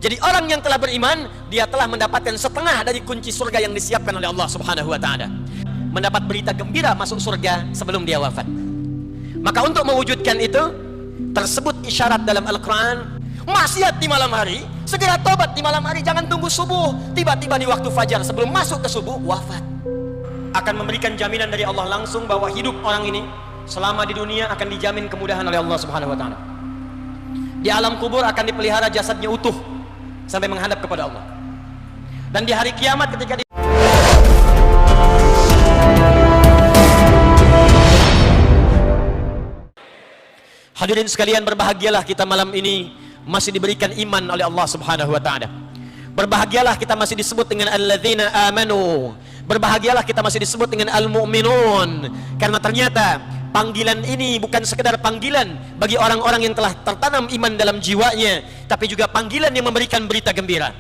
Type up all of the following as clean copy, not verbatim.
Jadi orang yang telah beriman, dia telah mendapatkan setengah dari kunci surga yang disiapkan oleh Allah Subhanahu wa taala. Mendapat berita gembira masuk surga sebelum dia wafat. Maka untuk mewujudkan itu, tersebut isyarat dalam Al-Quran. Maksiat di malam hari, segera tobat di malam hari, jangan tunggu subuh. Tiba-tiba di waktu fajar sebelum masuk ke subuh, wafat. Akan memberikan jaminan dari Allah langsung bahwa hidup orang ini selama di dunia akan dijamin kemudahan oleh Allah Subhanahu wa taala. Di alam kubur akan dipelihara jasadnya utuh sampai menghadap kepada Allah. Dan di hari kiamat ketika hadirin sekalian, berbahagialah kita malam ini masih diberikan iman oleh Allah Subhanahu wa taala. Berbahagialah kita masih disebut dengan alladzina amanu. Berbahagialah kita masih disebut dengan al-mu'minun. Karena ternyata panggilan ini bukan sekedar panggilan bagi orang-orang yang telah tertanam iman dalam jiwanya, tapi juga panggilan yang memberikan berita gembira.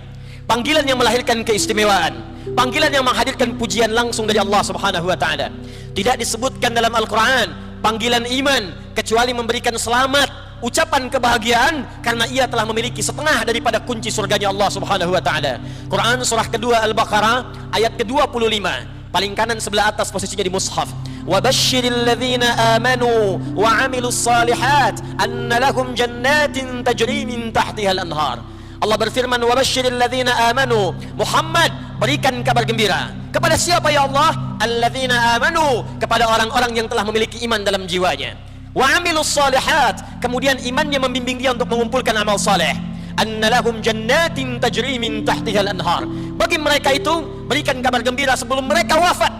Panggilan yang melahirkan keistimewaan. Panggilan yang menghadirkan pujian langsung dari Allah Subhanahu wa taala. Tidak disebutkan dalam Al-Quran panggilan iman kecuali memberikan selamat, ucapan kebahagiaan, karena ia telah memiliki setengah daripada kunci surganya Allah Subhanahu wa taala. Quran surah kedua Al-Baqarah ayat ke-25, paling kanan sebelah atas posisinya di mushaf. Wa basyiril ladzina amanu wa 'amilus shalihat anna lahum jannatin tajri min tahtiha al-anhar. Allah berfirman, wa basyiril ladzina amanu. Muhammad, berikan kabar gembira kepada siapa ya Allah? Alladzina amanu, kepada orang-orang yang telah memiliki iman dalam jiwanya. Wa 'amilus shalihat, kemudian imannya membimbing dia untuk mengumpulkan amal saleh. Anna lahum jannatin tajri min tahtiha al-anhar. Bagi mereka itu berikan kabar gembira sebelum mereka wafat.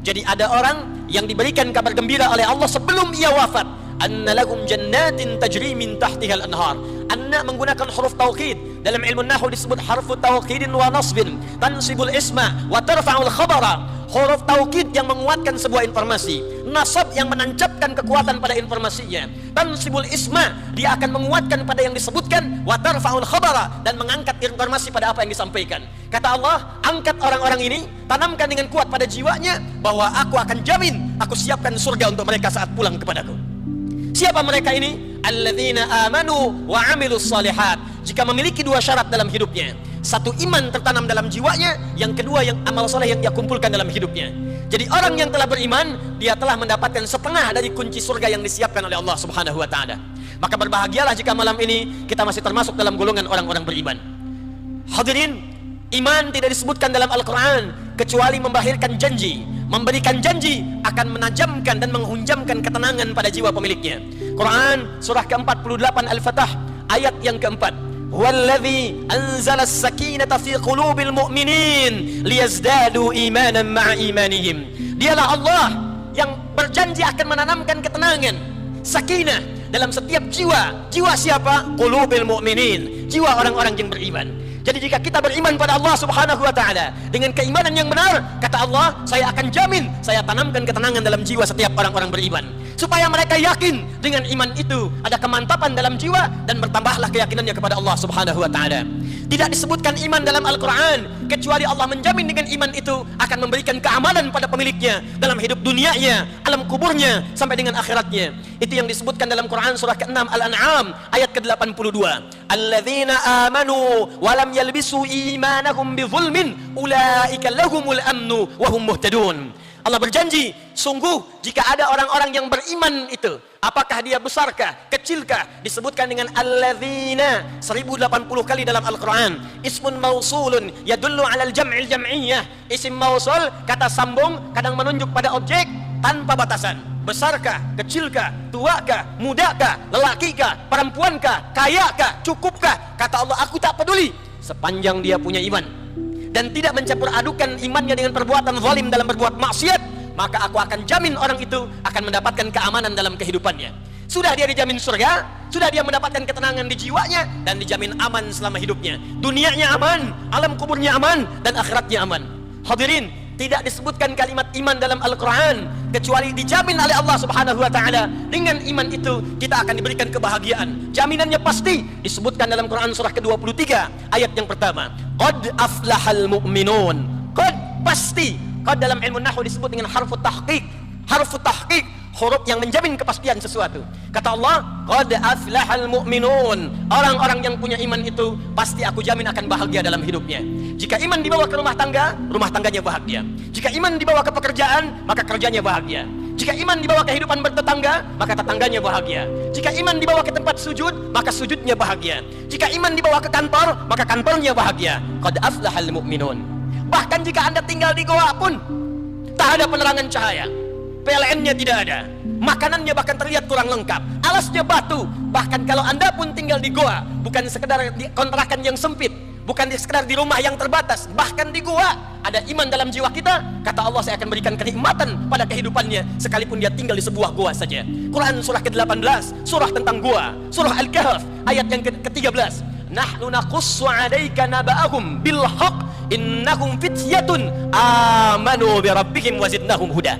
Jadi ada orang yang diberikan kabar gembira oleh Allah sebelum ia wafat. Anna lahum jannatin tajri min tahtiha al-anhar. Anna menggunakan huruf taukid. Dalam ilmu nahwu disebut harfu taukidin wa nasbin, tansibul isma wa tarfa'ul khabara. Huruf taukid yang menguatkan sebuah informasi, nasab yang menancapkan kekuatan pada informasinya, tansibul isma, dia akan menguatkan pada yang disebutkan, wa tarfa'ul khabara, dan mengangkat informasi pada apa yang disampaikan. Kata Allah, angkat orang-orang ini, tanamkan dengan kuat pada jiwanya bahwa aku akan jamin, aku siapkan surga untuk mereka saat pulang kepadaku. Siapa mereka ini? Alladzina amanu wa 'amilus shalihat. Jika memiliki dua syarat dalam hidupnya, satu, iman tertanam dalam jiwanya, yang kedua, yang amal soleh yang dia kumpulkan dalam hidupnya. Jadi orang yang telah beriman, dia telah mendapatkan setengah dari kunci surga yang disiapkan oleh Allah Subhanahu wa taala. Maka berbahagialah jika malam ini kita masih termasuk dalam golongan orang-orang beriman. Hadirin, iman tidak disebutkan dalam Al-Quran kecuali membahirkan janji, memberikan janji akan menajamkan dan menghunjamkan ketenangan pada jiwa pemiliknya. Quran surah ke-48 Al-Fatah ayat yang keempat. Walladzi anzala as-sakinata fi qulubil mu'minin liyazdadu imanan ma'a imanihim. Dialah Allah yang berjanji akan menanamkan ketenangan, sakinah dalam setiap jiwa. Jiwa siapa? Qulubil mu'minin, jiwa orang-orang yang beriman. Jadi jika kita beriman pada Allah Subhanahu wa taala dengan keimanan yang benar, kata Allah, saya akan jamin, saya tanamkan ketenangan dalam jiwa setiap orang-orang beriman, supaya mereka yakin dengan iman itu ada kemantapan dalam jiwa dan bertambahlah keyakinannya kepada Allah Subhanahu wa taala. Tidak disebutkan iman dalam Al-Quran kecuali Allah menjamin dengan iman itu akan memberikan keamanan pada pemiliknya dalam hidup dunianya, alam kuburnya, sampai dengan akhiratnya. Itu yang disebutkan dalam Quran surah ke-6 Al-An'am ayat ke-82. Alladzina amanu wa lam yalbisu imanahum bizulmin ulaika lahumul amnu wa hum muhtadun. Allah berjanji, sungguh jika ada orang-orang yang beriman itu, apakah dia besarkah, kecilkah, disebutkan dengan alladzina 1080 kali dalam Al-Quran. Ismun mausulun yadullu alal jam'il jam'iyyah. Isim mausul, kata sambung, kadang menunjuk pada objek tanpa batasan. Besarkah, kecilkah, tuakah, mudakah, lelakikah, perempuankah, kayakah, cukupkah, kata Allah, aku tak peduli sepanjang dia punya iman dan tidak mencampur adukan imannya dengan perbuatan zalim dalam berbuat maksiat, maka aku akan jamin orang itu akan mendapatkan keamanan dalam kehidupannya. Sudah dia dijamin surga, sudah dia mendapatkan ketenangan di jiwanya, dan dijamin aman selama hidupnya. Dunianya aman, alam kuburnya aman, dan akhiratnya aman. Hadirin, tidak disebutkan kalimat iman dalam Al-Quran kecuali dijamin oleh Allah Subhanahu wa taala. Dengan iman itu kita akan diberikan kebahagiaan. Jaminannya pasti disebutkan dalam Quran surah ke-23 ayat yang pertama. Qad aflahal mu'minun. Qad, pasti. Qad dalam ilmu nahwu disebut dengan harfu tahqiq. Harfu tahqiq, huruf yang menjamin kepastian sesuatu. Kata Allah, qad aflahal mu'minun, orang-orang yang punya iman itu pasti aku jamin akan bahagia dalam hidupnya. Jika iman dibawa ke rumah tangganya bahagia. Jika iman dibawa ke pekerjaan, maka kerjanya bahagia. Jika iman dibawa ke kehidupan bertetangga, maka tetangganya bahagia. Jika iman dibawa ke tempat sujud, maka sujudnya bahagia. Jika iman dibawa ke kantor, maka kantornya bahagia. Qad aflahal mu'minun. Bahkan jika Anda tinggal di goa pun tak ada penerangan cahaya, PLN-nya tidak ada, makanannya bahkan terlihat kurang lengkap, alasnya batu. Bahkan kalau Anda pun tinggal di goa, bukan sekedar di kontrakan yang sempit, bukan sekedar di rumah yang terbatas, bahkan di goa ada iman dalam jiwa kita, kata Allah, saya akan berikan kenikmatan pada kehidupannya sekalipun dia tinggal di sebuah goa saja. Quran surah ke-18, surah tentang goa, surah Al-Kahf ayat yang ke-13. Nahnu naqussu 'alaika naba'ahum bil haqq innahum fityatun amanu bi rabbihim wa zidnahum huda.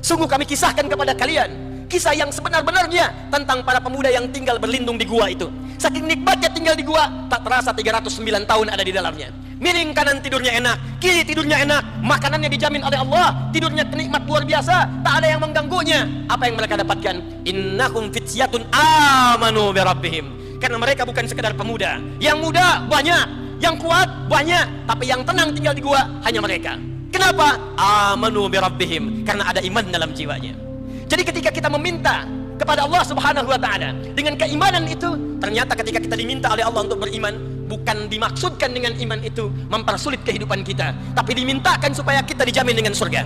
Sungguh kami kisahkan kepada kalian kisah yang sebenar-benarnya tentang para pemuda yang tinggal berlindung di gua itu. Saking nikmatnya tinggal di gua, tak terasa 309 tahun ada di dalamnya. Miring kanan tidurnya enak, kiri tidurnya enak, makanannya dijamin oleh Allah, tidurnya nikmat luar biasa, tak ada yang mengganggunya. Apa yang mereka dapatkan? Innahum fityatun amanu bi rabbihim. Karena mereka bukan sekedar pemuda. Yang muda banyak, yang kuat banyak, tapi yang tenang tinggal di gua hanya mereka. Kenapa? Amanu bi rabbihim, karena ada iman dalam jiwanya. Jadi ketika kita meminta kepada Allah Subhanahu wa taala dengan keimanan itu, ternyata ketika kita diminta oleh Allah untuk beriman, bukan dimaksudkan dengan iman itu mempersulit kehidupan kita, tapi dimintakan supaya kita dijamin dengan surga.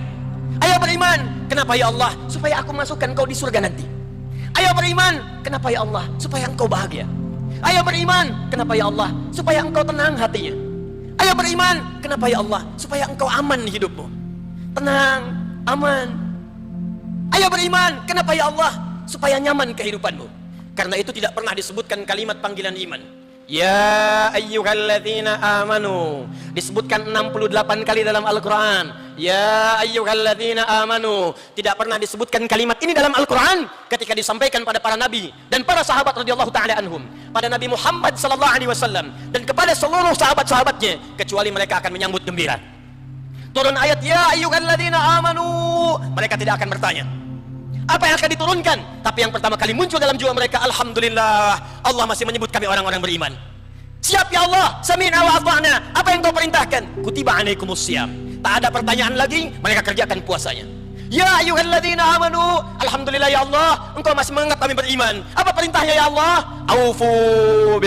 Ayo beriman. Kenapa ya Allah? Supaya aku masukkan kau di surga nanti. Ayo beriman. Kenapa ya Allah? Supaya engkau bahagia. Ayo beriman. Kenapa ya Allah? Supaya engkau tenang hatinya. Ayo beriman. Kenapa ya Allah? Supaya engkau aman hidupmu, tenang, aman. Ayo beriman. Kenapa ya Allah? Supaya nyaman kehidupanmu. Karena itu tidak pernah disebutkan kalimat panggilan iman. Ya ayyuhalladzina amanu, disebutkan 68 kali dalam Al-Quran. Ya ayyuhalladzina amanu. Tidak pernah disebutkan kalimat ini dalam Al-Quran ketika disampaikan pada para nabi dan para sahabat radhiyallahu ta'ala anhum, pada Nabi Muhammad sallallahu alaihi wasallam dan kepada seluruh sahabat-sahabatnya, kecuali mereka akan menyambut gembira. Turun ayat ya ayyuhalladzina amanu, mereka tidak akan bertanya apa yang akan diturunkan, tapi yang pertama kali muncul dalam jiwa mereka, alhamdulillah, Allah masih menyebut kami orang-orang beriman. Siap ya Allah, sami'na wa ata'na, apa yang kau perintahkan? Kutiba alaikumus syiyam. Tak ada pertanyaan lagi, mereka kerjakan puasanya. Ya ayyuhalladzina amanu, alhamdulillah ya Allah, engkau masih menganggap kami beriman. Apa perintahnya ya Allah? Aufu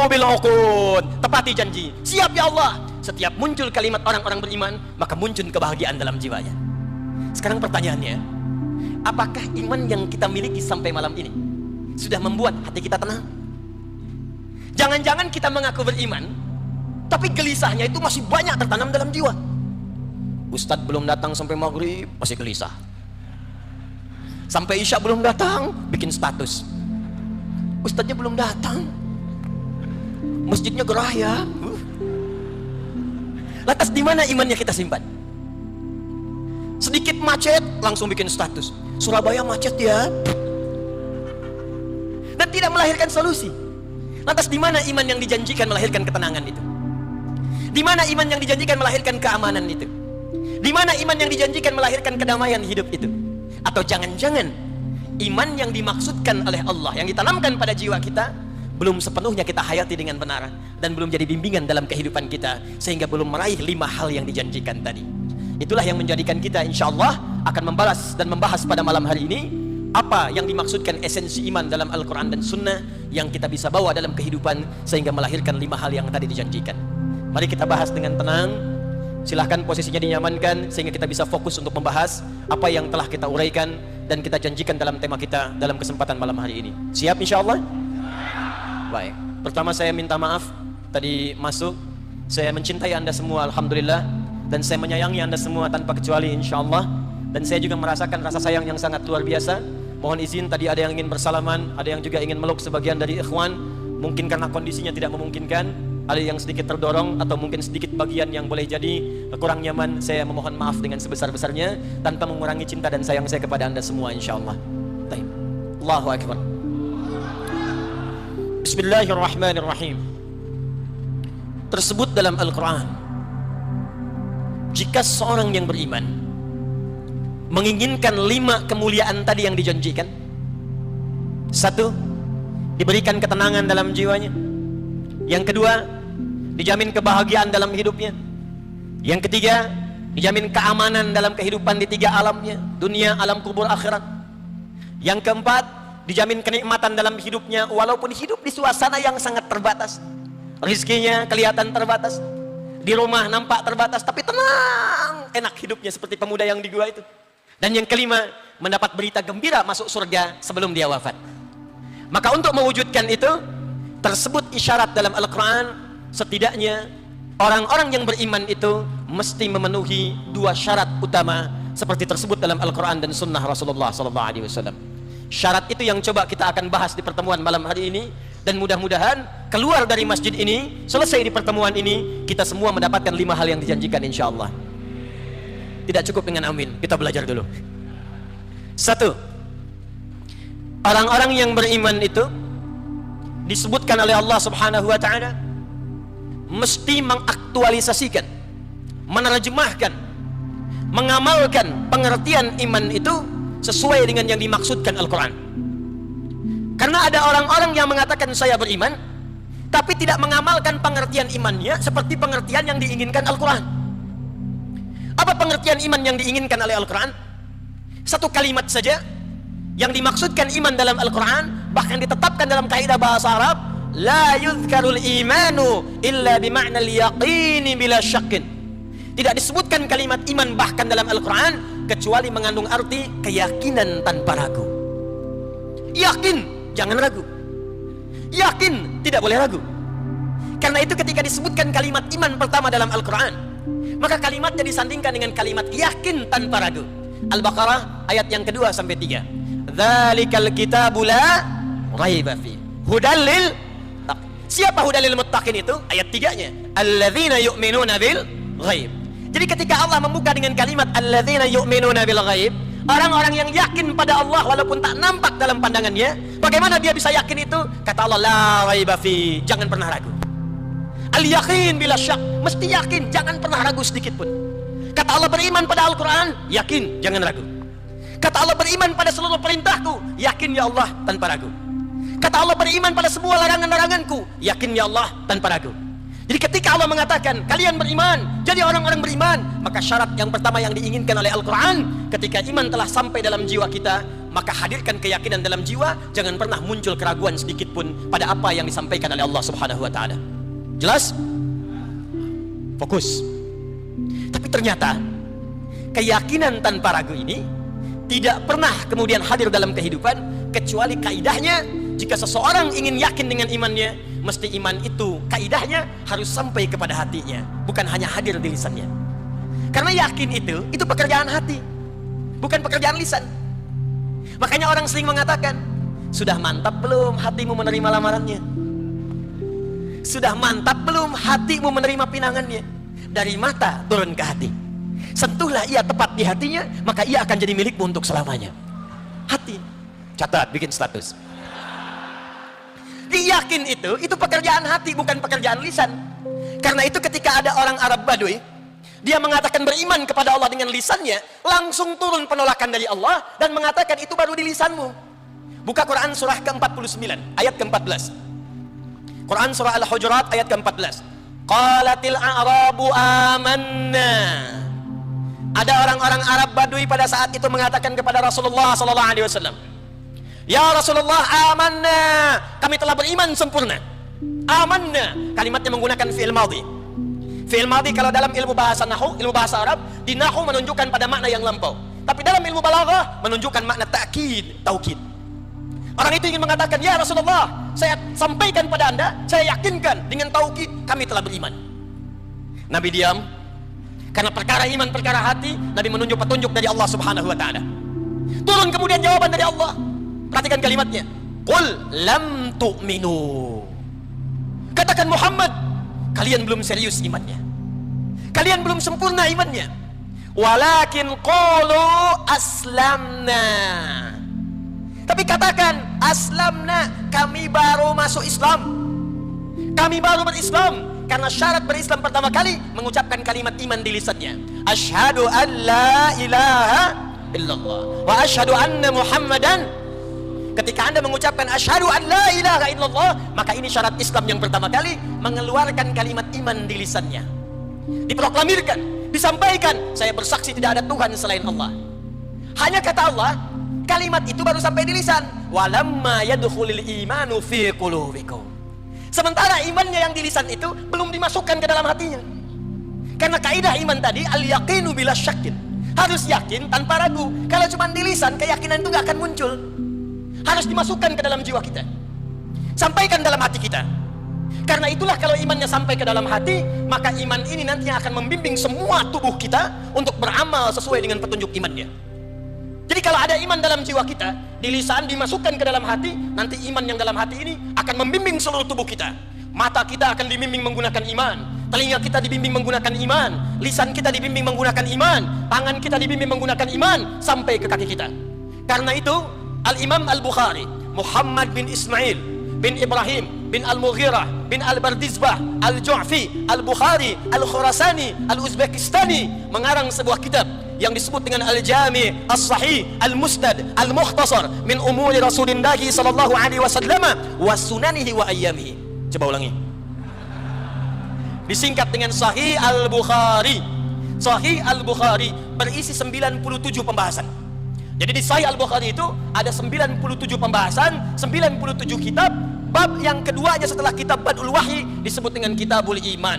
bil uqud, tepati janji. Siap ya Allah. Setiap muncul kalimat orang-orang beriman, maka muncul kebahagiaan dalam jiwanya. Sekarang pertanyaannya, apakah iman yang kita miliki sampai malam ini sudah membuat hati kita tenang? Jangan-jangan kita mengaku beriman, tapi gelisahnya itu masih banyak tertanam dalam jiwa. Ustadz belum datang sampai maghrib, masih gelisah. Sampai isya belum datang, bikin status. Ustadznya belum datang, masjidnya gerah ya. Lantas di mana imannya kita simpan? Sedikit macet, langsung bikin status. Surabaya macet ya. Dan tidak melahirkan solusi. Lantas di mana iman yang dijanjikan melahirkan ketenangan itu? Di mana iman yang dijanjikan melahirkan keamanan itu? Di mana iman yang dijanjikan melahirkan kedamaian hidup itu? Atau jangan-jangan iman yang dimaksudkan oleh Allah, yang ditanamkan pada jiwa kita, belum sepenuhnya kita hayati dengan benar, dan belum jadi bimbingan dalam kehidupan kita, sehingga belum meraih 5 hal yang dijanjikan tadi. Itulah yang menjadikan kita insya Allah akan membalas dan membahas pada malam hari ini apa yang dimaksudkan esensi iman dalam Al-Quran dan Sunnah yang kita bisa bawa dalam kehidupan sehingga melahirkan 5 hal yang tadi dijanjikan. Mari kita bahas dengan tenang. Silahkan posisinya dinyamankan sehingga kita bisa fokus untuk membahas apa yang telah kita uraikan dan kita janjikan dalam tema kita dalam kesempatan malam hari ini. Siap insya Allah? Baik. Pertama saya minta maaf tadi masuk. Saya mencintai Anda semua alhamdulillah, dan saya menyayangi Anda semua tanpa kecuali insyaallah, dan saya juga merasakan rasa sayang yang sangat luar biasa. Mohon izin tadi ada yang ingin bersalaman, ada yang juga ingin meluk sebagian dari ikhwan, mungkin karena kondisinya tidak memungkinkan, ada yang sedikit terdorong atau mungkin sedikit bagian yang boleh jadi kurang nyaman. Saya memohon maaf dengan sebesar-besarnya tanpa mengurangi cinta dan sayang saya kepada Anda semua insyaallah. Baik. Allahu akbar. Bismillahirrahmanirrahim. Tersebut dalam Al-Quran, jika seorang yang beriman menginginkan 5 kemuliaan tadi yang dijanjikan. 1, diberikan ketenangan dalam jiwanya. Yang kedua, dijamin kebahagiaan dalam hidupnya. Yang ketiga, dijamin keamanan dalam kehidupan di 3 alamnya, dunia, alam kubur, akhirat. Yang keempat, dijamin kenikmatan dalam hidupnya walaupun hidup di suasana yang sangat terbatas. Rizkinya kelihatan terbatas, di rumah nampak terbatas, tapi tenang, enak hidupnya seperti pemuda yang di gua itu. Dan yang kelima, mendapat berita gembira masuk surga sebelum dia wafat. Maka untuk mewujudkan itu, tersebut isyarat dalam Al-Quran. Setidaknya orang-orang yang beriman itu mesti memenuhi 2 syarat utama seperti tersebut dalam Al-Quran dan Sunnah Rasulullah SAW. Syarat itu yang coba kita akan bahas di pertemuan malam hari ini. Dan mudah-mudahan keluar dari masjid ini, selesai di pertemuan ini, kita semua mendapatkan 5 hal yang dijanjikan insya Allah. Tidak cukup dengan amin, kita belajar dulu. 1, orang-orang yang beriman itu disebutkan oleh Allah Subhanahu wa ta'ala mesti mengaktualisasikan, menerjemahkan, mengamalkan pengertian iman itu sesuai dengan yang dimaksudkan Al-Quran. Karena ada orang-orang yang mengatakan saya beriman tapi tidak mengamalkan pengertian imannya seperti pengertian yang diinginkan Al-Quran. Apa pengertian iman yang diinginkan oleh Al-Quran? 1 kalimat saja yang dimaksudkan iman dalam Al-Quran, bahkan ditetapkan dalam kaidah bahasa Arab, la yuzkarul imanu illa bima'nal yaqini bila syakkin. Tidak disebutkan kalimat iman bahkan dalam Al-Quran kecuali mengandung arti keyakinan tanpa ragu. Yakin, jangan ragu. Yakin, tidak boleh ragu. Karena itu ketika disebutkan kalimat iman pertama dalam Al-Quran, maka kalimatnya disandingkan dengan kalimat yakin tanpa ragu. Al-Baqarah ayat yang kedua sampai 3. Dzalikal kitabu la raiba fi hudal lil muttaqin. Siapa hudal lil muttaqin itu? Ayat 3-nya. Alladzina yu'minuna bil ghaib. Jadi ketika Allah membuka dengan kalimat alladzina yu'minuna bil ghaib, orang-orang yang yakin pada Allah walaupun tak nampak dalam pandangannya, bagaimana dia bisa yakin itu? Kata Allah la raiba fi, jangan pernah ragu. Al-yaqin bila syak, mesti yakin, jangan pernah ragu sedikit pun. Kata Allah beriman pada Al-Quran, yakin, jangan ragu. Kata Allah beriman pada seluruh perintahku, yakin ya Allah tanpa ragu. Kata Allah beriman pada semua larangan-laranganku, yakin ya Allah tanpa ragu. Jadi ketika Allah mengatakan kalian beriman, jadi orang-orang beriman, maka syarat yang pertama yang diinginkan oleh Al-Quran, ketika iman telah sampai dalam jiwa kita, maka hadirkan keyakinan dalam jiwa, jangan pernah muncul keraguan sedikit pun pada apa yang disampaikan oleh Allah Subhanahu wa ta'ala. Jelas? Fokus. Tapi ternyata keyakinan tanpa ragu ini tidak pernah kemudian hadir dalam kehidupan, kecuali kaidahnya jika seseorang ingin yakin dengan imannya, mesti iman itu kaidahnya harus sampai kepada hatinya, bukan hanya hadir di lisannya. Karena yakin itu pekerjaan hati, bukan pekerjaan lisan. Makanya orang sering mengatakan, sudah mantap belum hatimu menerima lamarannya? Sudah mantap belum hatimu menerima pinangannya? Dari mata turun ke hati. Sentuhlah ia tepat di hatinya, maka ia akan jadi milikmu untuk selamanya. Hati. Catat, bikin status. Diyakin itu pekerjaan hati, bukan pekerjaan lisan. Karena itu ketika ada orang Arab Badui, dia mengatakan beriman kepada Allah dengan lisannya, langsung turun penolakan dari Allah dan mengatakan itu baru di lisanmu. Buka Quran surah ke-49 ayat ke-14. Quran surah Al-Hujurat ayat ke-14. Qalatil a'rabu amanna. Ada orang-orang Arab Badui pada saat itu mengatakan kepada Rasulullah sallallahu alaihi wasallam, "Ya Rasulullah, amanna, kami telah beriman sempurna." Amanna, kalimatnya menggunakan fi'il madhi. Fi'il madhi kalau dalam ilmu bahasa nahwu, ilmu bahasa Arab, di nahwu menunjukkan pada makna yang lampau. Tapi dalam ilmu balaghah menunjukkan makna ta'kid, taukid. Orang itu ingin mengatakan, "Ya Rasulullah, saya sampaikan pada Anda, saya yakinkan dengan taukid kami telah beriman." Nabi diam. Karena perkara iman, perkara hati, Nabi menunjuk petunjuk dari Allah Subhanahu wa ta'ala. Turun kemudian jawaban dari Allah. Perhatikan kalimatnya. Qul lam tu'minu. Katakan Muhammad, kalian belum serius imannya. Kalian belum sempurna imannya. Walakin qulu aslamna. Tapi katakan aslamna, kami baru masuk Islam. Kami baru berislam. Karena syarat berislam pertama kali mengucapkan kalimat iman di lisannya. Asyhadu an la ilaha illallah wa asyhadu anna Muhammadan. Ketika Anda mengucapkan asyhadu an la ilaha illallah, maka ini syarat Islam yang pertama kali, mengeluarkan kalimat iman di lisannya. Diproklamirkan, disampaikan, saya bersaksi tidak ada Tuhan selain Allah. Hanya kata Allah, kalimat itu baru sampai di lisan. Walamma yadkhulul imanu fi qulubikum. Sementara imannya yang di lisan itu belum dimasukkan ke dalam hatinya. Karena kaidah iman tadi al-yaqinu bila syakin. Harus yakin tanpa ragu. Kalau cuma di lisan, keyakinan itu gak akan muncul. Harus dimasukkan ke dalam jiwa kita, sampaikan dalam hati kita. Karena itulah kalau imannya sampai ke dalam hati, maka iman ini nantinya akan membimbing semua tubuh kita untuk beramal sesuai dengan petunjuk imannya. Jadi kalau ada iman dalam jiwa kita, di lisan dimasukkan ke dalam hati, nanti iman yang dalam hati ini akan membimbing seluruh tubuh kita. Mata kita akan dibimbing menggunakan iman, telinga kita dibimbing menggunakan iman, lisan kita dibimbing menggunakan iman, tangan kita dibimbing menggunakan iman, sampai ke kaki kita. Karena itu Al-Imam Al-Bukhari, Muhammad bin Ismail bin Ibrahim bin Al-Mughirah bin Al-Bardizbah Al-Ju'fi Al-Bukhari Al-Khurasani Al-Uzbekistani mengarang sebuah kitab yang disebut dengan Al-Jami' As-Sahih Al-Musnad Al-Mukhtasar min umuri Rasulillah sallallahu alaihi wasallam wa sunanihi wa ayyamihi. Coba ulangi. Disingkat dengan Sahih Al-Bukhari. Sahih Al-Bukhari berisi 97 pembahasan. Jadi di Sahih Al-Bukhari itu ada 97 pembahasan, 97 kitab. Bab yang keduanya setelah kitab Badul Wahyi disebut dengan Kitabul Iman.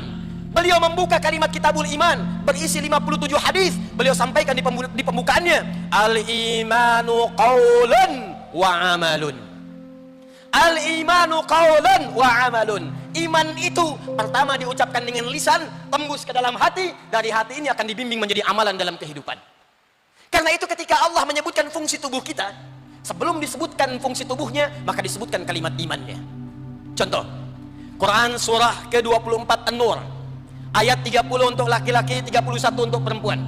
Beliau membuka kalimat Kitabul Iman berisi 57 hadis. Beliau sampaikan di pembukaannya, Al-imanu qaulan wa amalun. Al-imanu qaulan wa amalun. Iman itu pertama diucapkan dengan lisan, tembus ke dalam hati, dari hati ini akan dibimbing menjadi amalan dalam kehidupan. Karena itu ketika Allah menyebutkan fungsi tubuh kita, sebelum disebutkan fungsi tubuhnya, maka disebutkan kalimat imannya. Contoh, Quran surah ke-24 An-Nur, ayat 30 untuk laki-laki, 31 untuk perempuan.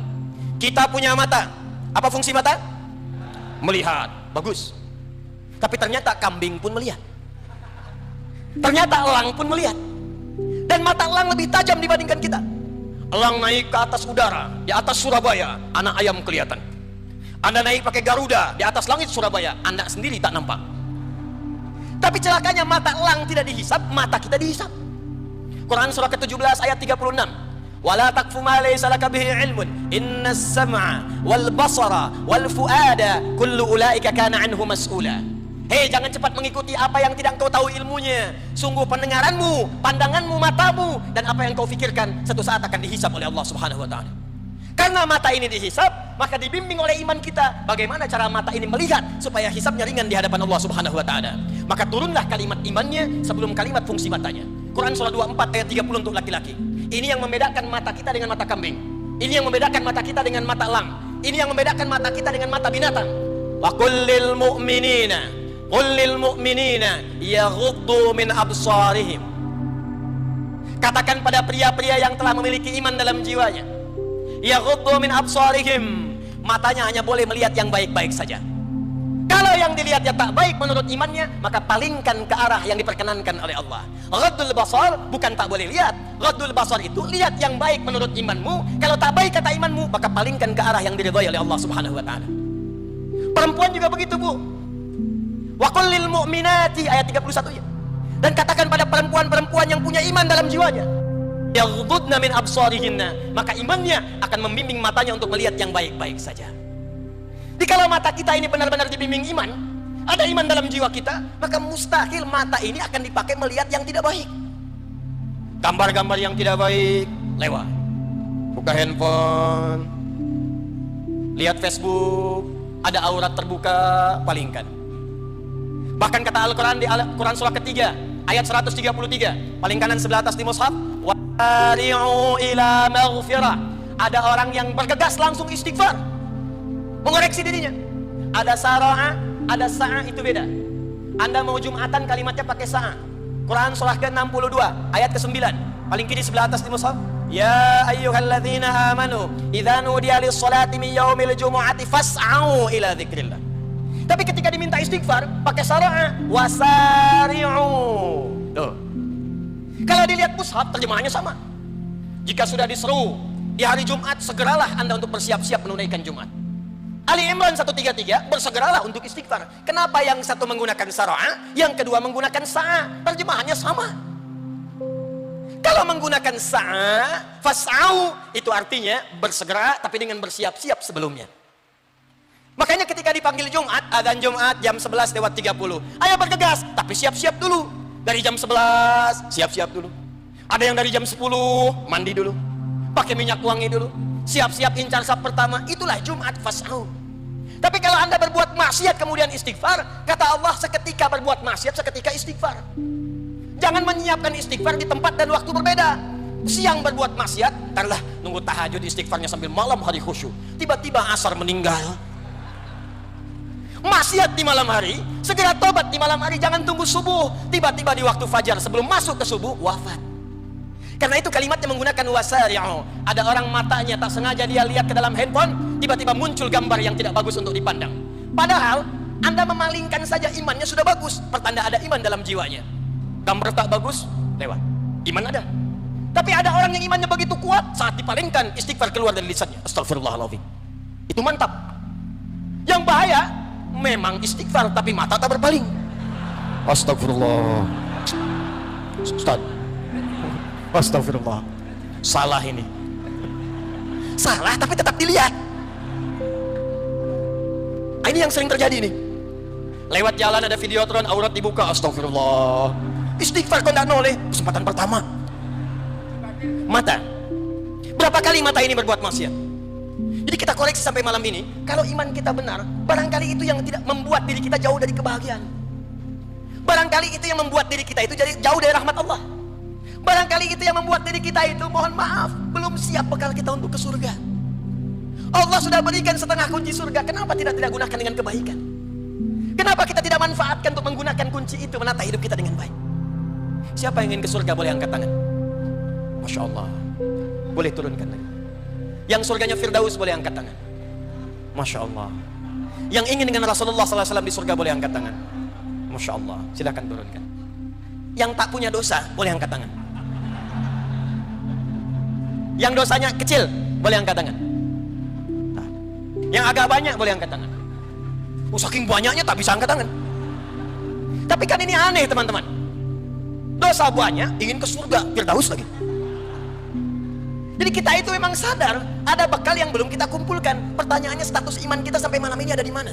Kita punya mata. Apa fungsi mata? Melihat. Bagus. Tapi ternyata kambing pun melihat. Ternyata elang pun melihat. Dan mata elang lebih tajam dibandingkan kita. Elang naik ke atas udara, di atas Surabaya, anak ayam kelihatan. Anda naik pakai Garuda, di atas langit Surabaya, Anda sendiri tak nampak. Tapi celakanya mata elang tidak dihisap, mata kita dihisap. Quran surah ke-17 ayat 36. Wala taqfu ma laysa laka bihi ilmun, innas sam'a wal basara wal fuada kullu ulaika kana anhu mas'ula. Hei, jangan cepat mengikuti apa yang tidak kau tahu ilmunya. Sungguh pendengaranmu, pandanganmu, matamu, dan apa yang kau fikirkan satu saat akan dihisap oleh Allah Subhanahu wa taala. Karena mata ini dihisap, maka dibimbing oleh iman kita bagaimana cara mata ini melihat supaya hisapnya ringan di hadapan Allah Subhanahu wa taala. Maka turunlah kalimat imannya sebelum kalimat fungsi matanya. Quran surah 24 ayat 30 untuk laki-laki. Ini yang membedakan mata kita dengan mata kambing. Ini yang membedakan mata kita dengan mata elang. Ini yang membedakan mata kita dengan mata binatang. Wa kullil mu'minina yaghuddu min absarihim. Katakan pada pria-pria yang telah memiliki iman dalam jiwanya, yaghuddu min absarihim, matanya hanya boleh melihat yang baik-baik saja. Kalau yang dilihatnya tak baik menurut imannya, maka palingkan ke arah yang diperkenankan oleh Allah. Ghaddul basar bukan tak boleh lihat. Ghaddul basar itu lihat yang baik menurut imanmu. Kalau tak baik kata imanmu, maka palingkan ke arah yang diridhai oleh Allah Subhanahu wa taala. Perempuan juga begitu, Bu. Wa qul lil mu'minati ayat 31 ya. Dan katakan pada perempuan-perempuan yang punya iman dalam jiwanya, yaghdudna min absarihinna, maka imannya akan membimbing matanya untuk melihat yang baik-baik saja. Jadi kalau mata kita ini benar-benar dibimbing iman, ada iman dalam jiwa kita, maka mustahil mata ini akan dipakai melihat yang tidak baik. Gambar-gambar yang tidak baik lewat. Buka handphone, lihat Facebook, ada aurat terbuka, palingkan. Bahkan kata Al-Quran di Quran surah ketiga ayat 133, paling kanan sebelah atas di mushaf, wari'u ila maghfirah. Ada orang yang bergegas langsung istighfar, mengoreksi dirinya. Ada sara'a, ada sa'a, itu beda. Anda mau Jumatan kalimatnya pakai sa'a. Quran surah ke-62 ayat ke-9, paling kiri sebelah atas di mushaf, ya ayyuhalladzina amanu idza nudiya lis-salati min yaumil jumu'ati fas'au ila dzikrillah. Tapi ketika diminta istighfar pakai sara'a, wasari'u. Tuh. Kalau dilihat mushaf terjemahannya sama. Jika sudah diseru di hari Jumat, segeralah Anda untuk bersiap-siap menunaikan Jumat. Ali Imran 133, bersegeralah untuk istighfar. Kenapa yang satu menggunakan sara'a, yang kedua menggunakan sa'a? Terjemahannya sama. Kalau menggunakan sa'a, fas'au, itu artinya bersegera tapi dengan bersiap-siap sebelumnya. Makanya ketika dipanggil Jumat, adzan Jumat jam 11:30, ayo bergegas, tapi siap-siap dulu. Dari jam 11, siap-siap dulu. Ada yang dari jam 10, mandi dulu, pakai minyak wangi dulu, siap-siap incar saf pertama. Itulah Jumat, fas'au. Tapi kalau Anda berbuat maksiat kemudian istighfar, kata Allah, seketika berbuat maksiat, seketika istighfar. Jangan menyiapkan istighfar di tempat dan waktu berbeda. Siang berbuat maksiat, ntarlah nunggu tahajud istighfarnya sambil malam hari khusyuk. Tiba-tiba asar meninggal. Maksiat di malam hari, segera tobat di malam hari, jangan tunggu subuh. Tiba-tiba di waktu fajar sebelum masuk ke subuh, wafat. Karena itu kalimatnya menggunakan wasari'u. Ada orang matanya tak sengaja dia lihat ke dalam handphone, tiba-tiba muncul gambar yang tidak bagus untuk dipandang. Padahal Anda memalingkan saja, imannya sudah bagus, pertanda ada iman dalam jiwanya. Gambar tak bagus, lewat, iman ada. Tapi ada orang yang imannya begitu kuat, saat dipalingkan istighfar keluar dari lisannya, astagfirullahaladzim. Itu mantap. Yang bahaya memang istighfar tapi mata tak berpaling. Astagfirullah. Ustaz, astagfirullah, salah ini. Salah tapi tetap dilihat. Ini yang sering terjadi nih. Lewat jalan ada videotron, aurat dibuka, astagfirullah. Istighfar kok tidak noleh, kesempatan pertama. Mata, berapa kali mata ini berbuat maksiat? Jadi kita koreksi sampai malam ini. Kalau iman kita benar, barangkali itu yang tidak membuat diri kita jauh dari kebahagiaan. Barangkali itu yang membuat diri kita itu jadi jauh dari rahmat Allah. Barangkali itu yang membuat diri kita itu, mohon maaf, belum siap bekal kita untuk ke surga. Allah sudah berikan setengah kunci surga, kenapa tidak gunakan dengan kebaikan? Kenapa kita tidak manfaatkan untuk menggunakan kunci itu menata hidup kita dengan baik? Siapa yang ingin ke surga boleh angkat tangan. Masya Allah, boleh turunkan lagi. Yang surganya Firdaus boleh angkat tangan. Masya Allah. Yang ingin dengan Rasulullah SAW di surga boleh angkat tangan. Masya Allah, silakan turunkan. Yang tak punya dosa boleh angkat tangan. Yang dosanya kecil boleh angkat tangan. Yang agak banyak boleh angkat tangan. Saking banyaknya tak bisa angkat tangan. Tapi kan ini aneh teman-teman. Dosa banyak, ingin ke surga, Firdaus lagi. Jadi kita itu memang sadar ada bekal yang belum kita kumpulkan. Pertanyaannya, status iman kita sampai malam ini ada di mana?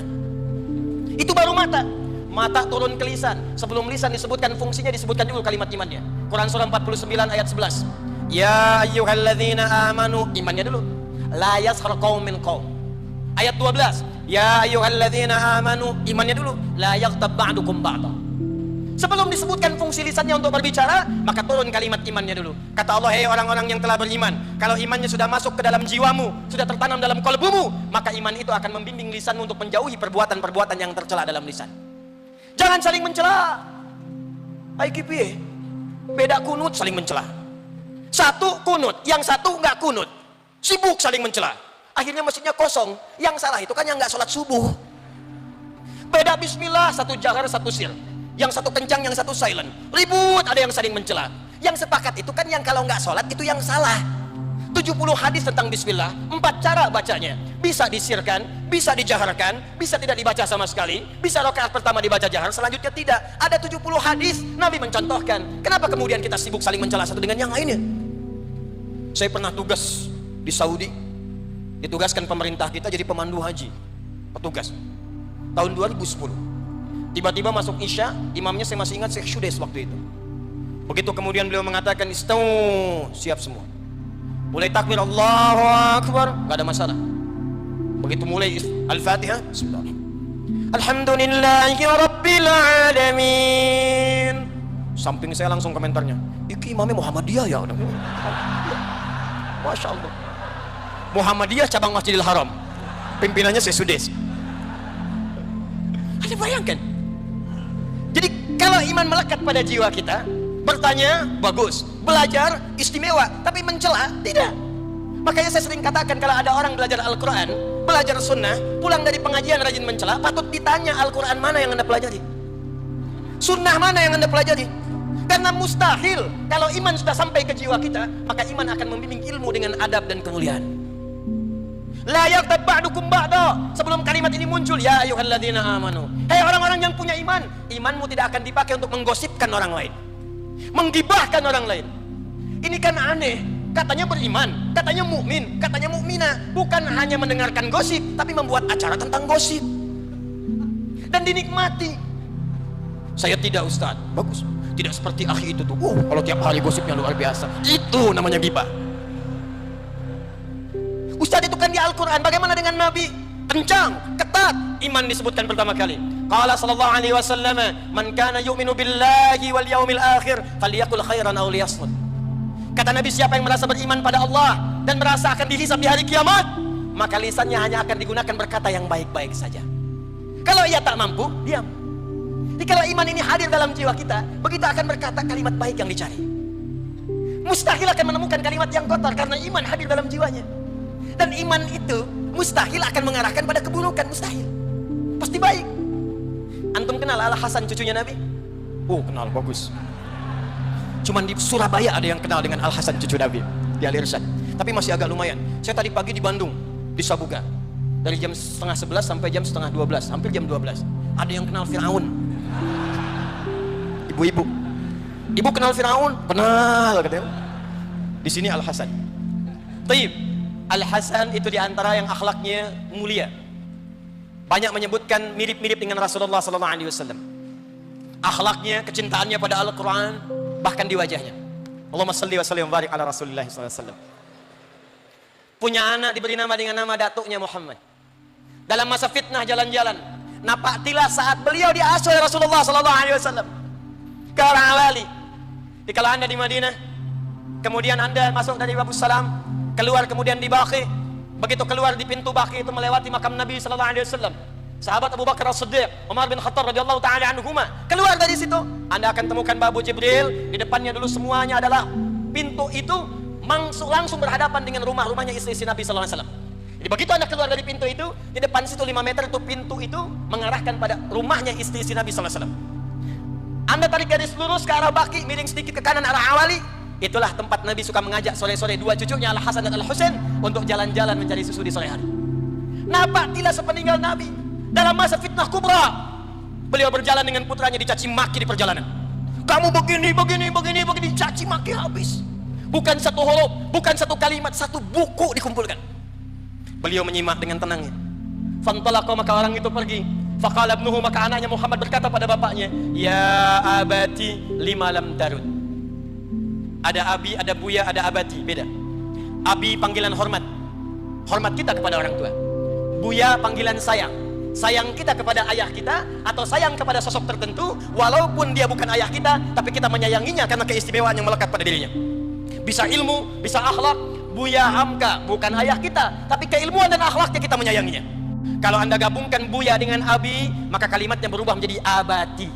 Itu baru mata. Mata turun ke lisan. Sebelum lisan disebutkan fungsinya, disebutkan dulu kalimat imannya. Quran surah 49 ayat 11. Ya ayyuhalladzina amanu, imannya dulu. La yaskhar qaumin min qaum. Ayat 12. Ya ayyuhalladzina amanu, imannya dulu. La yaghtab ba'dukum ba'da. Sebelum disebutkan fungsi lisannya untuk berbicara, maka turun kalimat imannya dulu. Kata Allah, hei orang-orang yang telah beriman, kalau imannya sudah masuk ke dalam jiwamu, sudah tertanam dalam kalbumu, maka iman itu akan membimbing lisanmu untuk menjauhi perbuatan-perbuatan yang tercela dalam lisan. Jangan saling mencela. Hai kipi, beda kunut saling mencela. Satu kunut, yang satu nggak kunut, sibuk saling mencela. Akhirnya masjidnya kosong. Yang salah itu kan yang nggak sholat subuh. Beda bismillah, satu jahar, satu sir. Yang satu kencang, yang satu silent. Ribut, ada yang saling mencela. Yang sepakat itu kan yang kalau nggak sholat itu yang salah. 70 hadis tentang bismillah, 4 cara bacanya. Bisa disirkan, bisa dijaharkan, bisa tidak dibaca sama sekali, bisa rakaat pertama dibaca jahar, selanjutnya tidak. Ada 70 hadis, Nabi mencontohkan. Kenapa kemudian kita sibuk saling mencela satu dengan yang lainnya? Saya pernah tugas di Saudi, ditugaskan pemerintah kita jadi pemandu haji, petugas, tahun 2010. Tiba-tiba masuk Isya, imamnya saya masih ingat Syekh Syudes waktu itu. Begitu kemudian beliau mengatakan istau, siap semua. Mulai takbir Allahu Akbar, gak ada masalah. Begitu mulai Al-Fatihah, bismillah. Alhamdulillahi Rabbil Alamin. Samping saya langsung komentarnya, iki imamnya Muhammadiyah ya. Masya Allah. Muhammadiyah cabang Masjidil Haram, pimpinannya Syekh Syudes. Anda bayangkan? Jadi kalau iman melekat pada jiwa kita, bertanya bagus, belajar istimewa, tapi mencela tidak. Makanya saya sering katakan kalau ada orang belajar Al-Quran, belajar sunnah, pulang dari pengajian rajin mencela, patut ditanya Al-Quran mana yang Anda pelajari, sunnah mana yang Anda pelajari. Karena mustahil kalau iman sudah sampai ke jiwa kita, maka iman akan membimbing ilmu dengan adab dan kemuliaan. La yaghtab ba'dukum ba'da. Sebelum kalimat ini muncul, ya ayyuhalladzina amanu. Hei orang-orang yang punya iman, imanmu tidak akan dipakai untuk menggosipkan orang lain, menggibahkan orang lain. Ini kan aneh. Katanya beriman, katanya mukmin, katanya mukminah, bukan hanya mendengarkan gosip, tapi membuat acara tentang gosip dan dinikmati. Saya tidak, Ustaz. Bagus. Tidak seperti akhi itu tuh. Kalau tiap hari gosipnya luar biasa. Itu namanya ghibah. Ustaz, itu kan di Al-Quran. Bagaimana dengan Nabi? Kencang, ketat. Iman disebutkan pertama kali. Qala sallallahu alaihi wasallam, man kana yu'minu billahi wal yawmil akhir falyaqul khairan aw liyasmut. Kata Nabi, siapa yang merasa beriman pada Allah dan merasa akan dihisab di hari kiamat, maka lisannya hanya akan digunakan berkata yang baik-baik saja. Kalau ia tak mampu, diam. Jadi kalau iman ini hadir dalam jiwa kita, begitu akan berkata kalimat baik yang dicari. Mustahil akan menemukan kalimat yang kotor karena iman hadir dalam jiwanya. Dan iman itu mustahil akan mengarahkan pada keburukan, mustahil. Pasti baik. Antum kenal Al-Hasan cucunya Nabi? Kenal, bagus. Cuman di Surabaya ada yang kenal dengan Al-Hasan cucu Nabi di Al-Irsyad. Tapi masih agak lumayan. Saya tadi pagi di Bandung, di Sabuga. Dari jam setengah 11 sampai jam setengah 12, hampir jam 12. Ada yang kenal Firaun. Ibu-ibu. Ibu kenal Firaun? Kenal katanya. Di sini Al-Hasan. Taib. Al-Hasan itu diantara yang akhlaknya mulia. Banyak menyebutkan mirip-mirip dengan Rasulullah SAW. Akhlaknya, kecintaannya pada Al-Quran, bahkan di wajahnya. Allahumma salli wa sallim wa barik ala Rasulillah SAW. Punya anak diberi nama dengan nama datuknya Muhammad. Dalam masa fitnah jalan-jalan, napaktilah saat beliau diasuh oleh Rasulullah SAW ke orang awali. Kalau anda di Madinah, kemudian anda masuk dari Babus Salam, keluar kemudian di Baqi. Begitu keluar di pintu Baqi itu melewati makam Nabi SAW. Sahabat Abu Bakar As-Siddiq, Umar bin Khattab radhiyallahu taala anhuma, keluar dari situ, anda akan temukan Babu Jibril. Di depannya dulu semuanya adalah pintu itu langsung berhadapan dengan rumahnya istri Nabi SAW. Jadi begitu anda keluar dari pintu itu, di depan situ 5 meter itu pintu itu mengarahkan pada rumahnya istri Nabi SAW. Anda tarik garis lurus ke arah Baqi, miring sedikit ke kanan arah Awali. Itulah tempat Nabi suka mengajak sore-sore dua cucunya Al-Hasan dan Al-Husain untuk jalan-jalan mencari susu di sore hari. Napaktilah sepeninggal Nabi dalam masa fitnah kubra, beliau berjalan dengan putranya dicaci maki di perjalanan. Kamu begini, caci maki habis. Bukan satu huruf, bukan satu kalimat, satu buku dikumpulkan. Beliau menyimak dengan tenangnya. Fantalaqa, maka orang itu pergi. Faqala ibnuhu, maka anaknya Muhammad berkata pada bapaknya, ya abati lima lam tarud. Ada abi, ada buya, ada abati, beda. Abi panggilan hormat, hormat kita kepada orang tua. Buya panggilan sayang, sayang kita kepada ayah kita, atau sayang kepada sosok tertentu, walaupun dia bukan ayah kita, tapi kita menyayanginya karena keistimewaan yang melekat pada dirinya. Bisa ilmu, bisa akhlak. Buya Hamka bukan ayah kita, tapi keilmuan dan akhlaknya kita menyayanginya. Kalau anda gabungkan buya dengan abi, maka kalimatnya berubah menjadi abati.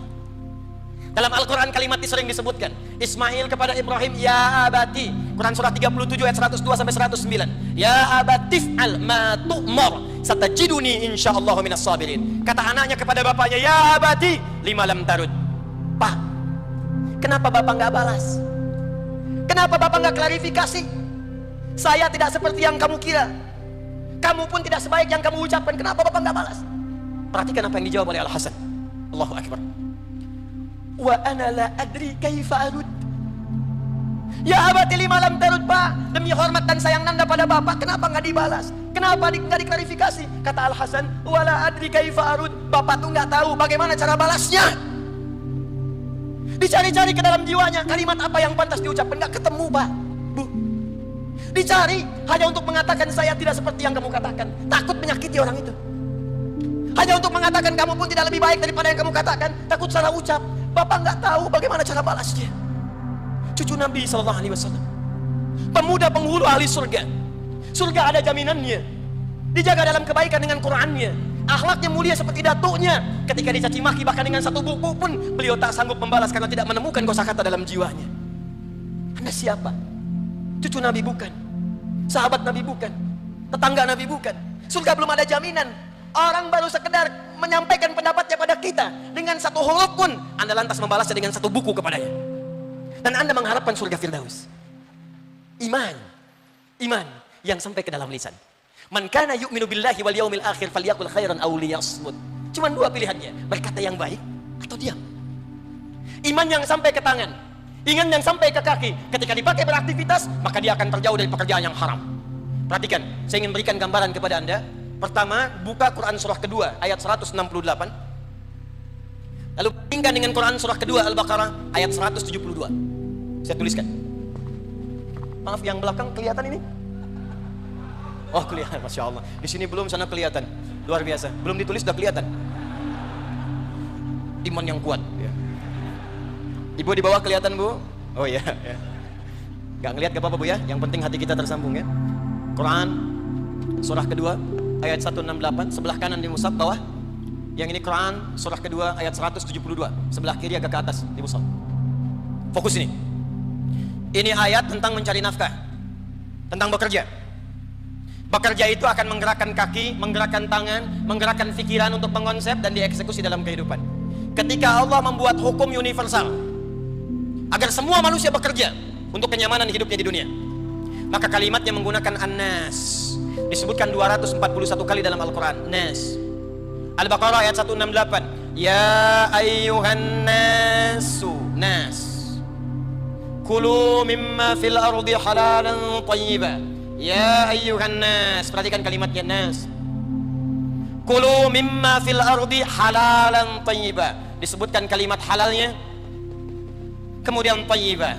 Dalam Al-Quran kalimat ini sering disebutkan. Ismail kepada Ibrahim, ya abati. Quran surah 37 ayat 102 sampai 109. Ya abatif'al ma tu'mar satajiduni insyaallah minas sabirin. Kata anaknya kepada bapaknya, ya abati lima lam tarud. Pak, kenapa bapak nggak balas? Kenapa bapak nggak klarifikasi? Saya tidak seperti yang kamu kira. Kamu pun tidak sebaik yang kamu ucapkan. Kenapa bapak nggak balas? Perhatikan apa yang dijawab oleh Al-Hasan. Allahu Akbar. Wa ana la adri kaifa arud. Ya abati lima lam tarud, Pak. Demi hormat dan sayang nanda pada bapak, kenapa nggak dibalas? Kenapa nggak diklarifikasi? Kata Al-Hasan, wala adri kaifa arud. Bapak tuh nggak tahu bagaimana cara balasnya. Dicari-cari ke dalam jiwanya, kalimat apa yang pantas diucapkan, nggak ketemu, Pak. Bu. Dicari hanya untuk mengatakan saya tidak seperti yang kamu katakan. Takut menyakiti orang itu. Hanya untuk mengatakan kamu pun tidak lebih baik daripada yang kamu katakan. Takut salah ucap. Bapak nggak tahu bagaimana cara balasnya. Cucu Nabi SAW, pemuda penghulu ahli surga. Surga ada jaminannya. Dijaga dalam kebaikan dengan Qurannya. Akhlaknya mulia seperti datuknya. Ketika dicaci maki bahkan dengan satu buku pun beliau tak sanggup membalas karena tidak menemukan kosakata dalam jiwanya. Anda siapa? Cucu Nabi bukan, sahabat Nabi bukan, tetangga Nabi bukan. Surga belum ada jaminan. Orang baru sekedar menyampaikan pendapatnya pada kita dengan satu huruf pun Anda lantas membalasnya dengan satu buku kepadanya. Dan Anda mengharapkan surga Firdaus. Iman yang sampai ke dalam lisan. Man kana yu'minu billahi wal yaumil akhir falyaqul khairan aw liyasmut. Cuma dua pilihannya, berkata yang baik atau diam. Iman yang sampai ke tangan, iman yang sampai ke kaki, ketika dipakai beraktivitas, maka dia akan terjauh dari pekerjaan yang haram. Perhatikan, saya ingin berikan gambaran kepada Anda. Pertama, buka Quran surah kedua ayat 168. Lalu bandingkan dengan Quran surah kedua Al-Baqarah ayat 172. Saya tuliskan. Maaf, yang belakang kelihatan ini? Oh, kelihatan, Masya Allah. Di sini belum, sana kelihatan. Luar biasa. Belum ditulis sudah kelihatan. Iman yang kuat. Ya. Ibu di bawah kelihatan, Bu? Oh ya. Ya. Gak ngelihat gak apa-apa, Bu ya. Yang penting hati kita tersambung ya. Quran surah kedua ayat 168, sebelah kanan di mushaf bawah. Yang ini Quran surah kedua ayat 172, sebelah kiri agak ke atas di mushaf. Fokus ini. Ini ayat tentang mencari nafkah, tentang bekerja. Bekerja itu akan menggerakkan kaki, menggerakkan tangan, menggerakkan pikiran untuk mengonsep dan dieksekusi dalam kehidupan. Ketika Allah membuat hukum universal agar semua manusia bekerja untuk kenyamanan hidupnya di dunia, maka kalimatnya menggunakan an-nas. Disebutkan 241 kali dalam Al-Quran. Nas. Al-Baqarah ayat 168. Ya ayyuhan nasu. Nas. Kulu mimma fil ardi halalan tayyiba. Ya ayyuhan nas. Perhatikan kalimatnya nas. Kulu mimma fil ardi halalan tayyiba. Disebutkan kalimat halalnya, kemudian tayyiba.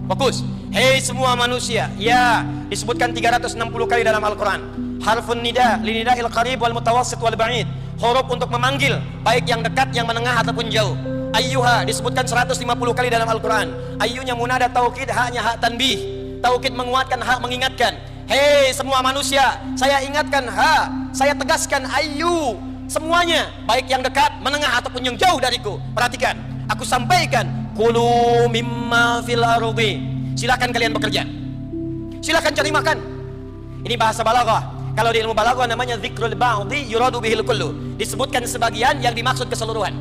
Fokus. Hei semua manusia. Ya, disebutkan 360 kali dalam Al-Quran. Harfun nida, linida'il qarib wal mutawassit wal ba'id. Huruf untuk memanggil, baik yang dekat, yang menengah ataupun jauh. Ayyuha disebutkan 150 kali dalam Al-Quran. Ayyunya munada taukid, haknya hak tanbih. Taukid menguatkan, hak mengingatkan. Hei semua manusia, saya ingatkan ha, saya tegaskan ayyu. Semuanya, baik yang dekat, menengah ataupun yang jauh dariku. Perhatikan, aku sampaikan. Kulu mimma fil ardi. Silakan kalian bekerja. Silakan cari makan. Ini bahasa balaghah. Kalau di ilmu balaghah namanya dzikrul ba'dhi yuradu bihil kullu. Disebutkan sebagian yang dimaksud keseluruhan.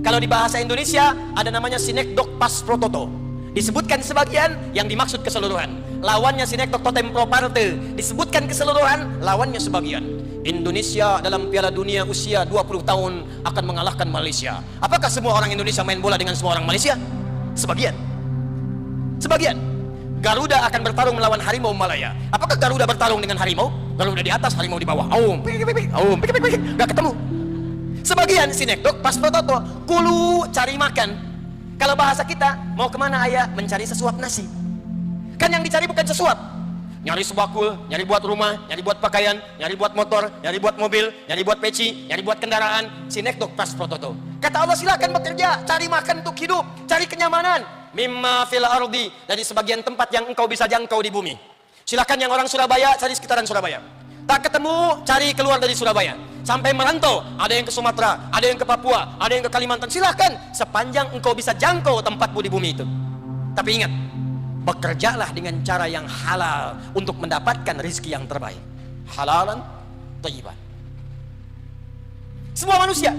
Kalau di bahasa Indonesia ada namanya sinekdok pas prototo. Disebutkan sebagian yang dimaksud keseluruhan. Lawannya sinekdok totem pro parte. Disebutkan keseluruhan, lawannya sebagian. Indonesia dalam Piala Dunia usia 20 tahun akan mengalahkan Malaysia. Apakah semua orang Indonesia main bola dengan semua orang Malaysia? Sebagian. Sebagian. Garuda akan bertarung melawan harimau Malaya. Apakah Garuda bertarung dengan harimau? Garuda di atas, harimau di bawah. Gak ketemu. Sebagian sinekdok pas foto. Kulu cari makan. Kalau bahasa kita, mau kemana ayah? Mencari sesuap nasi. Kan yang dicari bukan sesuap. Nyari sebakul, nyari buat rumah, nyari buat pakaian, nyari buat motor, nyari buat mobil, nyari buat peci, nyari buat kendaraan. Sinekdok pas foto. Kata Allah, silakan bekerja, cari makan untuk hidup, cari kenyamanan. Mimma fil ardi, dari sebagian tempat yang engkau bisa jangkau di bumi. Silakan yang orang Surabaya cari sekitaran Surabaya. Tak ketemu, cari keluar dari Surabaya. Sampai merantau, ada yang ke Sumatera, ada yang ke Papua, ada yang ke Kalimantan. Silakan, sepanjang engkau bisa jangkau tempatmu di bumi itu. Tapi ingat, bekerjalah dengan cara yang halal untuk mendapatkan rezeki yang terbaik. Halalan thayyiban. Semua manusia.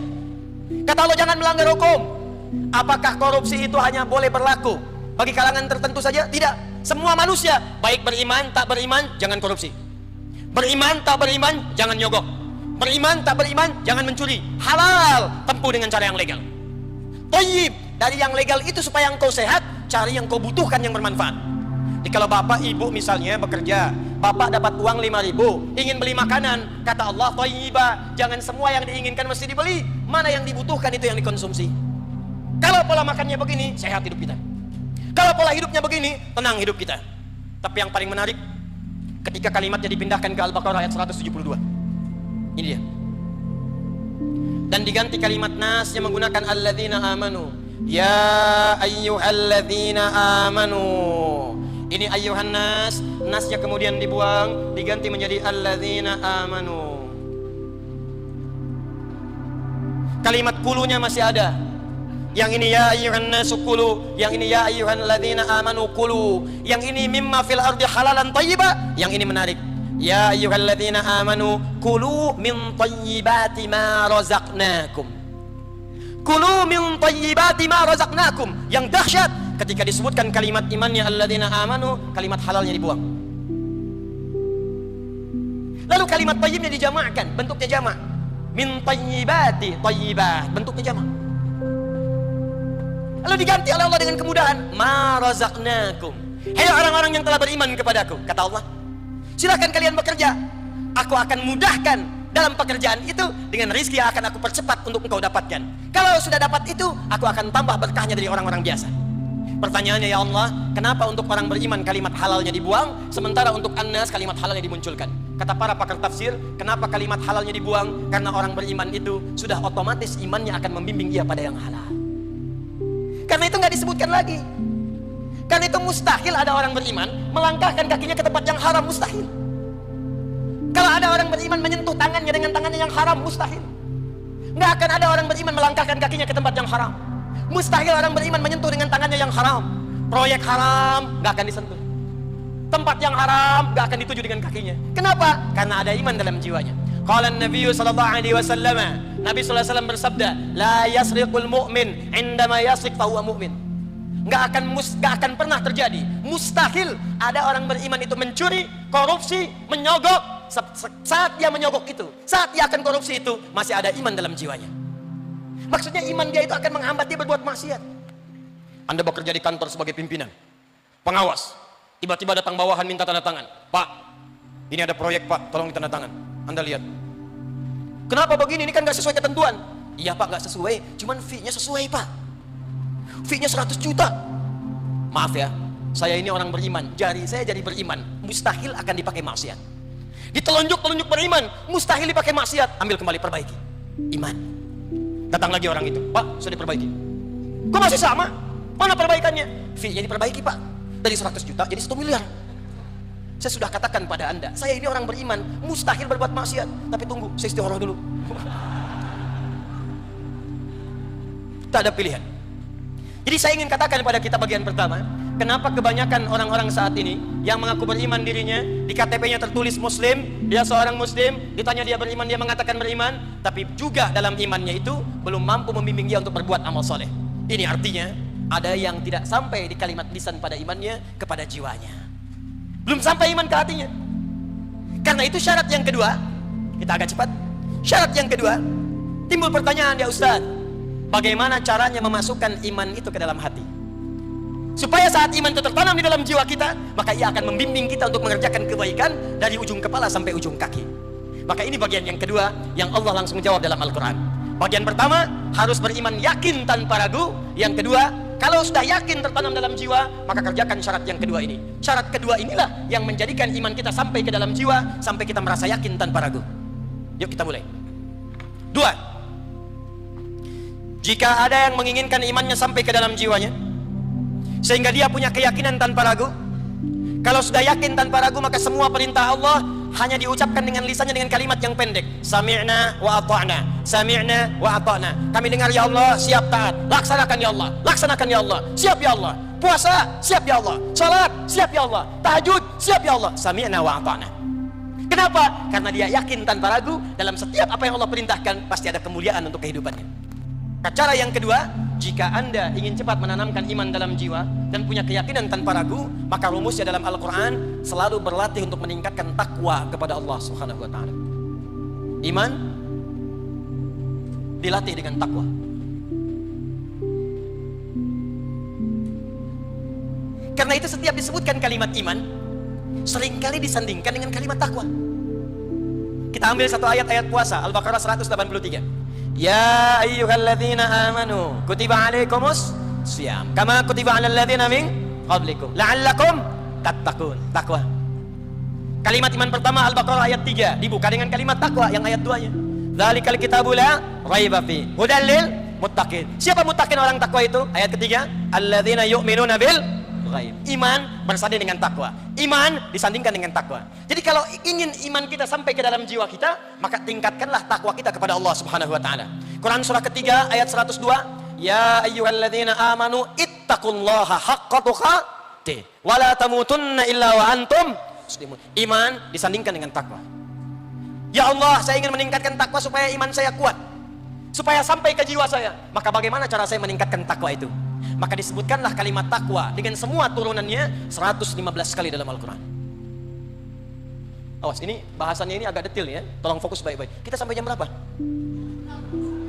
Kata Allah, jangan melanggar hukum. Apakah korupsi itu hanya boleh berlaku bagi kalangan tertentu saja? Tidak. Semua manusia, baik beriman tak beriman, jangan korupsi. Beriman tak beriman, jangan nyogok. Beriman tak beriman, jangan mencuri. Halal, tempuh dengan cara yang legal. Thayyib, dari yang legal itu supaya engkau sehat, cari yang kau butuhkan yang bermanfaat. Jadi kalau bapak ibu misalnya bekerja, bapak dapat uang 5.000, ingin beli makanan, kata Allah thayyiba, jangan semua yang diinginkan mesti dibeli. Mana yang dibutuhkan itu yang dikonsumsi. Kalau pola makannya begini, sehat hidup kita. Kalau pola hidupnya begini, tenang hidup kita. Tapi yang paling menarik, ketika kalimatnya dipindahkan ke Al-Baqarah ayat 172. Ini dia. Dan diganti kalimat nas yang menggunakan alladzina amanu. Ya ayyuhalladzina amanu. Ini ayyuhan nas, nasnya kemudian dibuang, diganti menjadi alladzina amanu. Kalimat kulunya masih ada. Yang ini ya ayyuhan nasu kulu, yang ini ya ayyuhan ladzina amanu kulu, yang ini mimma fil ardi halalan thayyiba, yang ini menarik. Ya ayyuhal ladzina amanu kulu min thayyibati ma razaqnakum. Kulu min thayyibati ma razaqnakum. Yang dahsyat ketika disebutkan kalimat imannya alladzina amanu, kalimat halalnya dibuang. Lalu kalimat thayyibnya dijamakkan, bentuknya jamak. Min thayyibati thayyibat, bentuknya jamak. Lalu diganti oleh Allah dengan kemudahan, ma razaqnakum. Hei orang-orang yang telah beriman kepadaku, kata Allah, silakan kalian bekerja. Aku akan mudahkan dalam pekerjaan itu dengan rizki yang akan aku percepat untuk engkau dapatkan. Kalau sudah dapat itu, aku akan tambah berkahnya dari orang-orang biasa. Pertanyaannya, ya Allah, kenapa untuk orang beriman kalimat halalnya dibuang, sementara untuk annas kalimat halalnya dimunculkan? Kata para pakar tafsir, kenapa kalimat halalnya dibuang? Karena orang beriman itu sudah otomatis imannya akan membimbing dia pada yang halal. Karena itu nggak disebutkan lagi. Karena itu mustahil ada orang beriman melangkahkan kakinya ke tempat yang haram, mustahil. Kalau ada orang beriman menyentuh tangannya dengan tangannya yang haram, mustahil. Nggak akan ada orang beriman melangkahkan kakinya ke tempat yang haram. Mustahil orang beriman menyentuh dengan tangannya yang haram. Proyek haram nggak akan disentuh. Tempat yang haram nggak akan dituju dengan kakinya. Kenapa? Karena ada iman dalam jiwanya. Qala Nabi sallallahu alaihi wasallam, Nabi sallallahu alaihi wasallam bersabda, la yasriqul mu'min indama yasriq fa huwa mu'min. Nggak akan pernah terjadi, mustahil ada orang beriman itu mencuri, korupsi, menyogok. Saat dia menyogok itu, saat dia akan korupsi itu, masih ada iman dalam jiwanya. Maksudnya iman dia itu akan menghambat dia berbuat maksiat. Anda bekerja di kantor sebagai pimpinan, pengawas, tiba-tiba datang bawahan minta tanda tangan. Pak, ini ada proyek Pak, tolong ditanda tangan. Anda lihat, kenapa begini, ini kan gak sesuai ketentuan. Iya Pak, gak sesuai, cuman fee-nya sesuai Pak. Fee-nya 100 juta. Maaf ya, saya ini orang beriman, jari saya jadi beriman, mustahil akan dipakai maksiat. Ditelunjuk-telunjuk beriman, mustahil dipakai maksiat. Ambil kembali, perbaiki iman. Datang lagi orang itu, Pak, sudah diperbaiki. Kok masih sama? Mana perbaikannya? Fee-nya diperbaiki Pak, dari 100 juta jadi 1 miliar. Saya sudah katakan pada Anda, saya ini orang beriman, mustahil berbuat maksiat. Tapi tunggu, saya istikharah dulu. Tak ada pilihan. Jadi saya ingin katakan pada kita bagian pertama, kenapa kebanyakan orang-orang saat ini yang mengaku beriman dirinya, di KTP-nya tertulis Muslim, dia seorang Muslim, ditanya dia beriman, dia mengatakan beriman, tapi juga dalam imannya itu belum mampu membimbing dia untuk berbuat amal soleh. Ini artinya ada yang tidak sampai di kalimat lisan pada imannya kepada jiwanya. Belum sampai iman ke hatinya. Karena itu syarat yang kedua, kita agak cepat. Syarat yang kedua, timbul pertanyaan, ya Ustaz, bagaimana caranya memasukkan iman itu ke dalam hati? Supaya saat iman itu tertanam di dalam jiwa kita, maka ia akan membimbing kita untuk mengerjakan kebaikan dari ujung kepala sampai ujung kaki. Maka ini bagian yang kedua yang Allah langsung jawab dalam Al-Quran. Bagian pertama, harus beriman yakin tanpa ragu. Yang kedua, kalau sudah yakin tertanam dalam jiwa, maka kerjakan syarat yang kedua ini. Syarat kedua inilah yang menjadikan iman kita sampai ke dalam jiwa, sampai kita merasa yakin tanpa ragu. Yuk kita mulai. 2. Jika ada yang menginginkan imannya sampai ke dalam jiwanya, sehingga dia punya keyakinan tanpa ragu, kalau sudah yakin tanpa ragu, maka semua perintah Allah hanya diucapkan dengan lisannya dengan kalimat yang pendek. Sami'na wa ata'na, sami'na wa ata'na. Kami dengar ya Allah, siap taat. Laksanakan ya Allah, laksanakan ya Allah, siap ya Allah. Puasa, siap ya Allah. Salat, siap ya Allah. Tahajud, siap ya Allah. Sami'na wa ata'na. Kenapa? Karena dia yakin tanpa ragu dalam setiap apa yang Allah perintahkan pasti ada kemuliaan untuk kehidupannya. Cara yang kedua, jika Anda ingin cepat menanamkan iman dalam jiwa dan punya keyakinan tanpa ragu, maka rumusnya dalam Al-Quran selalu berlatih untuk meningkatkan takwa kepada Allah Subhanahu wa Ta'ala. Iman dilatih dengan takwa. Karena itu setiap disebutkan kalimat iman, seringkali disandingkan dengan kalimat takwa. Kita ambil satu ayat puasa, Al-Baqarah 183. Ya ayyuhalladzina amanu kutiba alaikumus siyam kama kutiba alal ladzina min qablikum la'allakum tattaqun. Takwa. Kalimat iman pertama Al-Baqarah ayat 3 dibuka dengan kalimat takwa yang ayat 2-nya. Dzalikal kitabu la raiba fi hudal lil muttaqin. Siapa muttaqin orang takwa itu? Ayat ketiga, alladzina yu'minuna bil ghaib. Iman bersanding dengan takwa. Iman disandingkan dengan takwa. Jadi kalau ingin iman kita sampai ke dalam jiwa kita, maka tingkatkanlah takwa kita kepada Allah Subhanahu wa Ta'ala. Quran surah ketiga ayat 102, ya ayyuhalladzina amanu ittaqullaha haqqa tuqatih wa la tamutunna illa wa antum muslimun. Iman disandingkan dengan takwa. Ya Allah, saya ingin meningkatkan takwa supaya iman saya kuat, supaya sampai ke jiwa saya. Maka bagaimana cara saya meningkatkan takwa itu? Maka disebutkanlah kalimat takwa dengan semua turunannya 115 kali dalam Al-Quran. Awas, ini bahasannya ini agak detail ya. Tolong fokus baik-baik. Kita sampai jam berapa?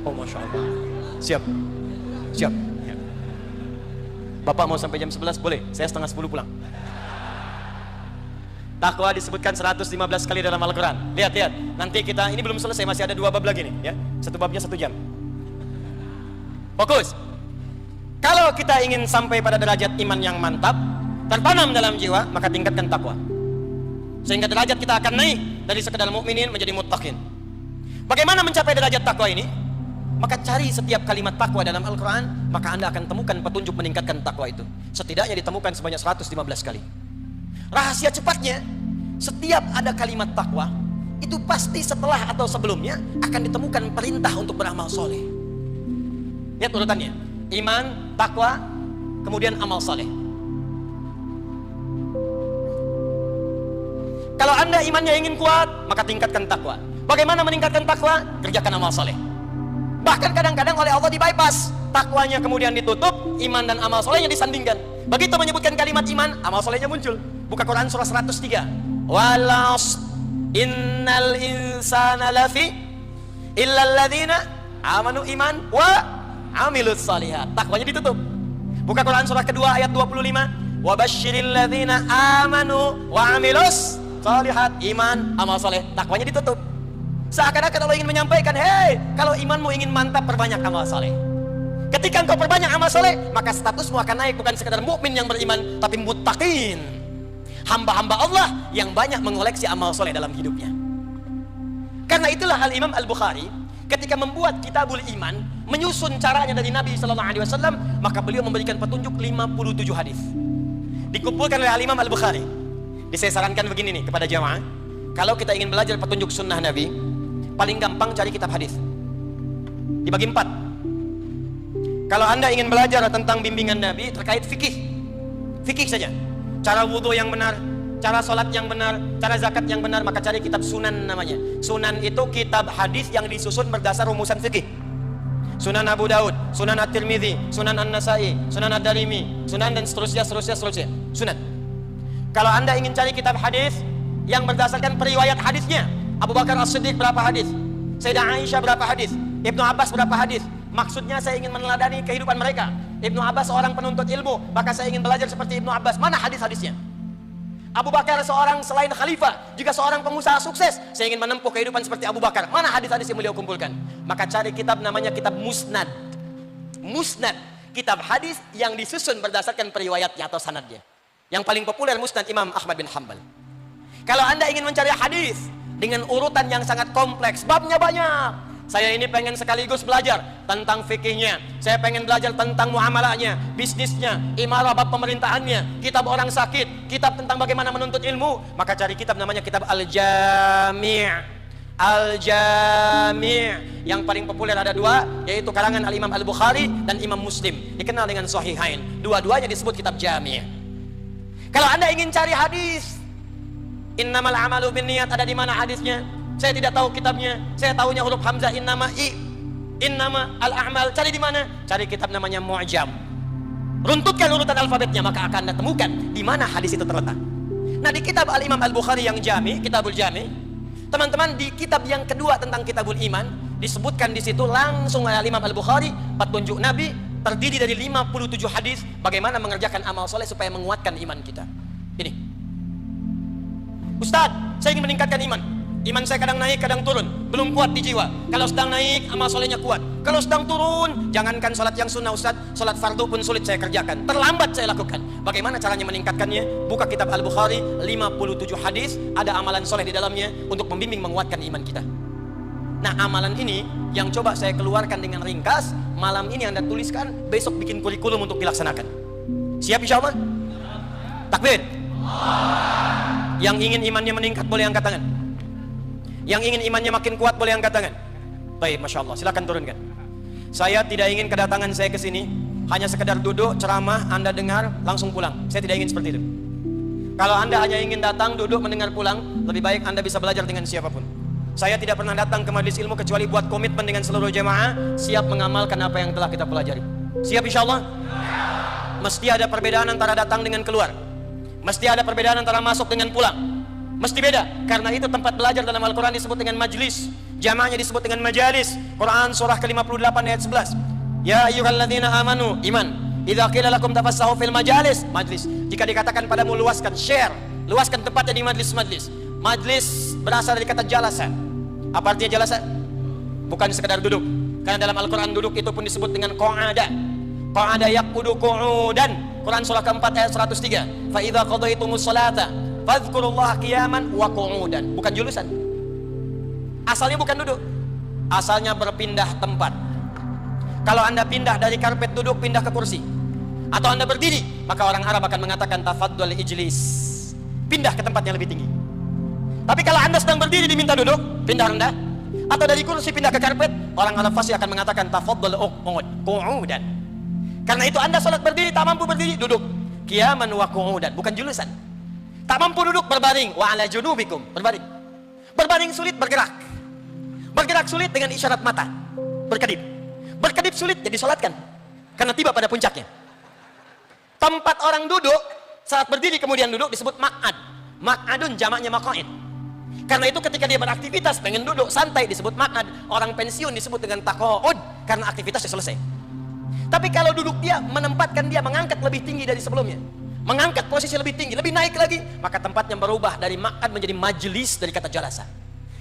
Oh, Masya Allah. Siap. Siap. Ya. Bapak mau sampai jam 11? Boleh. Saya setengah 10 pulang. Takwa disebutkan 115 kali dalam Al-Quran. Lihat. Nanti kita, ini belum selesai, masih ada 2 bab lagi nih ya. Satu babnya 1 jam. Fokus. Kalau kita ingin sampai pada derajat iman yang mantap, tertanam dalam jiwa, maka tingkatkan takwa. Sehingga derajat kita akan naik dari sekedar mukminin menjadi muttaqin. Bagaimana mencapai derajat takwa ini? Maka cari setiap kalimat takwa dalam Al-Quran, maka Anda akan temukan petunjuk meningkatkan takwa itu. Setidaknya ditemukan sebanyak 115 kali. Rahasia cepatnya, setiap ada kalimat takwa, itu pasti setelah atau sebelumnya akan ditemukan perintah untuk beramal soleh. Lihat urutannya: iman, takwa, kemudian amal soleh. Kalau Anda imannya ingin kuat, maka tingkatkan takwa. Bagaimana meningkatkan takwa? Kerjakan amal soleh. Bahkan kadang-kadang oleh Allah dibypass, takwanya kemudian ditutup, iman dan amal solehnya disandingkan. Begitu menyebutkan kalimat iman, amal solehnya muncul. Buka Quran surah 103. Walas innal insana lafi illal ladzina amanu iman wa amilus salihat. Takwanya ditutup. Buka Quran surah kedua ayat 25. Wabasyiril ladzina amanu wa amilus salihat. Iman, amal soleh, takwanya ditutup. Seakan-akan Allah ingin menyampaikan, hei, kalau imanmu ingin mantap, perbanyak amal soleh. Ketika engkau perbanyak amal soleh, maka statusmu akan naik, bukan sekadar mukmin yang beriman, tapi muttaqin, hamba-hamba Allah yang banyak mengoleksi amal soleh dalam hidupnya. Karena itulah Al-Imam Al-Bukhari ketika membuat Kitabul Iman, menyusun caranya dari Nabi SAW, maka beliau memberikan petunjuk 57 hadis. Dikumpulkan oleh Al-Imam Al-Bukhari. Saya sarankan begini nih kepada jamaah, kalau kita ingin belajar petunjuk sunnah Nabi, paling gampang cari kitab hadis. Dibagi 4. Kalau Anda ingin belajar tentang bimbingan Nabi terkait fikih saja, cara wudhu yang benar, cara sholat yang benar, cara zakat yang benar, maka cari kitab Sunan namanya. Sunan itu kitab hadis yang disusun berdasar rumusan fikih. Sunan Abu Daud, Sunan At-Tirmidzi, Sunan An-Nasai, Sunan Ad-Darimi, Sunan dan seterusnya. Sunan. Kalau Anda ingin cari kitab hadis yang berdasarkan periwayat hadisnya, Abu Bakar As-Siddiq berapa hadis, Sayyidah Aisyah berapa hadis, Ibnu Abbas berapa hadis. Maksudnya saya ingin meneladani kehidupan mereka. Ibnu Abbas seorang penuntut ilmu, maka saya ingin belajar seperti Ibnu Abbas. Mana hadis-hadisnya? Abu Bakar seorang selain khalifah, juga seorang pengusaha sukses. Saya ingin menempuh kehidupan seperti Abu Bakar. Mana hadis-hadis yang beliau kumpulkan? Maka cari kitab namanya kitab Musnad. Musnad, kitab hadis yang disusun berdasarkan periwayatnya atau sanadnya. Yang paling populer Musnad Imam Ahmad bin Hanbal. Kalau Anda ingin mencari hadis dengan urutan yang sangat kompleks, babnya banyak. Saya ini pengen sekaligus belajar tentang fikihnya, saya pengen belajar tentang muamalahnya, bisnisnya, imarah bab pemerintahannya, kitab orang sakit, kitab tentang bagaimana menuntut ilmu, maka cari kitab namanya kitab Al-Jami'. Al-Jami'. Yang paling populer ada 2, yaitu karangan Al-Imam Al-Bukhari dan Imam Muslim, dikenal dengan Sahihain. Dua-duanya disebut kitab Jami'. Kalau Anda ingin cari hadis, innamal amalu binniyat, ada di mana hadisnya? Saya tidak tahu kitabnya. Saya tahunya huruf hamzah innama al-a'mal. Cari di mana? Cari kitab namanya Mu'jam. Runtutkan urutan alfabetnya, maka akan Anda temukan di mana hadis itu terletak. Nah, di kitab Al-Imam Al-Bukhari yang Jami, Kitabul Jami, teman-teman, di kitab yang kedua tentang Kitabul Iman, disebutkan di situ langsung oleh Al-Imam Al-Bukhari petunjuk Nabi terdiri dari 57 hadis bagaimana mengerjakan amal soleh supaya menguatkan iman kita. Ini, Ustaz, saya ingin meningkatkan iman. Iman saya kadang naik, kadang turun, belum kuat di jiwa. Kalau sedang naik, amal solehnya kuat. Kalau sedang turun, jangankan sholat yang sunnah Ustaz, sholat fardu pun sulit saya kerjakan, terlambat saya lakukan. Bagaimana caranya meningkatkannya? Buka kitab Al-Bukhari, 57 hadis, ada amalan soleh di dalamnya untuk membimbing menguatkan iman kita. Nah, amalan ini yang coba saya keluarkan dengan ringkas. Malam ini Anda tuliskan, besok bikin kurikulum untuk dilaksanakan. Siap insya Allah? Takbir. Yang ingin imannya meningkat boleh angkat tangan. Yang ingin imannya makin kuat boleh angkat tangan. Baik, Masya Allah, silakan turunkan. Saya tidak ingin kedatangan saya ke sini hanya sekedar duduk, ceramah, Anda dengar, langsung pulang. Saya tidak ingin seperti itu. Kalau Anda hanya ingin datang, duduk, mendengar, pulang, lebih baik Anda bisa belajar dengan siapapun. Saya tidak pernah datang ke majelis ilmu kecuali buat komitmen dengan seluruh jemaah, siap mengamalkan apa yang telah kita pelajari. Siap insya Allah? Mesti ada perbedaan antara datang dengan keluar. Mesti ada perbedaan antara masuk dengan pulang. Mesti beda. Karena itu tempat belajar dalam Al-Quran disebut dengan majlis, jamaknya disebut dengan majalis. Quran surah ke-58 ayat 11. Ya ayyuhalladzina amanu, iman, idza qila lakum tafassahu fil majalis, majlis. Jika dikatakan padamu luaskan, share, luaskan tempatnya di majlis-majlis. Majlis berasal dari kata jalasa. Apa artinya jalasa? Bukan sekedar duduk. Karena dalam Al-Quran duduk itu pun disebut dengan qa'ada. Qa'ada yaqudu qu'udan. Quran surah ke-4 ayat 103. Fa idza qadaytumus salata fadhkurullaha qiyaman wa qu'udan. Bukan julusan. Asalnya bukan duduk. Asalnya berpindah tempat. Kalau Anda pindah dari karpet duduk pindah ke kursi, atau Anda berdiri, maka orang Arab akan mengatakan tafaddal ijlis. Pindah ke tempat yang lebih tinggi. Tapi kalau Anda sedang berdiri diminta duduk, pindah rendah, atau dari kursi pindah ke karpet, orang Arab fasih akan mengatakan tafaddal qu'udan. Karena itu Anda sholat berdiri, tak mampu berdiri, duduk. Qiyaman wa qu'udan, bukan julusan. Tak mampu duduk, berbaring. Wa ala junubikum, berbaring. Berbaring sulit, bergerak. Bergerak sulit dengan isyarat mata, berkedip. Berkedip sulit, jadi sholatkan. Karena tiba pada puncaknya. Tempat orang duduk, saat berdiri kemudian duduk disebut maq'ad. Maq'adun jamaknya maq'id. Karena itu ketika dia beraktivitas, pengen duduk, santai disebut maq'ad. Orang pensiun disebut dengan taqa'ud, karena aktivitasnya selesai. Tapi kalau duduk dia, menempatkan dia, mengangkat lebih tinggi dari sebelumnya, mengangkat posisi lebih tinggi, lebih naik lagi, maka tempatnya berubah dari maq'ad menjadi majlis dari kata jalasa.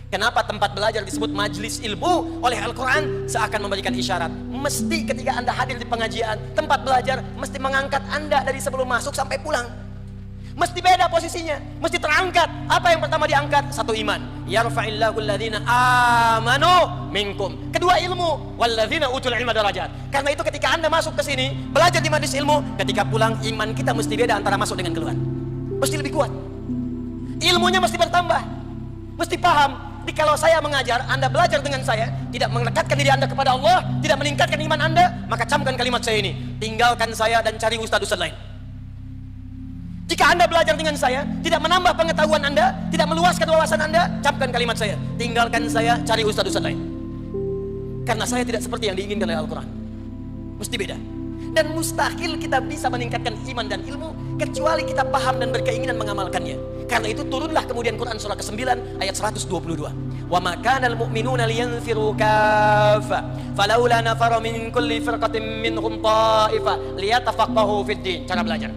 Kenapa tempat belajar disebut majlis ilmu oleh Al-Quran? Seakan memberikan isyarat, mesti ketika Anda hadir di pengajian, tempat belajar mesti mengangkat Anda dari sebelum masuk sampai pulang. Mesti beda posisinya, mesti terangkat. Apa yang pertama diangkat? Satu, iman. Yarfa'illahu alladhina amanu minkum. Kedua, ilmu. Walladzina utul ilma darajat. Karena itu ketika Anda masuk ke sini, belajar di majlis ilmu, ketika pulang iman kita mesti beda antara masuk dengan keluar. Mesti lebih kuat. Ilmunya mesti bertambah. Mesti paham. Jadi kalau saya mengajar, Anda belajar dengan saya, tidak mendekatkan diri Anda kepada Allah, tidak meningkatkan iman Anda, maka camkan kalimat saya ini, tinggalkan saya dan cari ustaz-ustaz lain. Jika Anda belajar dengan saya, tidak menambah pengetahuan Anda, tidak meluaskan wawasan Anda, camkan kalimat saya, tinggalkan saya, cari ustaz-ustaz lain. Karena saya tidak seperti yang diinginkan oleh Al-Quran. Mesti beda. Dan mustahil kita bisa meningkatkan iman dan ilmu kecuali kita paham dan berkeinginan mengamalkannya. Karena itu turunlah kemudian Quran surah ke-9 ayat 122. Wa ma kana al-mu'minuna liyanfiru kaffa falawla nafara min kulli firqatin minhum ta'ifa liyatafaqahu fid din. Cara belajar.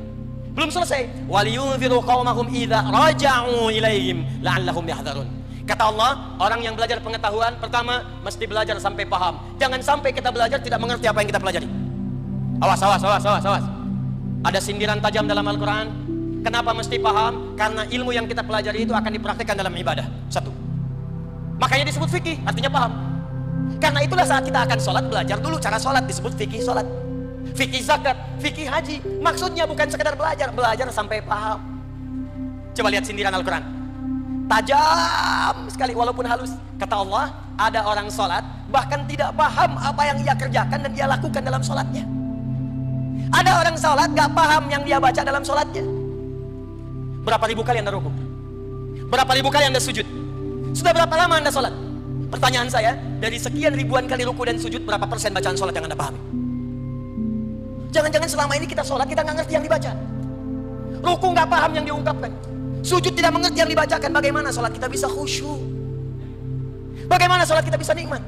Belum selesai. Wa liyunziru qaumahum idza raja'u ilaihim la'allahum yahdharun. Kata Allah, orang yang belajar pengetahuan pertama mesti belajar sampai paham. Jangan sampai kita belajar tidak mengerti apa yang kita pelajari. Awas. Ada sindiran tajam dalam Al-Quran. Kenapa mesti paham? Karena ilmu yang kita pelajari itu akan dipraktikkan dalam ibadah. Satu. Makanya disebut fikih, artinya paham. Karena itulah saat kita akan sholat, belajar dulu cara sholat, disebut fikih sholat. Fikih zakat, fikih haji. Maksudnya bukan sekedar belajar, belajar sampai paham. Coba lihat sindiran Al-Quran. Tajam sekali walaupun halus. Kata Allah, ada orang sholat bahkan tidak paham apa yang ia kerjakan dan dia lakukan dalam sholatnya. Ada orang sholat gak paham yang dia baca dalam sholatnya. Berapa ribu kali Anda rukuk? Berapa ribu kali Anda sujud? Sudah berapa lama Anda sholat? Pertanyaan saya, dari sekian ribuan kali rukuk dan sujud, berapa persen bacaan sholat yang Anda pahami? Jangan-jangan selama ini kita sholat, kita gak ngerti yang dibaca. Rukuk gak paham yang diungkapkan. Sujud tidak mengerti yang dibacakan. Bagaimana sholat kita bisa khusyuk? Bagaimana sholat kita bisa nikmat?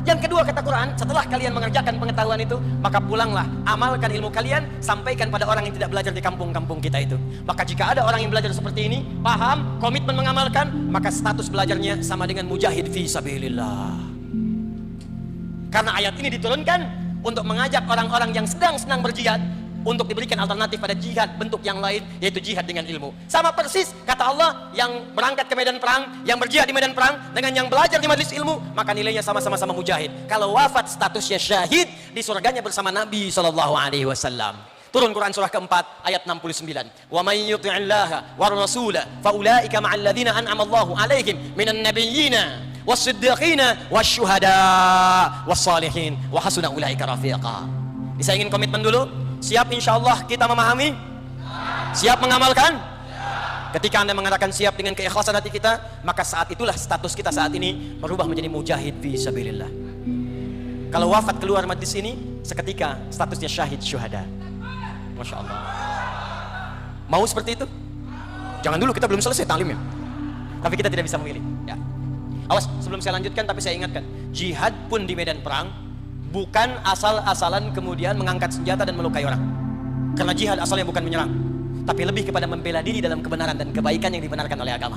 Yang kedua kata Quran, setelah kalian mengerjakan pengetahuan itu, maka pulanglah, amalkan ilmu kalian, sampaikan pada orang yang tidak belajar di kampung-kampung kita itu. Maka jika ada orang yang belajar seperti ini, paham, komitmen mengamalkan, maka status belajarnya sama dengan mujahid fi sabilillah. Karena ayat ini diturunkan untuk mengajak orang-orang yang sedang berjihad untuk diberikan alternatif pada jihad bentuk yang lain, yaitu jihad dengan ilmu. Sama persis kata Allah, yang berangkat ke medan perang, yang berjihad di medan perang dengan yang belajar di majlis ilmu, maka nilainya sama-sama mujahid. Kalau wafat statusnya syahid, di surganya bersama Nabi SAW. Turun Quran surah keempat ayat 69. Wa may yuti'illaha war rasula fa ulaika ma'al ladzina an'ama Allahu 'alaihim minan nabiyyina was-siddiqina wasyuhada was-salihin wa hasuna ulaika rafiqa. Saya ingin komitmen dulu. Siap insyaallah kita memahami? Siap mengamalkan? Ketika Anda mengatakan siap dengan keikhlasan hati kita, maka saat itulah status kita saat ini berubah menjadi mujahid fi sabilillah. Kalau wafat keluar majlis ini, seketika statusnya syahid syuhada. Masya Allah. Mau seperti itu? Jangan dulu, kita belum selesai taklimnya. Tapi kita tidak bisa memilih. Ya. Awas, sebelum saya lanjutkan, tapi saya ingatkan, jihad pun di medan perang bukan asal-asalan kemudian mengangkat senjata dan melukai orang. Karena jihad asalnya bukan menyerang, tapi lebih kepada membela diri dalam kebenaran dan kebaikan yang dibenarkan oleh agama.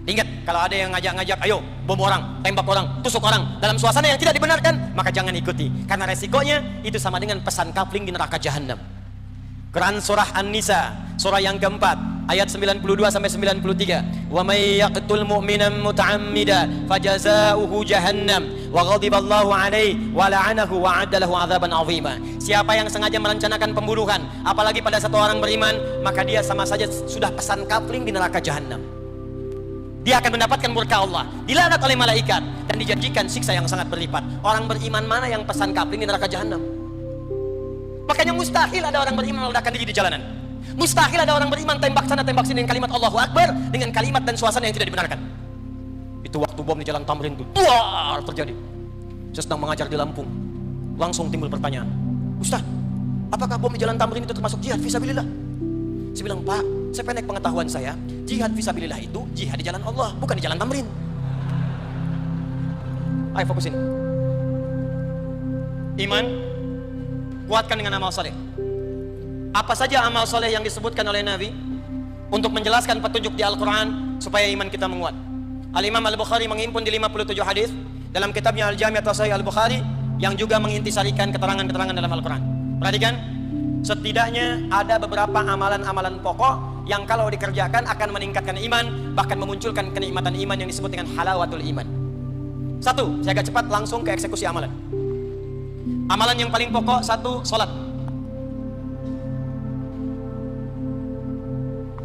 Ingat, kalau ada yang ngajak-ngajak, ayo bom orang, tembak orang, tusuk orang dalam suasana yang tidak dibenarkan, maka jangan ikuti. Karena resikonya itu sama dengan pesan kapling di neraka jahanam. Quran surah An-Nisa, surah yang keempat, ayat 92 sampai 93. Wa may yaqtul mu'minan muta'ammida fajazauhu jahannam wa ghadiballahu alaihi wa la'anahu wa 'adda lahu 'adzaban 'azima. Siapa yang sengaja merencanakan pembunuhan apalagi pada satu orang beriman, maka dia sama saja sudah pesan kapling di neraka jahanam. Dia akan mendapatkan murka Allah, dilaknat oleh malaikat, dan dijanjikan siksa yang sangat berlipat. Orang beriman mana yang pesan kapling di neraka jahanam? Makanya mustahil ada orang beriman meledakkan diri di jalanan. Mustahil ada orang beriman tembak sana tembak sini dengan kalimat Allahu Akbar, dengan kalimat dan suasana yang tidak dibenarkan. Itu waktu bom di Jalan Tamrin itu duar terjadi. Saya sedang mengajar di Lampung, langsung timbul pertanyaan, Ustaz, apakah bom di Jalan Tamrin itu termasuk jihad fisabilillah? Saya bilang, Pak, sependek pengetahuan saya, jihad fisabilillah itu jihad di jalan Allah, bukan di Jalan Tamrin. Ayo fokusin. Iman kuatkan dengan amal soleh. Apa saja amal soleh yang disebutkan oleh Nabi untuk menjelaskan petunjuk di Al-Quran supaya iman kita menguat. Al-Imam Al-Bukhari menghimpun di 57 hadis dalam kitabnya Al-Jami' As-Sahih Al-Bukhari yang juga mengintisarikan keterangan-keterangan dalam Al-Quran. Perhatikan, setidaknya ada beberapa amalan-amalan pokok yang kalau dikerjakan akan meningkatkan iman, bahkan memunculkan kenikmatan iman yang disebut dengan halawatul iman. Satu, saya agak cepat langsung ke eksekusi amalan. Amalan yang paling pokok, satu, sholat.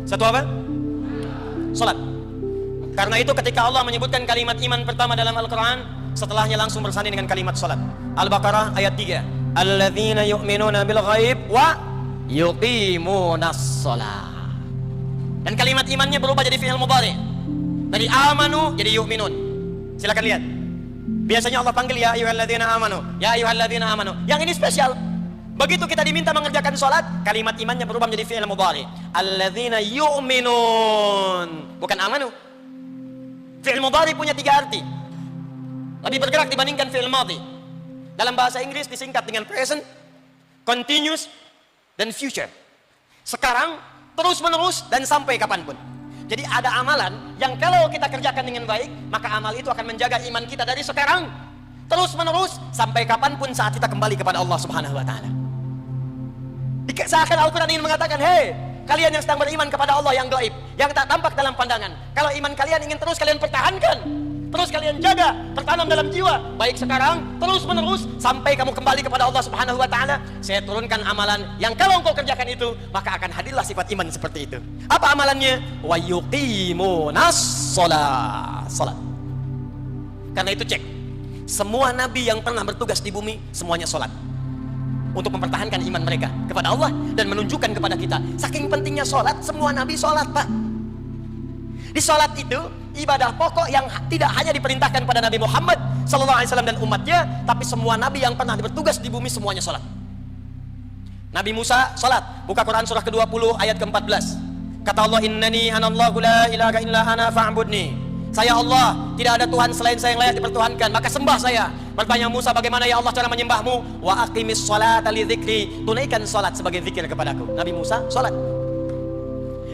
Satu apa? Sholat. Karena itu ketika Allah menyebutkan kalimat iman pertama dalam Al-Quran, setelahnya langsung bersanding dengan kalimat sholat. Al-Baqarah ayat 3. Alladzina yu'minuna bil ghaib wa yuqimunas sholat. Dan kalimat imannya berubah jadi fi'il mudhari. Dari amanu jadi yu'minun. Silakan lihat. Biasanya Allah panggil ya ayyuhalladzina amanu, ya ayyuhalladzina amanu. Yang ini spesial. Begitu kita diminta mengerjakan sholat, kalimat imannya berubah menjadi fi'il mudhari. Alladzina yu'minun, bukan amanu. Fi'il mudhari punya 3 arti. Lebih bergerak dibandingkan fi'il madhi. Dalam bahasa Inggris disingkat dengan present, continuous, dan future. Sekarang, terus menerus, dan sampai kapanpun. Jadi ada amalan yang kalau kita kerjakan dengan baik, maka amal itu akan menjaga iman kita dari sekarang terus menerus sampai kapanpun saat kita kembali kepada Allah Subhanahu wa taala. Seakan Al-Quran ingin mengatakan, hei kalian yang sedang beriman kepada Allah yang gaib, yang tak tampak dalam pandangan, kalau iman kalian ingin terus kalian pertahankan, terus kalian jaga, tertanam dalam jiwa, baik sekarang, terus menerus sampai kamu kembali kepada Allah Subhanahu wa taala, saya turunkan amalan yang kalau engkau kerjakan itu, maka akan hadirlah sifat iman seperti itu. Apa amalannya? Wa yuqimunas shalah. Salat. Karena itu cek. Semua nabi yang pernah bertugas di bumi semuanya salat. Untuk mempertahankan iman mereka kepada Allah dan menunjukkan kepada kita, saking pentingnya salat, semua nabi salat, Pak. Di salat itu ibadah pokok yang tidak hanya diperintahkan pada Nabi Muhammad SAW dan umatnya, tapi semua nabi yang pernah bertugas di bumi semuanya salat. Nabi Musa salat, buka Quran surah ke-20 ayat ke-14. Kata Allah, innani anallahu la ilaha illa ana fa'budni. Saya Allah, tidak ada Tuhan selain saya yang layak dipertuhankan, maka sembah saya. Bertanya Musa, bagaimana ya Allah cara menyembahmu? Wa aqimis sholata li dzikri, tunaikan salat sebagai zikir kepadaku. Nabi Musa salat.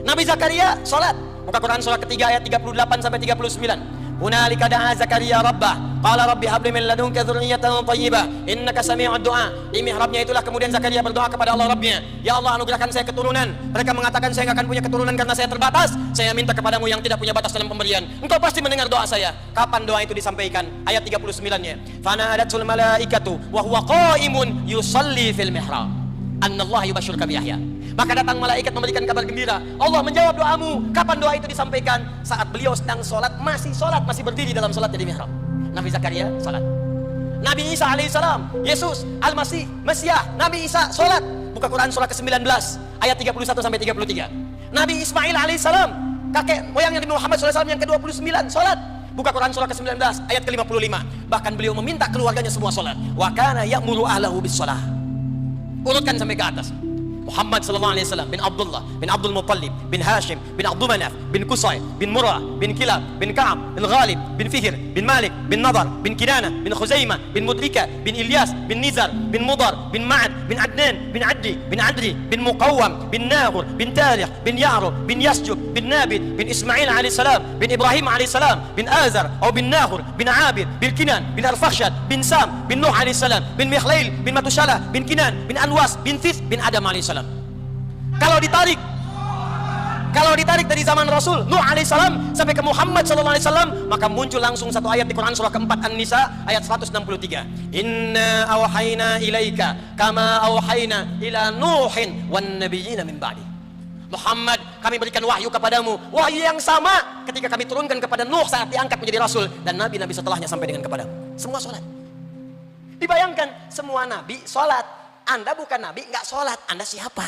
Nabi Zakaria salat. Buka Quran surah ketiga ayat 38 sampai 39. Hunalika da'a Zakaria rabbah, qala rabbi habli min ladunka dzurriyyatan thayyibah innaka sami'ud du'a. Di mihrabnya itulah kemudian Zakaria berdoa kepada Allah Rabbnya, ya Allah anugerahkan saya keturunan. Mereka mengatakan saya enggak akan punya keturunan karena saya terbatas. Saya minta kepadamu yang tidak punya batas dalam pemberian. Engkau pasti mendengar doa saya. Kapan doa itu disampaikan? Ayat 39-nya. Fanadatul malaikatu wa huwa qa'imun yusalli fil mihrab. Annallaha yubashshiruka bi Yahya. Maka datang malaikat memberikan kabar gembira. Allah menjawab doamu. Kapan doa itu disampaikan? Saat beliau sedang sholat, masih berdiri dalam sholat di mihrab. Nabi Zakaria sholat. Nabi Isa alaihissalam, Yesus, Al-Masih, Mesiah, Nabi Isa sholat. Buka Quran surah ke-19 ayat 31 sampai 33. Nabi Ismail alaihissalam, kakek moyangnya Nabi Muhammad SAW yang ke-29 sholat. Buka Quran surah ke-19 ayat ke-55. Bahkan beliau meminta keluarganya semua sholat. Wa kana ya'muru ahlahu bis sholah. Urutkan sampai ke atas. Muhammad sallallahu alaihi wasallam bin Abdullah bin Abdul Muttalib bin Hashim bin Abdul Manaf bin Qusay bin Murrah bin Kilab bin Ka'ab bin Ghalib bin Fihr bin Malik bin Nadar bin Kinana bin Khuzaimah bin Mudrika bin Ilyas bin Nizar bin Mudar bin Ma'ad bin Adnan bin Addi bin Adri bin Muqawwam bin Nahur bin Tarikh bin Ya'rub bin Yasjub bin Nabit bin Ismail alaihi salam bin Ibrahim alaihi salam bin Azar atau bin Nahur bin Abid bin Kinan bin Arfakhshad bin Sam bin Nuh alaihi salam bin Mikhlail bin Matushalah bin Kinan bin Anwas bin Thith bin Adam alaihi salam. Kalau ditarik dari zaman Rasul Nuh alaihissalam sampai ke Muhammad sallallahu alaihi wasallam, maka muncul langsung satu ayat di Quran surah keempat An-Nisa ayat 163. Inna awhayna ilaika kama awhayna ila Nuhin wan nabiyina min ba'di. Muhammad, kami berikan wahyu kepadamu, wahyu yang sama ketika kami turunkan kepada Nuh saat diangkat menjadi Rasul, dan nabi-nabi setelahnya sampai dengan kepadamu. Semua sholat. Dibayangkan, semua nabi sholat. Anda bukan nabi, nggak sholat. Anda siapa?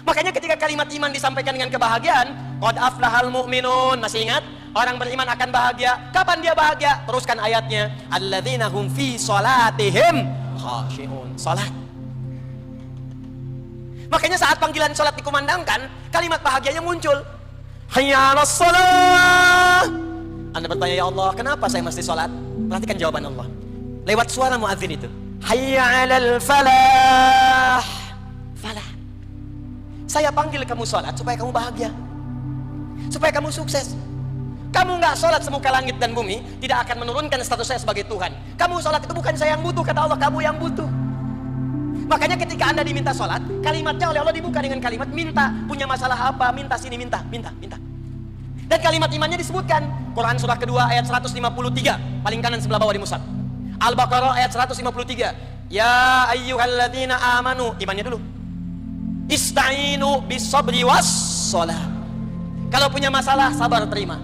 Makanya ketika kalimat iman disampaikan dengan kebahagiaan, qad aflahal mu'minun, masih ingat? Orang beriman akan bahagia. Kapan dia bahagia? Teruskan ayatnya, alladzina hum fi sholatihim khashi'un. Sholat. Makanya saat panggilan sholat dikumandangkan, kalimat bahagianya muncul. Hayya 'alas sholat. Anda bertanya, ya Allah, kenapa saya mesti sholat? Perhatikan jawaban Allah lewat suara muadzin itu. Hayya 'alal falah. Falah. Saya panggil kamu sholat supaya kamu bahagia, supaya kamu sukses. Kamu nggak sholat semuka langit dan bumi, tidak akan menurunkan status saya sebagai Tuhan. Kamu sholat itu bukan saya yang butuh, kata Allah, kamu yang butuh. Makanya ketika Anda diminta sholat, kalimatnya oleh Allah dibuka dengan kalimat minta. Punya masalah apa? Minta sini, minta. Dan kalimat imannya disebutkan. Quran surah kedua ayat 153, paling kanan sebelah bawah di mushaf. Al-Baqarah ayat 153. Ya ayyuhalladzina amanu, imannya dulu. Ista'inu bisabri was-sholat. Kalau punya masalah, sabar terima.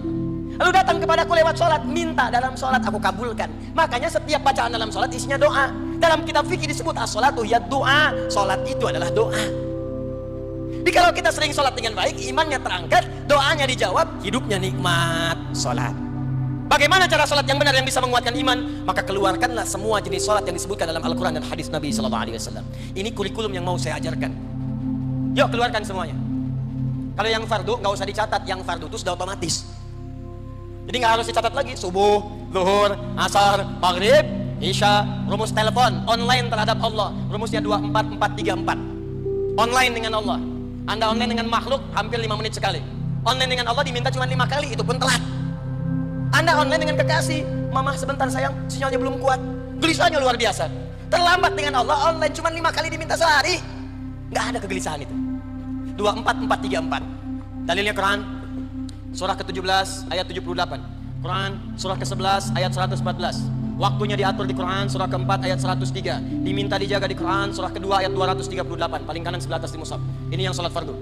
Lalu datang kepadaku lewat sholat, minta dalam sholat, aku kabulkan. Makanya setiap bacaan dalam sholat isinya doa. Dalam kitab fikih disebut as-sholatu ya doa. Sholat itu adalah doa. Jadi kalau kita sering sholat dengan baik, imannya terangkat, doanya dijawab, hidupnya nikmat. Sholat. Bagaimana cara sholat yang benar yang bisa menguatkan iman? Maka keluarkanlah semua jenis sholat yang disebutkan dalam Al-Quran dan hadis Nabi SAW. Ini kurikulum yang mau saya ajarkan. Yuk keluarkan semuanya. Kalau yang fardu nggak usah dicatat, yang fardu itu sudah otomatis. Jadi nggak harus dicatat lagi. Subuh, zuhur, asar, maghrib, isya, rumus telepon online terhadap Allah. Rumusnya 24434. Online dengan Allah. Anda online dengan makhluk hampir 5 menit sekali. Online dengan Allah diminta cuma 5 kali, itu pun telat. Anda online dengan kekasih, mama sebentar sayang, sinyalnya belum kuat. Gelisahnya luar biasa. Terlambat dengan Allah, online cuma 5 kali diminta sehari. Nggak ada kegelisahan itu. 24434. Dalilnya Quran surah ke-17 ayat 78. Quran surah ke-11 ayat 114. Waktunya diatur di Quran surah ke-4 ayat 103. Diminta dijaga di Quran surah kedua ayat 238. Paling kanan sebelah atas di mushaf. Ini yang salat fardu.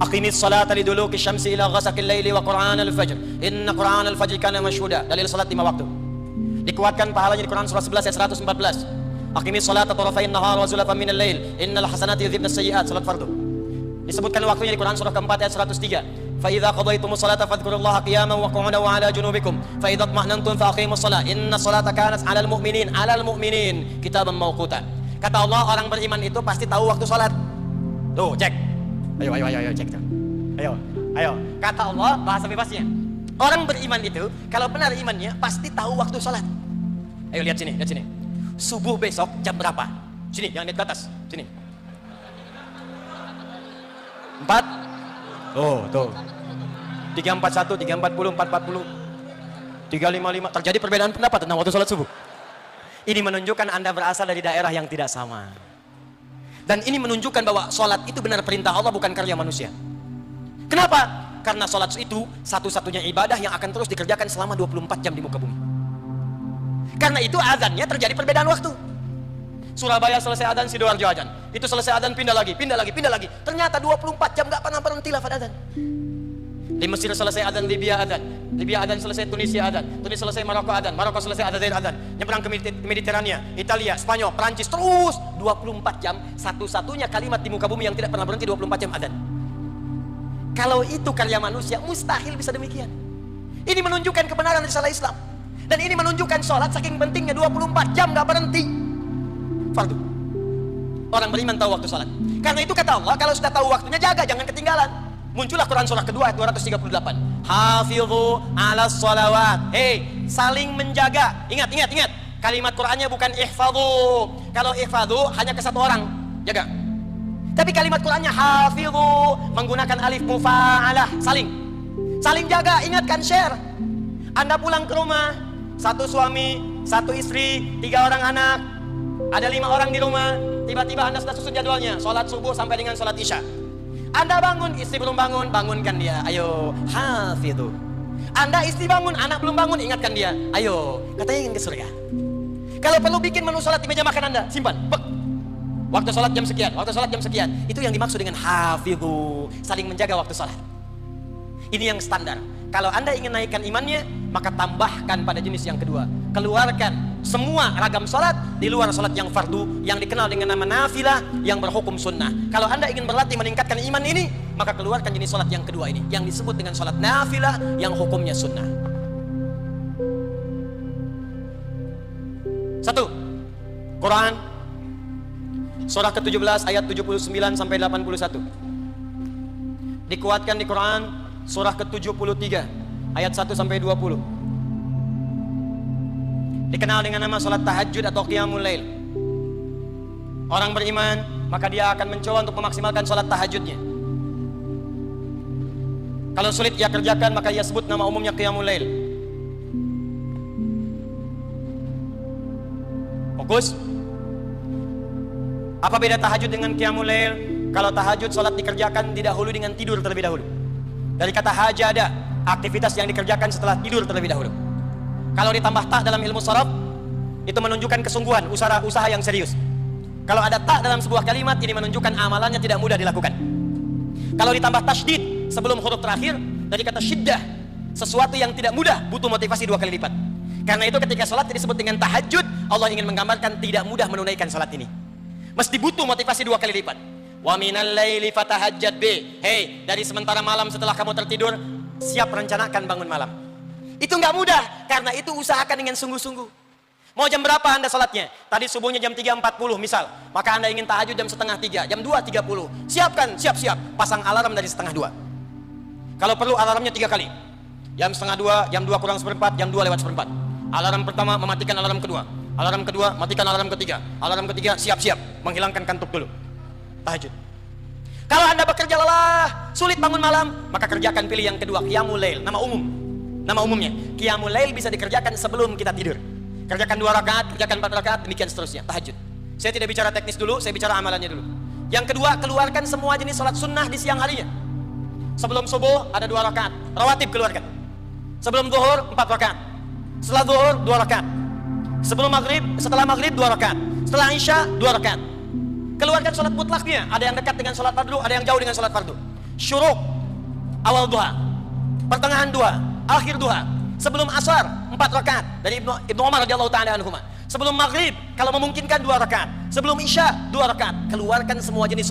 Aqimis salata liduluki syamsi ila ghasaqil laili wa Qur'anal fajr. Inna Qur'anal fajri kana mashhuda. Dalil salat 5 waktu. Dikuatkan pahalanya di Quran surah 11 ayat 114. Aqimis salata tarafain nahar wa zulafan minal lail innal hasanati yudhibnas sayyi'at. Salat fardu. Disebutkan waktunya di Quran surah ke-4 ayat 103. Fa idza qadaytumus salata fadhkurullaha qiyaman wa qu'udan wa 'ala junubikum fa idza tma'nantum fa aqimus salat innas salata kanat 'alal mu'minin kitaban mawquta. Kata Allah, orang beriman itu pasti tahu waktu salat. Tuh, cek. Ayo cek. Ayo. Kata Allah, bahasa bebasnya. Orang beriman itu kalau benar imannya pasti tahu waktu salat. Ayo lihat sini. Subuh besok jam berapa? Sini, yang lihat ke atas. Sini. 4. Oh, tuh. 341, 340, 440, 355. Terjadi perbedaan pendapat tentang waktu sholat subuh. Ini menunjukkan Anda berasal dari daerah yang tidak sama. Dan ini menunjukkan bahwa sholat itu benar perintah Allah, bukan karya manusia. Kenapa? Karena sholat itu satu-satunya ibadah yang akan terus dikerjakan selama 24 jam di muka bumi. Karena itu azannya terjadi perbedaan waktu. Surabaya selesai azan, Sidoarjo azan. Itu selesai azan, pindah lagi. Ternyata 24 jam gak pernah berhenti lafaz azan. Di Mesir selesai azan, Libya azan selesai, Tunisia azan. Tunisia selesai, Maroko selesai, Aljazair azan. Nyebrang ke Mediterania, Italia, Spanyol, Perancis, terus 24 jam. Satu-satunya kalimat di muka bumi yang tidak pernah berhenti 24 jam azan. Kalau itu karya manusia, mustahil bisa demikian. Ini menunjukkan kebenaran risalah Islam. Dan ini menunjukkan sholat saking pentingnya 24 jam gak berhenti. Fardu. Orang beriman tahu waktu sholat. Karena itu kata Allah, kalau sudah tahu waktunya jaga, jangan ketinggalan. Muncullah Quran surah kedua ayat 238. Hafidhu ala sholawat. Hei, saling menjaga. Ingat. Kalimat Qurannya bukan ihfadhu. Kalau ihfadhu hanya ke satu orang, jaga. Tapi kalimat Qurannya hafidhu, menggunakan alif mufa'alah, saling jaga. Ingatkan, share. Anda pulang ke rumah, satu suami, satu istri, 3 orang anak, ada 5 orang di rumah. Tiba-tiba Anda sudah susun jadwalnya, sholat subuh sampai dengan sholat isya. Anda bangun, istri belum bangun, bangunkan dia. Ayo, hafidhu. Anda istri bangun, anak belum bangun, ingatkan dia. Ayo, katanya ingin ke surga. Kalau perlu bikin menu sholat di meja makan Anda, simpan. Waktu sholat jam sekian, waktu sholat jam sekian. Itu yang dimaksud dengan hafidhu, saling menjaga waktu sholat. Ini yang standar. Kalau Anda ingin naikkan imannya, maka tambahkan pada jenis yang kedua. Keluarkan semua ragam sholat di luar sholat yang fardu, yang dikenal dengan nama nafilah, yang berhukum sunnah. Kalau Anda ingin berlatih meningkatkan iman ini, maka keluarkan jenis sholat yang kedua ini, yang disebut dengan sholat nafilah, yang hukumnya sunnah. 1. Quran surah ke-17 ayat 79 sampai 81. Dikuatkan di Quran surah ke-73 ayat 1 sampai 20. Dikenal dengan nama salat tahajud atau qiyamul lail. Orang beriman maka dia akan mencoba untuk memaksimalkan salat tahajudnya. Kalau sulit ia kerjakan, maka ia sebut nama umumnya qiyamul lail. Fokus. Apa beda tahajud dengan qiyamul lail? Kalau tahajud salat dikerjakan didahului dengan tidur terlebih dahulu. Dari kata hajada, aktivitas yang dikerjakan setelah tidur terlebih dahulu. Kalau ditambah ta dalam ilmu sharaf, itu menunjukkan kesungguhan, usaha yang serius. Kalau ada ta dalam sebuah kalimat, ini menunjukkan amalannya tidak mudah dilakukan. Kalau ditambah tasydid sebelum huruf terakhir, dari kata syiddah, sesuatu yang tidak mudah butuh motivasi 2 kali lipat. Karena itu ketika salat disebut dengan tahajud, Allah ingin menggambarkan tidak mudah menunaikan salat ini. Mesti butuh motivasi 2 kali lipat. Wa minal laili fatahajjad bi. Hei, dari sementara malam setelah kamu tertidur, siap rencanakan bangun malam. Itu nggak mudah, karena itu usahakan dengan sungguh-sungguh. Mau jam berapa Anda salatnya? Tadi subuhnya jam 3.40 misal, maka Anda ingin tahajud jam setengah 3, jam 2.30. Siapkan, siap-siap, pasang alarm dari setengah 2. Kalau perlu alarmnya 3 kali. Jam setengah 2, jam 2 kurang seperempat, jam 2 lewat seperempat. Alarm pertama mematikan alarm kedua. Alarm kedua matikan alarm ketiga. Alarm ketiga siap-siap menghilangkan kantuk dulu. Tahajud. Kalau Anda bekerja lelah, sulit bangun malam, maka kerjakan pilih yang kedua, qiyamul lail, nama umum. Nama umumnya. Qiyamul lail bisa dikerjakan sebelum kita tidur. Kerjakan 2 rakaat, kerjakan 4 rakaat, demikian seterusnya. Tahajud. Saya tidak bicara teknis dulu, saya bicara amalannya dulu. Yang kedua, keluarkan semua jenis salat sunnah di siang harinya. Sebelum subuh ada 2 rakaat, rawatib keluarkan. Sebelum zuhur 4 rakaat. Setelah zuhur 2 rakaat. Sebelum maghrib, setelah maghrib 2 rakaat. Setelah isya 2 rakaat. Keluarkan salat mutlaknya. Ada yang dekat dengan salat fardu, ada yang jauh dengan salat fardu. Syuruk awal duha, pertengahan duha, akhir duha. Sebelum asar 4 rakaat dari Ibnu Umar radhiyallahu taala anhuma. Sebelum maghrib kalau memungkinkan 2 rakaat. Sebelum isya 2 rakaat. Keluarkan semua jenis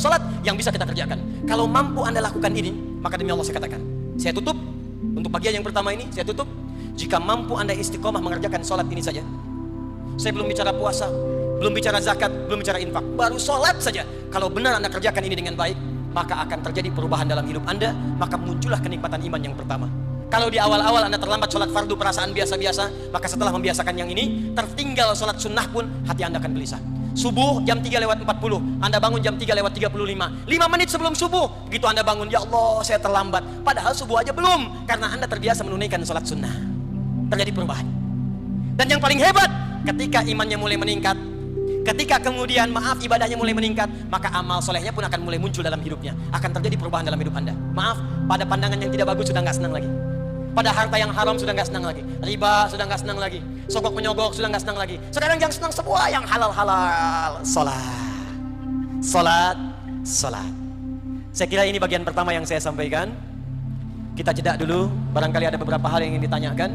salat yang bisa kita kerjakan. Kalau mampu Anda lakukan ini, maka demi Allah saya katakan, saya tutup untuk bagian yang pertama ini, saya tutup. Jika mampu Anda istiqomah mengerjakan salat ini saja. Saya belum bicara puasa, belum bicara zakat, belum bicara infak, baru salat saja. Kalau benar Anda kerjakan ini dengan baik, maka akan terjadi perubahan dalam hidup Anda, maka muncullah kenikmatan iman yang pertama. Kalau di awal-awal Anda terlambat sholat fardu perasaan biasa-biasa, maka setelah membiasakan yang ini, tertinggal sholat sunnah pun hati Anda akan gelisah. Subuh jam 3 lewat 40, Anda bangun jam 3 lewat 35, 5 menit sebelum subuh, begitu Anda bangun, ya Allah saya terlambat. Padahal subuh aja belum, karena Anda terbiasa menunaikan sholat sunnah. Terjadi perubahan. Dan yang paling hebat, ketika imannya mulai meningkat, ketika kemudian ibadahnya mulai meningkat, maka amal solehnya pun akan mulai muncul dalam hidupnya. Akan terjadi perubahan dalam hidup Anda. Maaf, pada pandangan yang tidak bagus sudah nggak senang lagi. Pada harta yang haram sudah nggak senang lagi. Riba sudah nggak senang lagi. Sogok menyogok sudah nggak senang lagi. Sekarang yang senang semua yang halal-halal. Salat. Saya kira ini bagian pertama yang saya sampaikan. Kita jeda dulu. Barangkali ada beberapa hal yang ingin ditanyakan.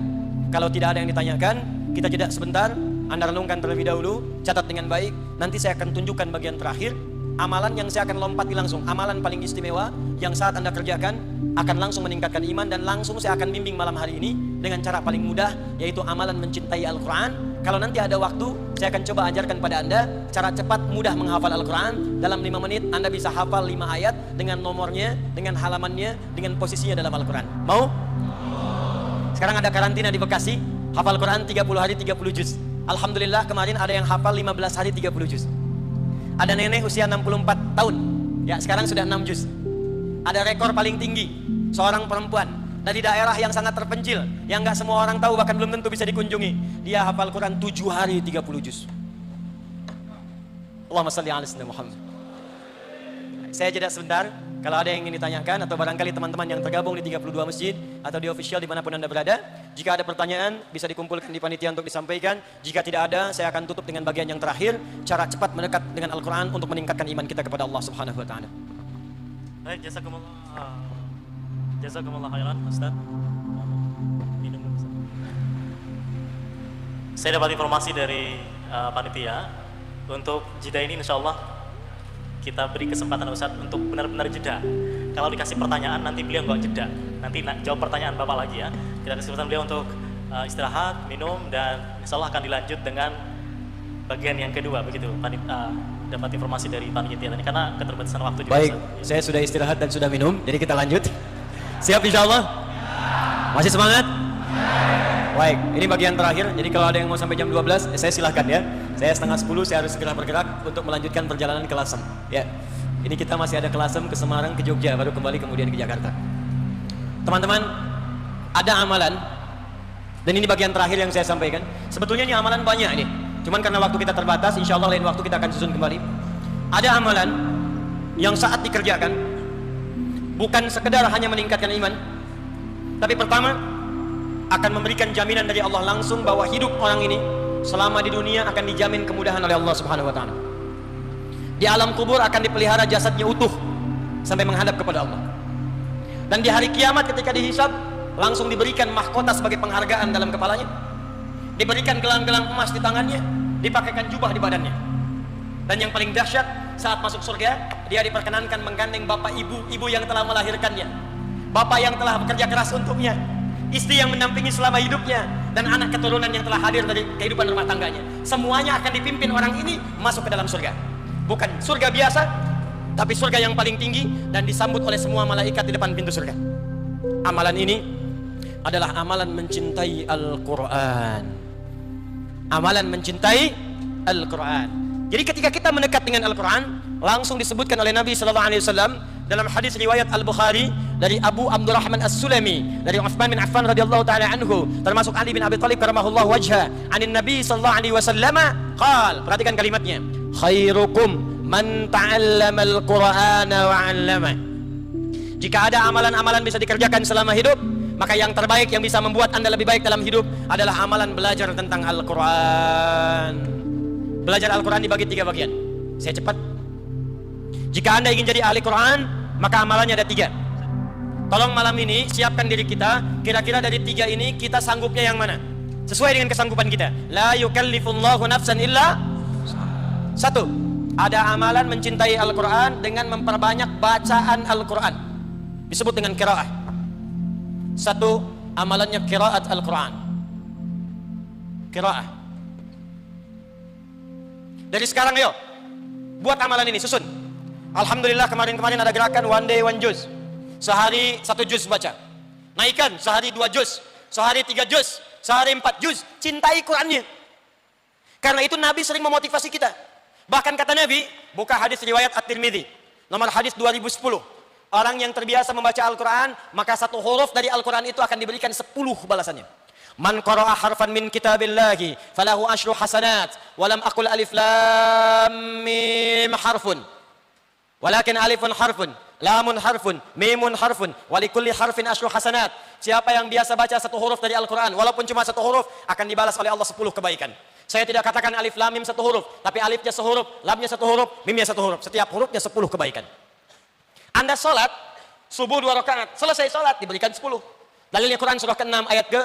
Kalau tidak ada yang ditanyakan, kita jeda sebentar. Anda renungkan terlebih dahulu, catat dengan baik. Nanti saya akan tunjukkan bagian terakhir. Amalan yang saya akan lompati langsung, amalan paling istimewa yang saat Anda kerjakan akan langsung meningkatkan iman, dan langsung saya akan bimbing malam hari ini dengan cara paling mudah, yaitu amalan mencintai Al-Quran, Kalau nanti ada waktu, saya akan coba ajarkan pada Anda cara cepat mudah menghafal Al-Quran. Dalam 5 menit Anda bisa hafal 5 ayat dengan nomornya, dengan halamannya, dengan posisinya dalam Al-Quran. Mau? Sekarang ada karantina di Bekasi, hafal Quran 30 hari 30 juz. Alhamdulillah kemarin ada yang hafal 15 hari 30 juz. Ada nenek usia 64 tahun, ya sekarang sudah 6 juz. Ada rekor paling tinggi, seorang perempuan dari daerah yang sangat terpencil, yang gak semua orang tahu, bahkan belum tentu bisa dikunjungi. Dia hafal Quran 7 hari 30 juz. Allahumma salli ala sayyidina Muhammad. Saya jeda sebentar. Kalau ada yang ingin ditanyakan, atau barangkali teman-teman yang tergabung di 32 masjid atau di official dimanapun Anda berada, jika ada pertanyaan bisa dikumpulkan di panitia untuk disampaikan. Jika tidak ada, saya akan tutup dengan bagian yang terakhir, cara cepat mendekat dengan Al-Quran untuk meningkatkan iman kita kepada Allah Subhanahu wa Ta'ala. Baik, jazakumullah khairan, Ustaz. Minum dulu, Ustaz. Saya dapat informasi dari panitia untuk jeda ini, insya Allah kita beri kesempatan Ustaz untuk benar-benar jeda. Kalau dikasih pertanyaan nanti beliau nggak jeda, nanti jawab pertanyaan Bapak lagi ya. Kita kasih kesempatan beliau untuk istirahat, minum, dan insya Allah akan dilanjut dengan bagian yang kedua, begitu. Dapat informasi dari panitia tadi karena keterbatasan waktu juga. Baik, Ustaz. saya sudah istirahat dan sudah minum, jadi kita lanjut. Siap insya Allah? Masih semangat? Baik, ini bagian terakhir. Jadi kalau ada yang mau sampai jam 12, saya silahkan ya. Saya setengah 10, saya harus segera bergerak untuk melanjutkan perjalanan ke Lasem. Ya, ini kita masih ada ke Lasem, ke Semarang, ke Jogja, baru kembali kemudian ke Jakarta. Teman-teman, ada amalan, dan ini bagian terakhir yang saya sampaikan. Sebetulnya ini amalan banyak ini, cuman karena waktu kita terbatas, insya Allah lain waktu kita akan susun kembali. Ada amalan yang saat dikerjakan bukan sekedar hanya meningkatkan iman, tapi pertama akan memberikan jaminan dari Allah langsung bahwa hidup orang ini selama di dunia akan dijamin kemudahan oleh Allah Subhanahu wa Ta'ala. Di alam kubur akan dipelihara jasadnya utuh sampai menghadap kepada Allah. Dan di hari kiamat ketika dihisab, langsung diberikan mahkota sebagai penghargaan dalam kepalanya, diberikan gelang-gelang emas di tangannya, dipakaikan jubah di badannya. Dan yang paling dahsyat, saat masuk surga, dia diperkenankan menggandeng bapak ibu yang telah melahirkannya, bapak yang telah bekerja keras untuknya, istri yang mendampingi selama hidupnya, dan anak keturunan yang telah hadir dari kehidupan rumah tangganya. Semuanya akan dipimpin orang ini masuk ke dalam surga. Bukan surga biasa, tapi surga yang paling tinggi, dan disambut oleh semua malaikat di depan pintu surga. Amalan ini adalah amalan mencintai Al-Quran. Amalan mencintai Al-Quran. Jadi ketika kita mendekat dengan Al-Quran, langsung disebutkan oleh Nabi SAW dalam hadis riwayat Al-Bukhari dari Abu Abdurrahman As-Sulami, dari Uthman bin Affan radhiyallahu taala anhu, termasuk Ali bin Abi Thalib karamahullah wajha, anin Nabi sallallahu alaihi wasallam qal, perhatikan kalimatnya, khairukum man ta'allama al-Qur'ana wa 'allama. Jika ada amalan-amalan bisa dikerjakan selama hidup, maka yang terbaik yang bisa membuat Anda lebih baik dalam hidup adalah amalan belajar tentang Al-Quran. Belajar Al-Quran dibagi 3 bagian. Saya cepat. Jika Anda ingin jadi ahli Quran, maka amalannya ada 3. Tolong malam ini siapkan diri kita, kira-kira dari 3 ini kita sanggupnya yang mana? Sesuai dengan kesanggupan kita. La yukallifullahu nafsan illa 1. Ada amalan mencintai Al-Quran dengan memperbanyak bacaan Al-Quran. Disebut dengan qiraah. 1, amalannya qiraat Al-Quran. Qiraah. Dari sekarang ayo buat amalan ini, susun. Alhamdulillah kemarin-kemarin ada gerakan one day one juz. Sehari 1 juz baca. Naikkan sehari 2 juz, sehari 3 juz, sehari 4 juz. Cintai Qurannya. Karena itu Nabi sering memotivasi kita. Bahkan kata Nabi, buka hadis riwayat At-Tirmidzi, nomor hadis 2010. Orang yang terbiasa membaca Al-Quran, maka 1 huruf dari Al-Quran itu akan diberikan 10 balasannya. Man qara'a harfan min kitabillahi falahu asyru hasanat walam aqul alif lam mim harfun walakin alifun harfun lamun harfun mimun harfun walikulli harfin asyru hasanat. Siapa yang biasa baca 1 huruf dari Al-Quran walaupun cuma 1 huruf akan dibalas oleh Allah 10 kebaikan. Saya tidak katakan alif lam mim 1 huruf, tapi alifnya 1 huruf, lamnya 1 huruf, mimnya 1 huruf. Setiap hurufnya 10 kebaikan. Anda sholat subuh 2 rakaat, selesai sholat diberikan 10. Dalilnya Quran surah ke-6 ayat ke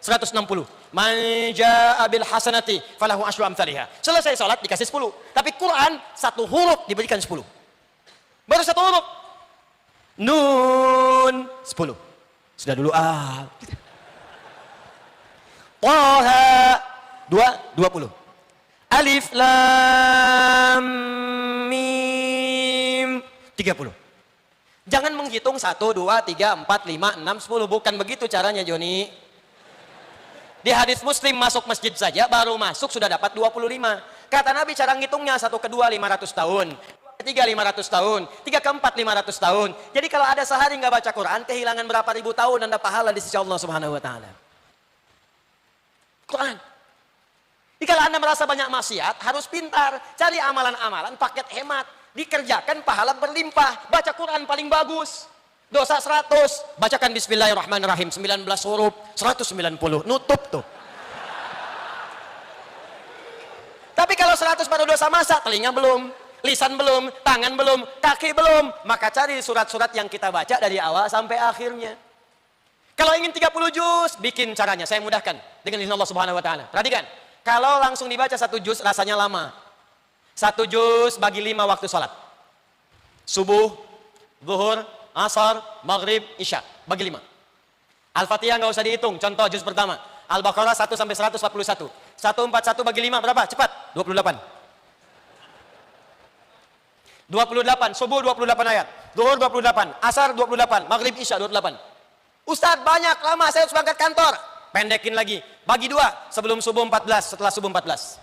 160. Man jaa'a bil hasanati falahu asyru amsalihha. Selesai salat dikasih 10. Tapi Quran 1 huruf diberikan 10. Baru 1 huruf. Nun 10. Sudah dulu Taha 20. Alif lam mim 30. Jangan menghitung 1, 2, 3, 4, 5, 6, 10. Bukan begitu caranya, Joni. Di hadis Muslim masuk masjid saja, baru masuk sudah dapat 25. Kata Nabi cara ngitungnya 1 ke 2 500 tahun. 2 ke 3 500 tahun. 3 ke 4 500 tahun. Jadi kalau ada sehari nggak baca Quran, kehilangan berapa ribu tahun Anda pahala di sisi Allah Subhanahu wa taala. Quran. Jadi kalau Anda merasa banyak maksiat, harus pintar. Cari amalan-amalan, paket hemat. Dikerjakan, pahala berlimpah. Baca Quran paling bagus. Dosa 100. Bacakan Bismillahirrahmanirrahim. 19 huruf, 190. Nutup tuh. Tapi kalau 100 baru dosa masa, telinga belum, lisan belum, tangan belum, kaki belum. Maka cari surat-surat yang kita baca dari awal sampai akhirnya. Kalau ingin 30 juz, bikin caranya. Saya mudahkan dengan izin Allah Subhanahu wa taala. Perhatikan. Kalau langsung dibaca 1 juz rasanya lama. 1 juz bagi 5 waktu sholat. Subuh, zuhur, asar, maghrib, isya. Bagi 5. Al-Fatihah nggak usah dihitung. Contoh juz pertama. Al-Baqarah 1 sampai 141. 141 bagi 5 berapa? Cepat. 28. 28. Subuh 28 ayat. Zuhur 28. Asar 28. Maghrib, isya 28. Ustadz banyak lama saya harus berangkat kantor. Pendekin lagi. Bagi 2. Sebelum subuh 14. Setelah subuh 14.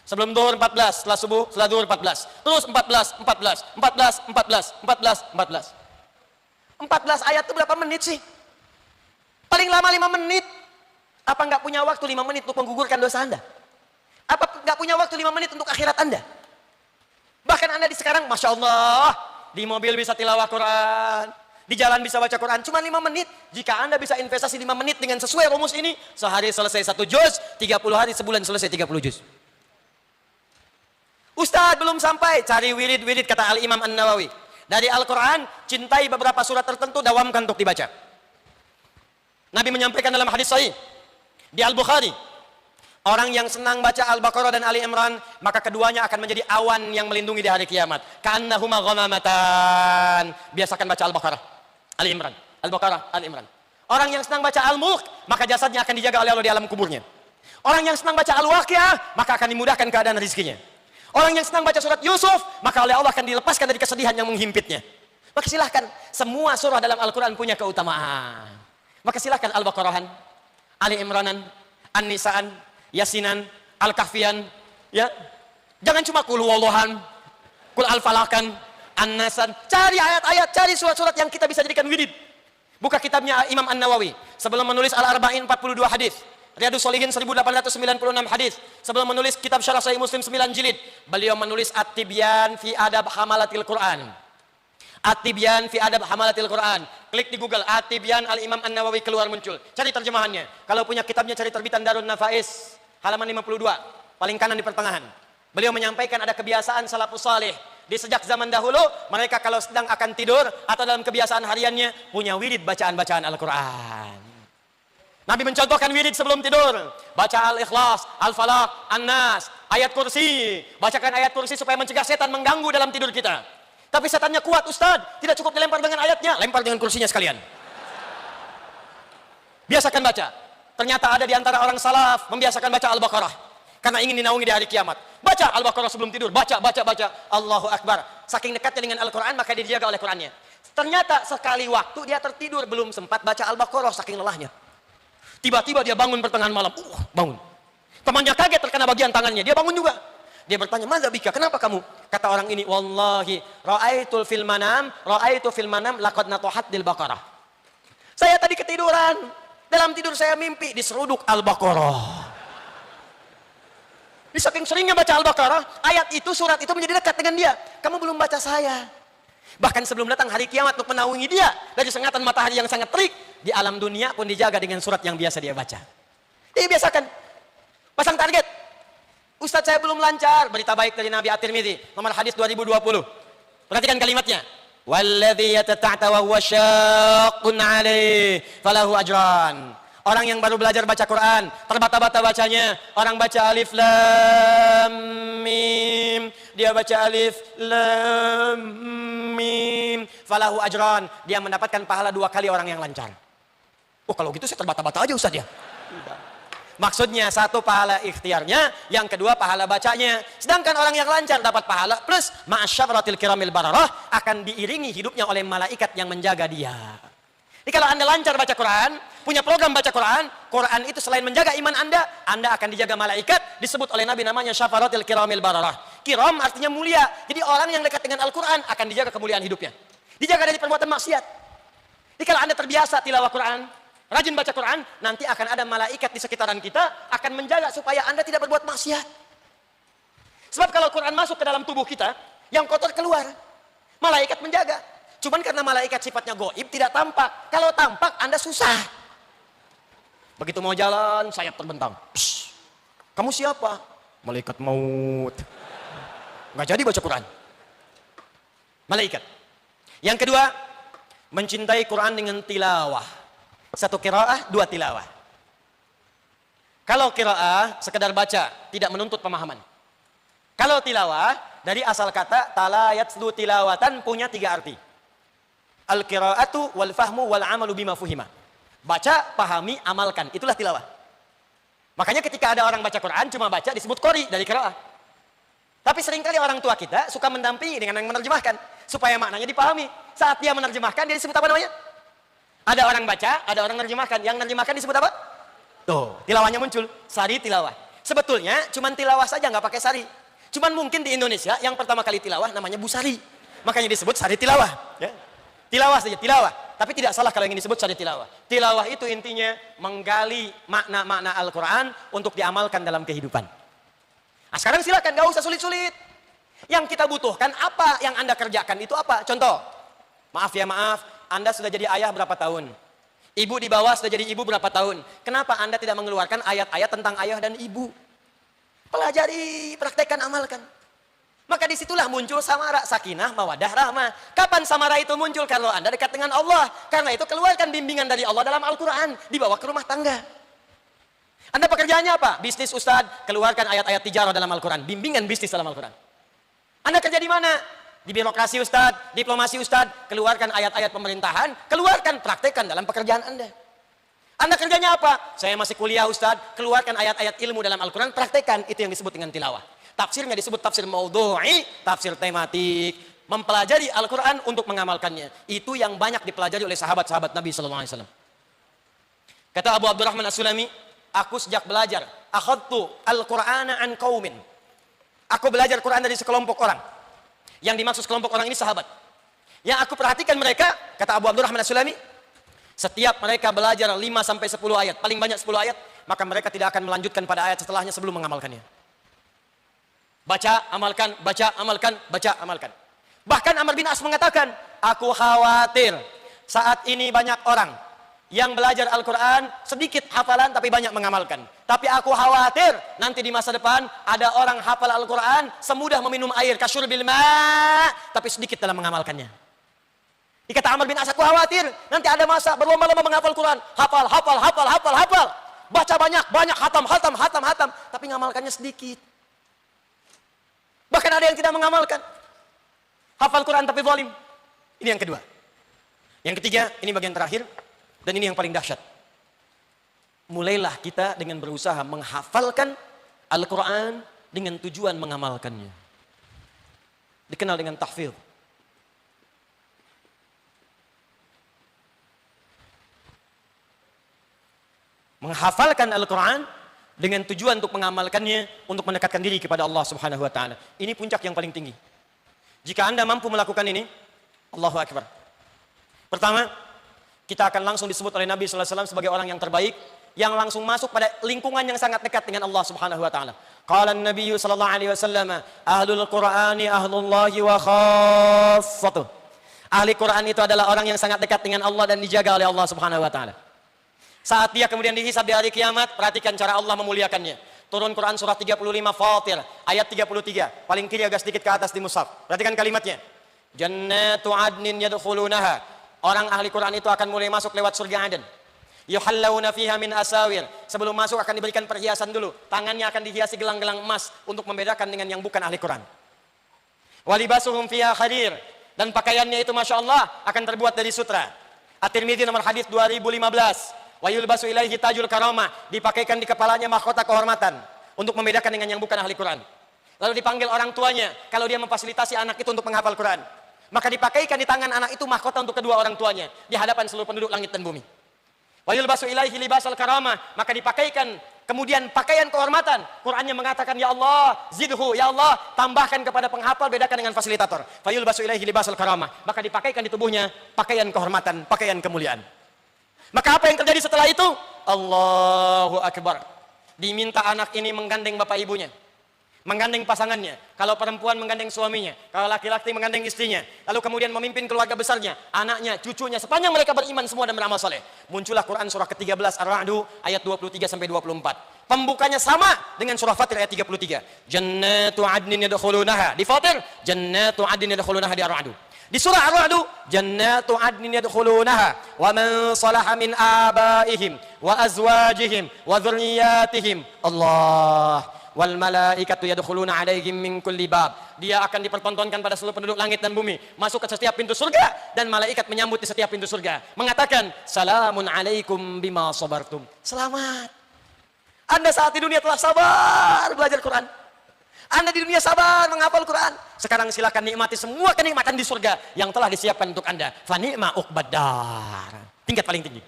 Sebelum zuhur 14, setelah subuh, setelah zuhur 14. Terus 14, 14, 14, 14, 14, 14. 14 ayat itu berapa menit sih? Paling lama 5 menit. Apa nggak punya waktu 5 menit untuk menggugurkan dosa Anda? Apa nggak punya waktu 5 menit untuk akhirat Anda? Bahkan Anda di sekarang, Masya Allah, di mobil bisa tilawah Quran, di jalan bisa baca Quran, cuma 5 menit. Jika Anda bisa investasi 5 menit dengan sesuai rumus ini, sehari selesai 1 juz, 30 hari sebulan selesai 30 juz. Ustadz belum sampai, cari wirid-wirid kata Al-Imam An-Nawawi. Dari Al-Quran, cintai beberapa surat tertentu, dawamkan untuk dibaca. Nabi menyampaikan dalam hadis sahih di Al-Bukhari, orang yang senang baca Al-Baqarah dan Ali Imran, maka keduanya akan menjadi awan yang melindungi di hari kiamat. Ka'annahuma ghamamatan. Biasakan baca Al-Baqarah, Ali Imran, Al-Baqarah, Ali Imran. Orang yang senang baca Al-Mulk, maka jasadnya akan dijaga oleh Allah di alam kuburnya. Orang yang senang baca Al-Waqiah, maka akan dimudahkan keadaan rizkinya. Orang yang senang baca surat Yusuf, maka oleh Allah akan dilepaskan dari kesedihan yang menghimpitnya. Maka silahkan, semua surah dalam Al-Quran punya keutamaan. Maka silahkan Al-Baqarahan, Ali Imranan, An-Nisaan, Yasinan, Al-Kahfian, ya. Jangan cuma Qul Huwallahan, Qul Al-Falakan, An-Nasan. Cari ayat-ayat, cari surat-surat yang kita bisa jadikan wirid. Buka kitabnya Imam An-Nawawi sebelum menulis Al-Arba'in 42 hadis. Riyadus Shalihin 1896 hadis. Sebelum menulis kitab Syarah Sahih Muslim 9 jilid, beliau menulis At-Tibyan fi Adab Hamalatil Quran. At-Tibyan fi Adab Hamalatil Quran. Klik di Google At-Tibyan Al-Imam An-Nawawi, keluar muncul. Cari terjemahannya. Kalau punya kitabnya cari terbitan Darun Nafais halaman 52, paling kanan di pertengahan. Beliau menyampaikan ada kebiasaan salafus salih. Di sejak zaman dahulu, mereka kalau sedang akan tidur atau dalam kebiasaan hariannya punya wirid bacaan-bacaan Al-Qur'an. Nabi mencontohkan wirid sebelum tidur. Baca Al-Ikhlas, Al-Falaq, An-Nas, ayat kursi. Bacakan ayat kursi supaya mencegah setan mengganggu dalam tidur kita. Tapi setannya kuat, Ustadz. Tidak cukup dilempar dengan ayatnya, lempar dengan kursinya sekalian. Biasakan baca. Ternyata ada di antara orang salaf membiasakan baca Al-Baqarah karena ingin dinaungi di hari kiamat. Baca Al-Baqarah sebelum tidur. Baca. Allahu Akbar. Saking dekatnya dengan Al-Quran, maka dia dijaga oleh Qurannya. Ternyata sekali waktu dia tertidur, belum sempat baca Al-Baqarah saking lelahnya. Tiba-tiba dia bangun pertengahan malam. Bangun. Temannya kaget terkena bagian tangannya. Dia bangun juga. Dia bertanya, "Madza bika? Kenapa kamu?" Kata orang ini, "Wallahi, ra'aitu fil manam laqad natahatil Baqarah." Saya tadi ketiduran. Dalam tidur saya mimpi diseruduk Al-Baqarah. Di saking seringnya baca Al-Baqarah, ayat itu, surat itu menjadi dekat dengan dia. Kamu belum baca saya. Bahkan sebelum datang hari kiamat untuk menaungi dia dari sengatan matahari yang sangat terik, di alam dunia pun dijaga dengan surat yang biasa dia baca. Dia biasakan. Pasang target. Ustadz saya belum lancar. Berita baik dari Nabi At-Tirmidzi, nomor hadis 2020. Perhatikan kalimatnya. Walladzi yatata'ta wa huwa syaqqun 'alaihi falahu ajran. Orang yang baru belajar baca Quran, terbata-bata bacanya. Orang baca alif lam mim, dia baca alif lam mim, falahu ajran. Dia mendapatkan pahala 2 kali orang yang lancar. Oh, kalau gitu saya terbata-bata aja Ustaz ya. Maksudnya satu pahala ikhtiarnya, yang kedua pahala bacanya. Sedangkan orang yang lancar dapat pahala plus ma'asyaratil kiramil bararah, akan diiringi hidupnya oleh malaikat yang menjaga dia. Jadi kalau Anda lancar baca Quran, punya program baca Quran, Quran itu selain menjaga iman Anda akan dijaga malaikat, disebut oleh Nabi namanya syafaratil kiramil bararah. Kiram artinya mulia. Jadi orang yang dekat dengan Al-Quran akan dijaga kemuliaan hidupnya. Dijaga dari perbuatan maksiat. Jadi kalau Anda terbiasa tilawah Quran, rajin baca Quran, nanti akan ada malaikat di sekitaran kita akan menjaga supaya Anda tidak berbuat maksiat. Sebab kalau Quran masuk ke dalam tubuh kita, yang kotor keluar. Malaikat menjaga. Cuman karena malaikat sifatnya goib, tidak tampak. Kalau tampak, Anda susah. Begitu mau jalan, sayap terbentang. Psst, kamu siapa? Malaikat maut. Nggak jadi baca Quran. Malaikat. Yang kedua, mencintai Quran dengan tilawah. Satu qiraah, dua tilawah. Kalau qiraah, sekedar baca, tidak menuntut pemahaman. Kalau tilawah, dari asal kata, tala yatslu tilawatan, punya tiga arti. Al-qiraatu wal fahmu wal amalu bima fuhima. Baca, pahami, amalkan. Itulah tilawah. Makanya ketika ada orang baca Quran, cuma baca disebut qori dari qiraah. Tapi seringkali orang tua kita suka mendampingi dengan yang menerjemahkan. Supaya maknanya dipahami. Saat dia menerjemahkan, dia disebut apa namanya? Ada orang baca, ada orang menerjemahkan. Yang menerjemahkan disebut apa? Tuh, tilawahnya muncul. Sari tilawah. Sebetulnya cuma tilawah saja, nggak pakai sari. Cuman mungkin di Indonesia yang pertama kali tilawah namanya busari. Makanya disebut sari tilawah. Ya. Tilawah saja, tilawah. Tapi tidak salah kalau yang disebut sari tilawah. Tilawah itu intinya menggali makna-makna Al-Quran untuk diamalkan dalam kehidupan. Nah, sekarang silakan, gak usah sulit-sulit. Yang kita butuhkan apa yang Anda kerjakan itu apa? Contoh, maaf ya maaf, Anda sudah jadi ayah berapa tahun? Ibu di bawah sudah jadi ibu berapa tahun? Kenapa Anda tidak mengeluarkan ayat-ayat tentang ayah dan ibu? Pelajari, praktekkan, amalkan. Maka disitulah muncul samara, sakinah, mawadah, rahmah. Kapan samara itu muncul? Kalau Anda dekat dengan Allah. Karena itu keluarkan bimbingan dari Allah dalam Al-Quran. Dibawa ke rumah tangga. Anda pekerjaannya apa? Bisnis Ustadz, keluarkan ayat-ayat tijarah dalam Al-Quran. Bimbingan bisnis dalam Al-Quran. Anda kerja di mana? Di birokrasi Ustadz, diplomasi Ustadz, keluarkan ayat-ayat pemerintahan, keluarkan, praktekkan dalam pekerjaan Anda. Anda kerjanya apa? Saya masih kuliah Ustadz, keluarkan ayat-ayat ilmu dalam Al-Quran, praktekkan. Itu yang disebut dengan tilawah. Tafsirnya disebut tafsir maudhu'i, tafsir tematik. Mempelajari Al-Quran untuk mengamalkannya. Itu yang banyak dipelajari oleh sahabat-sahabat Nabi SAW. Kata Abu Abdurrahman As-Sulami, aku sejak belajar, akhadtu al-Qur'ana an qaumin. Aku belajar Quran dari sekelompok orang. Yang dimaksud sekelompok orang ini sahabat. Yang aku perhatikan mereka, kata Abu Abdurrahman As-Sulami, setiap mereka belajar 5 sampai 10 ayat, paling banyak 10 ayat, maka mereka tidak akan melanjutkan pada ayat setelahnya sebelum mengamalkannya. Baca, amalkan, baca, amalkan, baca, amalkan. Bahkan Amr bin As mengatakan, aku khawatir saat ini banyak orang yang belajar Al-Quran, sedikit hafalan tapi banyak mengamalkan. Tapi aku khawatir nanti di masa depan ada orang hafal Al-Quran semudah meminum air, kasyurbil ma', tapi sedikit dalam mengamalkannya. Dikata Amr bin As, aku khawatir nanti ada masa berlomba-lomba menghafal Quran, hafal, hafal, hafal, hafal, hafal. Baca banyak, banyak, hatam, hatam, hatam, hatam, tapi ngamalkannya sedikit. Bahkan ada yang tidak mengamalkan. Hafal Quran tapi zalim. Ini yang kedua. Yang ketiga, ini bagian terakhir. Dan ini yang paling dahsyat. Mulailah kita dengan berusaha menghafalkan Al-Quran dengan tujuan mengamalkannya. Dikenal dengan tahfidz. Menghafalkan Al-Quran dengan tujuan untuk mengamalkannya, untuk mendekatkan diri kepada Allah Subhanahu wa taala. Ini puncak yang paling tinggi. Jika Anda mampu melakukan ini, Allahu Akbar. Pertama, kita akan langsung disebut oleh Nabi sallallahu alaihi wasallam sebagai orang yang terbaik, yang langsung masuk pada lingkungan yang sangat dekat dengan Allah Subhanahu wa taala. Qala an-nabiy sallallahu alaihi wasallam, ahlul Qur'ani ahlullahi wa khassatuh. Ahli Quran itu adalah orang yang sangat dekat dengan Allah dan dijaga oleh Allah Subhanahu wa taala. Saat dia kemudian dihisab di hari kiamat, perhatikan cara Allah memuliakannya. Turun Quran surah 35 Fatir, ayat 33. Paling kiri agak sedikit ke atas di mushaf. Perhatikan kalimatnya. Jannatu adnin yadkhulunaha. Orang ahli Quran itu akan mulai masuk lewat surga Aden. Yuhallawna fiha min asawir. Sebelum masuk akan diberikan perhiasan dulu. Tangannya akan dihiasi gelang-gelang emas untuk membedakan dengan yang bukan ahli Quran. Walibasuhum fiha kharir. Dan pakaiannya itu Masya Allah akan terbuat dari sutra. At-Tirmidzi nomor hadis 2015. Wa yulbasu ilaihi tajul karamah, dipakaikan di kepalanya mahkota kehormatan untuk membedakan dengan yang bukan ahli Quran. Lalu dipanggil orang tuanya kalau dia memfasilitasi anak itu untuk menghafal Quran. Maka dipakaikan di tangan anak itu mahkota untuk kedua orang tuanya di hadapan seluruh penduduk langit dan bumi. Wa yulbasu ilaihi libasal karamah, maka dipakaikan kemudian pakaian kehormatan. Qurannya mengatakan, ya Allah, zidhu, ya Allah, tambahkan kepada penghafal, bedakan dengan fasilitator. Fa yulbasu ilaihi libasal karamah, maka dipakaikan di tubuhnya pakaian kehormatan, pakaian kemuliaan. Maka apa yang terjadi setelah itu? Allahu Akbar. Diminta anak ini menggandeng bapak ibunya, menggandeng pasangannya. Kalau perempuan menggandeng suaminya, kalau laki-laki menggandeng istrinya. Lalu kemudian memimpin keluarga besarnya, anaknya, cucunya, sepanjang mereka beriman semua dan beramal soleh. Muncullah Quran surah ke-13 Ar-Ra'du ayat 23 sampai 24. Pembukanya sama dengan surah Fatir ayat 33. Jannatu adnin yadkhulunaha. Di Fatir, Jannatu adnin yadkhulunaha di Ar-Ra'du. Di surah Ar-Ra'du, Jannatu adnin yadkhulunaha wa man salaha min abaihim wa azwajihim wa dzurriyyatihim. Allah wal malaikatu yadkhuluna alaihim min kulli bab. Dia akan dipertontonkan pada seluruh penduduk langit dan bumi, masuk ke setiap pintu surga, dan malaikat menyambut di setiap pintu surga, mengatakan, salamun alaikum bima sabartum. Selamat, Anda saat di dunia telah sabar belajar Quran, Anda di dunia sabar menghafal Quran. Sekarang silakan nikmati semua kenikmatan di surga yang telah disiapkan untuk Anda. Fa ni'ma uqbadar, tingkat paling tinggi.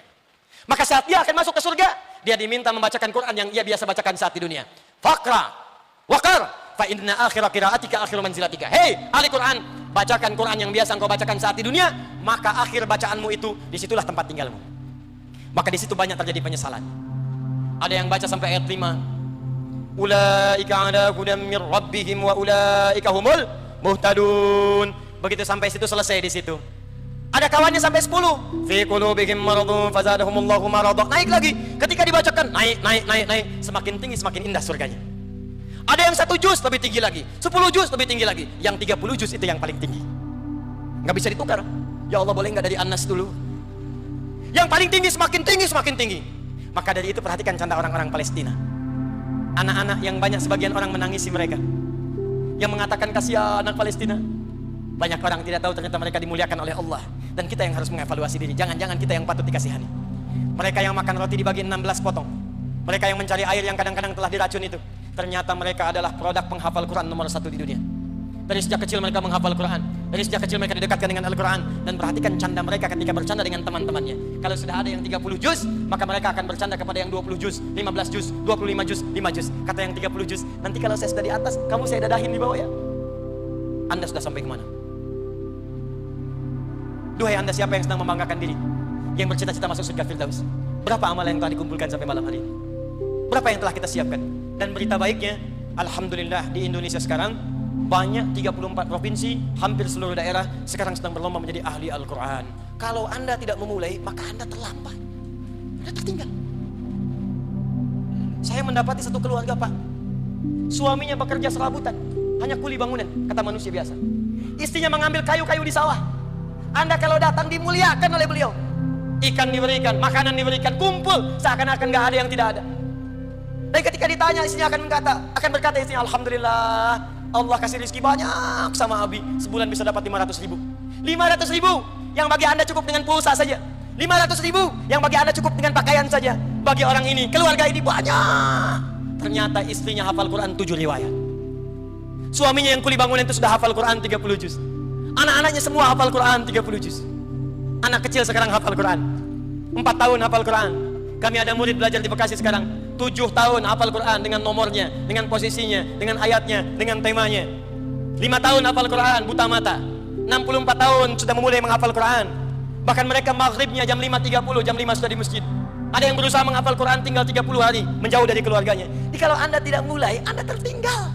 Maka saat dia akan masuk ke surga, dia diminta membacakan Quran yang ia biasa bacakan saat di dunia. Faqra waqar fa inna akhira qiraatika akhiru manzilatika. Hei ahli Quran, bacakan Quran yang biasa engkau bacakan saat di dunia, maka akhir bacaanmu itu disitulah tempat tinggalmu. Maka di situ banyak terjadi penyesalan. Ada yang baca sampai ayat 5. Ulaika ala hudam mir rabbihim wa ulaika humul muhtadun. Begitu sampai situ selesai di situ. Ada kawannya sampai 10. Fi qulubihim maradun fazadahumullahu marada. Naik lagi. Ketika dibacakan, naik. Semakin tinggi semakin indah surganya. Ada yang 1 juz lebih tinggi lagi, 10 juz lebih tinggi lagi. Yang 30 juz itu yang paling tinggi. Nggak bisa ditukar. Ya Allah, boleh nggak dari An-Nas dulu? Yang paling tinggi semakin tinggi. Maka dari itu perhatikan canda orang-orang Palestina. Anak-anak yang banyak sebagian orang menangisi mereka, yang mengatakan kasihan anak Palestina. Banyak orang tidak tahu ternyata mereka dimuliakan oleh Allah. Dan kita yang harus mengevaluasi diri. Jangan-jangan kita yang patut dikasihani. Mereka yang makan roti dibagi 16 potong, mereka yang mencari air yang kadang-kadang telah diracun itu, ternyata mereka adalah produk penghafal Quran nomor 1 di dunia. Dari sejak kecil mereka menghafal Quran, dari sejak kecil mereka didekatkan dengan Al-Quran. Dan perhatikan canda mereka ketika bercanda dengan teman-temannya. Kalau sudah ada yang 30 juz, maka mereka akan bercanda kepada yang 20 juz, 15 juz, 25 juz, 5 juz. Kata yang 30 juz, nanti kalau saya sudah di atas, kamu saya dadahin di bawah ya. Anda sudah sampai kemana? Duhai Anda siapa yang sedang membanggakan diri, yang bercita-cita masuk surga Firdaus? Berapa amal yang telah dikumpulkan sampai malam hari ini? Berapa yang telah kita siapkan? Dan berita baiknya, alhamdulillah di Indonesia sekarang banyak 34 provinsi, hampir seluruh daerah sekarang sedang berlomba menjadi ahli Al-Quran. Kalau Anda tidak memulai, maka Anda terlambat, Anda tertinggal. Saya mendapati satu keluarga, Pak, suaminya bekerja serabutan, hanya kuli bangunan, kata manusia biasa. Istrinya mengambil kayu-kayu di sawah. Anda kalau datang dimuliakan oleh beliau. Ikan diberikan, makanan diberikan, kumpul seakan-akan gak ada yang tidak ada. Dan ketika ditanya, istrinya akan berkata istrinya, alhamdulillah, Allah kasih rezeki banyak sama Abi, sebulan bisa dapat 500 ribu. 500 ribu yang bagi Anda cukup dengan pulsa saja. 500 ribu yang bagi Anda cukup dengan pakaian saja. Bagi orang ini, keluarga ini banyak. Ternyata istrinya hafal Quran 7 riwayat. Suaminya yang kuli bangunan itu sudah hafal Quran 30 juz. Anak-anaknya semua hafal Quran 30 juz. Anak kecil sekarang hafal Quran 4 tahun hafal Quran. Kami ada murid belajar di Bekasi sekarang 7 tahun hafal Quran dengan nomornya, dengan posisinya, dengan ayatnya, dengan temanya. 5 tahun hafal Quran buta mata. 64 tahun sudah memulai menghafal Quran. Bahkan mereka maghribnya jam 5.30, jam 5 sudah di masjid. Ada yang berusaha menghafal Quran tinggal 30 hari menjauh dari keluarganya. Jadi kalau Anda tidak mulai, Anda tertinggal.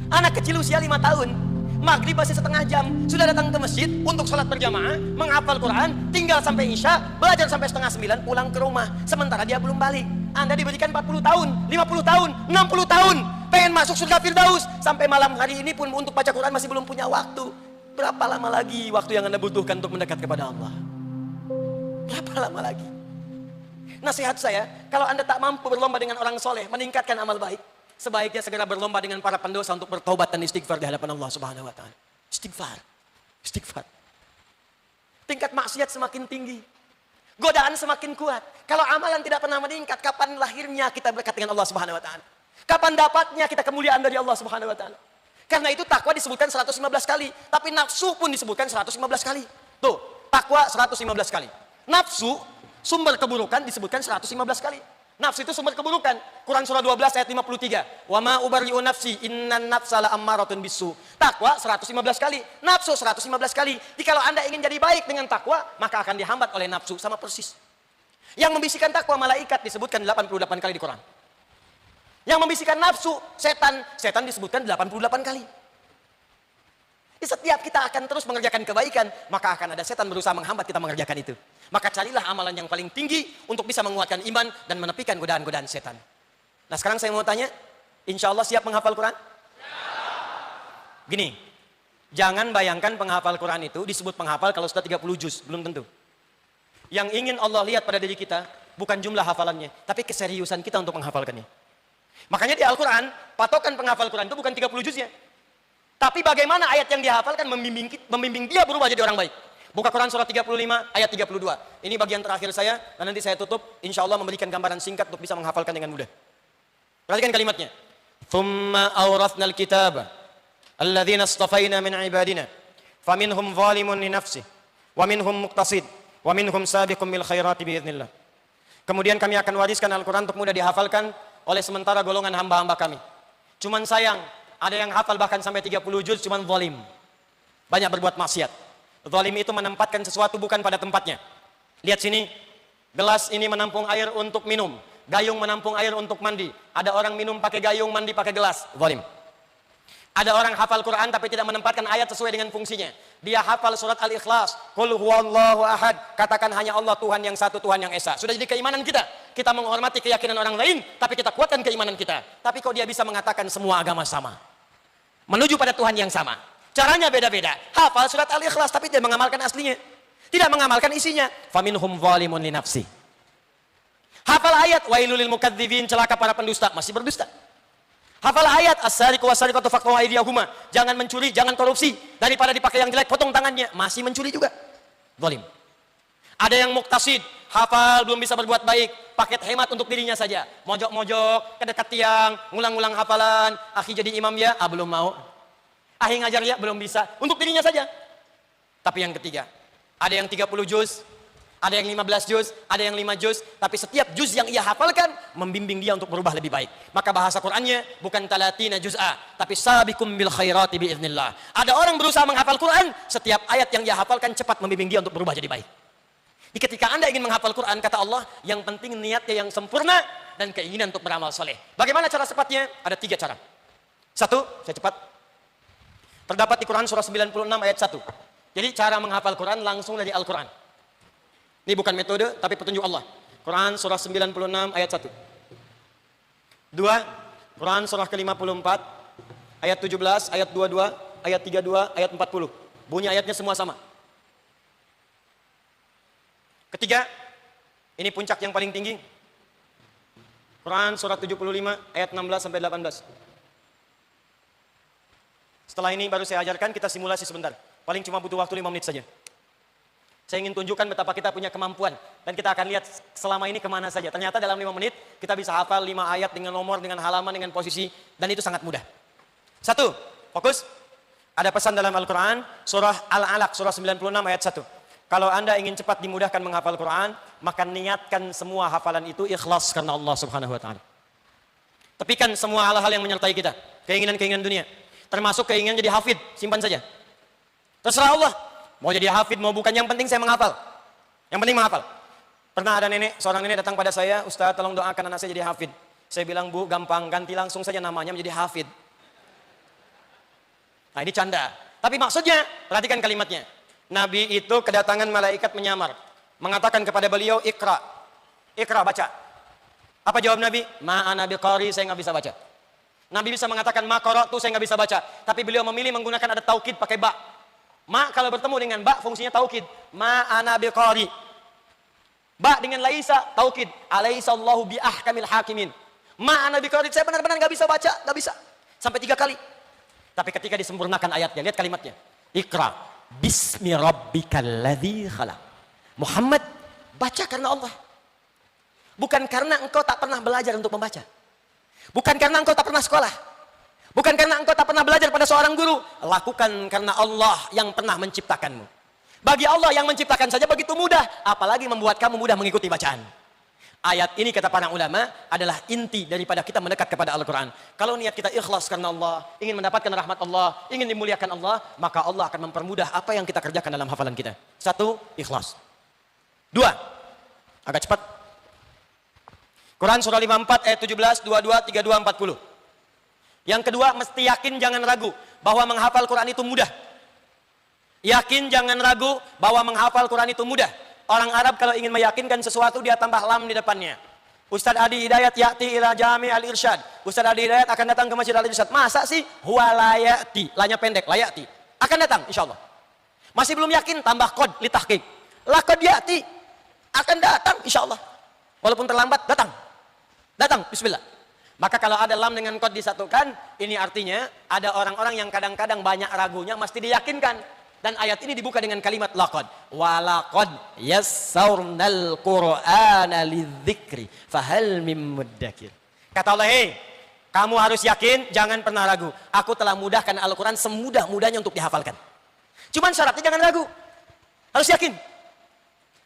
Anak kecil usia 5 tahun, maghrib masih setengah jam, sudah datang ke masjid untuk sholat berjamaah, menghafal Quran, tinggal sampai isya, belajar sampai setengah 9, pulang ke rumah. Sementara dia belum balik. Anda diberikan 40 tahun, 50 tahun, 60 tahun, pengen masuk surga Firdaus. Sampai malam hari ini pun untuk baca Quran masih belum punya waktu. Berapa lama lagi waktu yang Anda butuhkan untuk mendekat kepada Allah? Berapa lama lagi? Nasihat saya, kalau Anda tak mampu berlomba dengan orang soleh, meningkatkan amal baik, sebaiknya segera berlomba dengan para pendosa untuk bertobat dan istighfar di hadapan Allah Subhanahu wa taala. Istighfar. Tingkat maksiat semakin tinggi. Godaan semakin kuat. Kalau amalan tidak pernah meningkat, kapan lahirnya kita berdekat dengan Allah Subhanahu wa taala? Kapan dapatnya kita kemuliaan dari Allah Subhanahu wa taala? Karena itu takwa disebutkan 115 kali, tapi nafsu pun disebutkan 115 kali. Tuh, takwa 115 kali. Nafsu, sumber keburukan disebutkan 115 kali. Nafsu itu sumber keburukan. Quran surah 12 ayat 53. Wa ma ubarri'u nafsi innan nafsa la'ammaratun bisu. Takwa 115 kali, nafsu 115 kali. Jadi kalau Anda ingin jadi baik dengan takwa, maka akan dihambat oleh nafsu, sama persis. Yang membisikkan takwa malaikat disebutkan 88 kali di Quran. Yang membisikkan nafsu setan disebutkan 88 kali. Di setiap kita akan terus mengerjakan kebaikan, maka akan ada setan berusaha menghambat kita mengerjakan itu. Maka carilah amalan yang paling tinggi untuk bisa menguatkan iman dan menepikan godaan-godaan setan. Nah sekarang saya mau tanya, insya Allah siap menghafal Quran? Gini, jangan bayangkan penghafal Quran itu disebut penghafal kalau sudah 30 juz, belum tentu. Yang ingin Allah lihat pada diri kita, bukan jumlah hafalannya, tapi keseriusan kita untuk menghafalkannya. Makanya di Al-Quran, patokan penghafal Quran itu bukan 30 juznya. Tapi bagaimana ayat yang dihafalkan membimbing dia berubah jadi orang baik. Buka Quran surah 35 ayat 32. Ini bagian terakhir saya dan nanti saya tutup. Insya Allah memberikan gambaran singkat untuk bisa menghafalkan dengan mudah. Perhatikan kalimatnya. Thumma awrathnal kitaba alladzina astafaina min ibadina faminhum zalimun li nafsihi wa minhum muqtasid wa minhum sabiqun bil khairati biiznillah. Kemudian kami akan wariskan Al-Quran untuk mudah dihafalkan oleh sementara golongan hamba-hamba kami. Cuman sayang, ada yang hafal bahkan sampai 30 juz cuman zalim. Banyak berbuat maksiat. Zalim itu menempatkan sesuatu bukan pada tempatnya. Lihat sini, gelas ini menampung air untuk minum, gayung menampung air untuk mandi. Ada orang minum pakai gayung, mandi pakai gelas, zalim. Ada orang hafal Quran tapi tidak menempatkan ayat sesuai dengan fungsinya. Dia hafal surat Al-Ikhlas, Qul huwallahu ahad, katakan hanya Allah Tuhan yang satu, Tuhan yang esa. Sudah jadi keimanan kita. Kita menghormati keyakinan orang lain, tapi kita kuatkan keimanan kita. Tapi kok dia bisa mengatakan semua agama sama, menuju pada Tuhan yang sama? Caranya beda-beda. Hafal surat Al-Ikhlas tapi tidak mengamalkan aslinya. Tidak mengamalkan isinya. Faminhum zalimun li nafsi. Hafal ayat wailul lil mukadzibin, celaka para pendusta, masih berdusta. Hafal ayat as-sariqu was-sariqatu faqtu aydiyahuma, jangan mencuri, jangan korupsi, daripada dipakai yang jelek potong tangannya, masih mencuri juga. Zalim. Ada yang muktasid, hafal belum bisa berbuat baik, paket hemat untuk dirinya saja. Mojok-mojok, ke dekat tiang, ngulang-ngulang hafalan, akhi jadi imam ya, belum mau. Ahi ngajar ya, belum bisa. Untuk dirinya saja. Tapi yang ketiga, ada yang 30 juz, ada yang 15 juz, ada yang 5 juz. Tapi setiap juz yang ia hafalkan, membimbing dia untuk berubah lebih baik. Maka bahasa Qur'annya bukan talatina juz'a, tapi sabikum bil khairati biiznillah. Ada orang berusaha menghafal Qur'an, setiap ayat yang ia hafalkan cepat membimbing dia untuk berubah jadi baik. Jadi ketika Anda ingin menghafal Qur'an, kata Allah, yang penting niatnya yang sempurna dan keinginan untuk beramal soleh. Bagaimana cara cepatnya? Ada 3 cara. 1, saya cepat. Terdapat di Quran surah 96 ayat 1. Jadi cara menghafal Quran langsung dari Al-Quran. Ini bukan metode, tapi petunjuk Allah. Quran surah 96 ayat 1. 2, Quran surah ke-54 ayat 17, ayat 22, ayat 32, ayat 40. Bunyi ayatnya semua sama. Ketiga, ini puncak yang paling tinggi. Quran surah 75 ayat 16 sampai 18. Setelah ini baru saya ajarkan, kita simulasi sebentar. Paling cuma butuh waktu 5 menit saja. Saya ingin tunjukkan betapa kita punya kemampuan. Dan kita akan lihat selama ini kemana saja. Ternyata dalam 5 menit, kita bisa hafal 5 ayat dengan nomor, dengan halaman, dengan posisi. Dan itu sangat mudah. 1, fokus. Ada pesan dalam Al-Quran, surah Al-Alaq, surah 96 ayat 1. Kalau Anda ingin cepat dimudahkan menghafal Quran, maka niatkan semua hafalan itu ikhlas karena Allah Subhanahu wa taala. Tepikan semua hal-hal yang menyertai kita, keinginan-keinginan dunia. Termasuk keinginan jadi hafid, simpan saja. Terserah Allah, mau jadi hafid, mau bukan, yang penting saya menghafal. Yang penting menghafal. Pernah ada seorang nenek datang pada saya, Ustaz tolong doakan anak saya jadi hafid. Saya bilang, Bu, gampang, ganti langsung saja namanya menjadi hafid. Nah ini canda. Tapi maksudnya, perhatikan kalimatnya. Nabi itu kedatangan malaikat menyamar. Mengatakan kepada beliau, Iqra. Iqra, baca. Apa jawab Nabi? Ma'ana biqari, saya nggak bisa baca. Nabi bisa mengatakan ma qara'tu, saya nggak bisa baca, tapi beliau memilih menggunakan ada taukid pakai ba. Ma kalau bertemu dengan ba fungsinya taukid. Ma ana biqari. Ba dengan laisa taukid. Alaisallahu bi ahkamil hakimin. Ma ana biqari, saya benar-benar nggak bisa baca, nggak bisa. Sampai 3 kali. Tapi ketika disempurnakan ayatnya, lihat kalimatnya. Iqra bismi rabbikal ladzi khalaq. Muhammad, Baca karena Allah. Bukan karena engkau tak pernah belajar untuk membaca. Bukan karena engkau tak pernah sekolah. Bukan karena engkau tak pernah belajar pada seorang guru. Lakukan karena Allah yang pernah menciptakanmu. Bagi Allah yang menciptakan saja begitu mudah, apalagi membuat kamu mudah mengikuti bacaan. Ayat ini kata para ulama adalah inti daripada kita mendekat kepada Al-Quran. Kalau niat kita ikhlas karena Allah, ingin mendapatkan rahmat Allah, ingin dimuliakan Allah, maka Allah akan mempermudah apa yang kita kerjakan dalam hafalan kita. 1, ikhlas. 2, agak cepat. Quran surah 54 ayat 17, 22, 32, 40. Yang kedua, mesti yakin jangan ragu bahwa menghafal Quran itu mudah. Yakin jangan ragu bahwa menghafal Quran itu mudah. Orang Arab kalau ingin meyakinkan sesuatu dia tambah lam di depannya. Ustaz Adi Hidayat ya'ti ila jami al-irsyad. Ustaz Adi Hidayat akan datang ke masjid al-irsyad. Masa sih? Huwa la ya'ti. Lanya pendek, la ya'ti. Akan datang insyaallah. Masih belum yakin tambah kod li tahqiq. Laqad ya'ti. Akan datang insyaallah. Walaupun terlambat datang. Datang bismillah. Maka kalau ada lam dengan kod disatukan, ini artinya ada orang-orang yang kadang-kadang banyak ragunya mesti diyakinkan. Dan ayat ini dibuka dengan kalimat laqad. Wa laqad yassarnal Qur'ana lidzikri fahal mim muddakir. Kata Allah, "Hei, kamu harus yakin, jangan pernah ragu. Aku telah mudahkan Al-Qur'an semudah-mudahnya untuk dihafalkan." Cuman syaratnya jangan ragu. Harus yakin.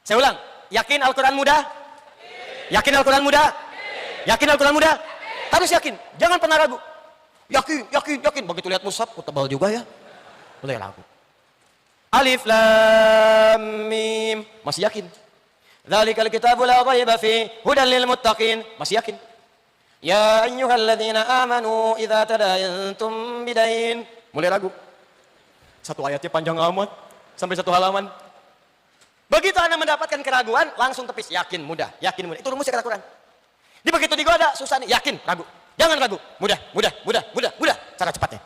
Saya ulang, yakin Al-Qur'an mudah? Yakin Al-Qur'an mudah? Yakin Al-Qur'an mudah? Harus yakin, jangan pernah ragu. Yakin, yakin, yakin. Begitu lihat mushaf, tebal juga ya. Boleh ragu. Alif lam mim, masih yakin. Dzalikal kitabu la raiba fi hudan lil muttaqin, masih yakin. Ya ayyuhalladzina amanu idza tadayantum bidain, mulai ragu. Satu ayatnya panjang amat sampai 1 halaman. Begitu Anda mendapatkan keraguan, langsung tepis, yakin mudah, yakin mudah. Itu rumusnya kata Quran. Di begitu digoda, susah nih, yakin, ragu. Jangan ragu, mudah, mudah, mudah, mudah, mudah. Cara cepatnya.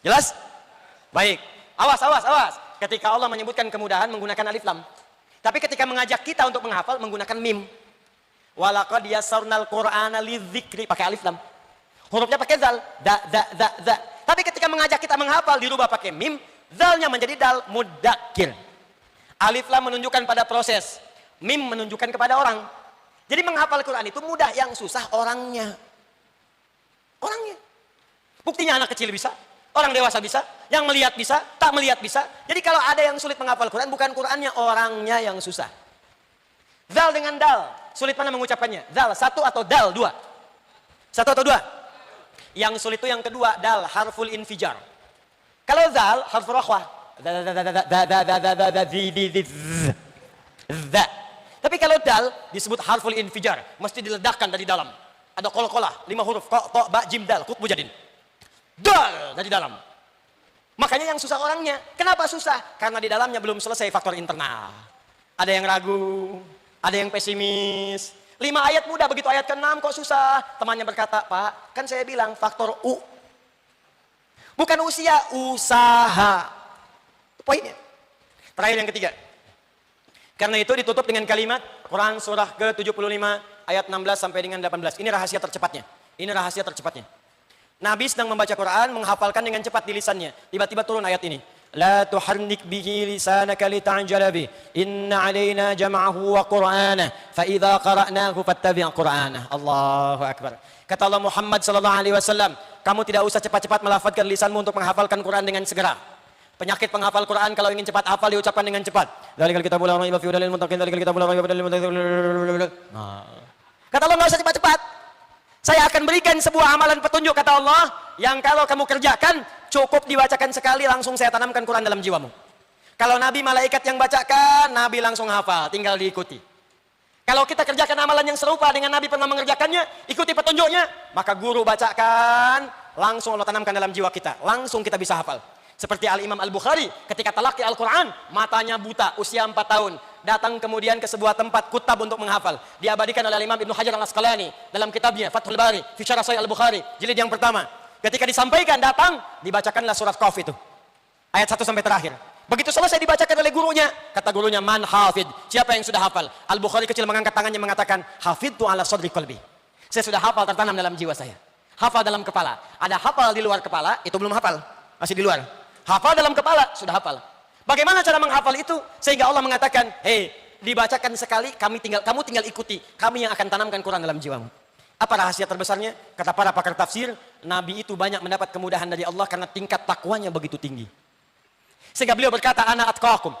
Jelas? Baik. Awas, awas, awas. Ketika Allah menyebutkan kemudahan menggunakan alif lam. Tapi ketika mengajak kita untuk menghafal menggunakan mim. Walaqad yassarnal Qur'ana lidzikri, pakai alif lam. Hurufnya pakai zal, da. Tapi ketika mengajak kita menghafal dirubah pakai mim, zalnya menjadi dal, muddakir. Alif lam menunjukkan pada proses, mim menunjukkan kepada orang. Jadi menghafal Quran itu mudah, yang susah orangnya. Orangnya. Buktinya anak kecil bisa. Orang dewasa bisa, yang melihat bisa, tak melihat bisa. Jadi kalau ada yang sulit menghafal Quran, bukan Qurannya, orangnya yang susah. Zal dengan dal, sulit mana mengucapkannya? Zal, 1 atau dal, 2? 1 atau 2? Yang sulit itu yang kedua, dal, harful infijar. Kalau zal, harful rakhwah. Tapi kalau dal, disebut harful infijar. Mesti diledakkan dari dalam. Ada kol-kolah, 5 huruf, ko, to, ba, jim, dal, kut, mujadin. Dal dari dalam. Makanya yang susah orangnya. Kenapa susah? Karena di dalamnya belum selesai faktor internal. Ada yang ragu, ada yang pesimis. 5 ayat mudah, begitu ayat ke-6 kok susah. Temannya berkata, "Pak, kan saya bilang faktor U. Bukan usia, usaha." Itu poinnya. Terakhir yang ketiga. Karena itu ditutup dengan kalimat Quran surah ke-75 ayat 16 sampai dengan 18. Ini rahasia tercepatnya. Ini rahasia tercepatnya. Nabi sedang membaca Quran, menghafalkan dengan cepat di lisannya. Tiba-tiba turun ayat ini. La tuharnik bihi lisanaka lita'jala bih. Inna 'alaina jam'ahu wa Qur'ana. Fa idza qara'nahu fattabi' Qur'ana. Allahu akbar. Kata Allah Muhammad sallallahu alaihi wasallam, kamu tidak usah cepat-cepat melafadzkan lisanmu untuk menghafalkan Quran dengan segera. Penyakit penghafal Quran kalau ingin cepat hafal diucapkan dengan cepat. Dzalikal kitabu la raiba fihi hudal lil muttaqin. Dzalikal kitabu la raiba fihi hudal lil muttaqin. Kata Allah enggak usah cepat-cepat. Saya akan berikan sebuah amalan petunjuk, kata Allah, yang kalau kamu kerjakan, cukup dibacakan sekali, langsung saya tanamkan Quran dalam jiwamu. Kalau Nabi malaikat yang bacakan, Nabi langsung hafal, tinggal diikuti. Kalau kita kerjakan amalan yang serupa dengan Nabi pernah mengerjakannya, ikuti petunjuknya, maka guru bacakan, langsung Allah tanamkan dalam jiwa kita, langsung kita bisa hafal. Seperti Al-Imam Al-Bukhari, ketika talaqi Al-Quran, matanya buta, usia 4 tahun. Datang kemudian ke sebuah tempat kutab untuk menghafal. Diabadikan oleh Imam Ibnu Hajar Al-Asqalani dalam kitabnya Fathul Bari, fi Syarah Sahih Al-Bukhari, jilid yang pertama. Ketika disampaikan, datang, dibacakanlah surat Qaf itu. Ayat 1 sampai terakhir. Begitu selesai dibacakan oleh gurunya, kata gurunya, "Man hafid?" Siapa yang sudah hafal? Al-Bukhari kecil mengangkat tangannya mengatakan, "Hafidtu ala sadri qalbi." Saya sudah hafal, tertanam dalam jiwa saya. Hafal dalam kepala. Ada hafal di luar kepala, itu belum hafal, masih di luar. Hafal dalam kepala, sudah hafal. Bagaimana cara menghafal itu? Sehingga Allah mengatakan, "Hei, dibacakan sekali, kamu tinggal ikuti. Kami yang akan tanamkan Quran dalam jiwamu. Apa rahasia terbesarnya? Kata para pakar tafsir, Nabi itu banyak mendapat kemudahan dari Allah karena tingkat takwanya begitu tinggi. Sehingga beliau berkata, ana atqakum.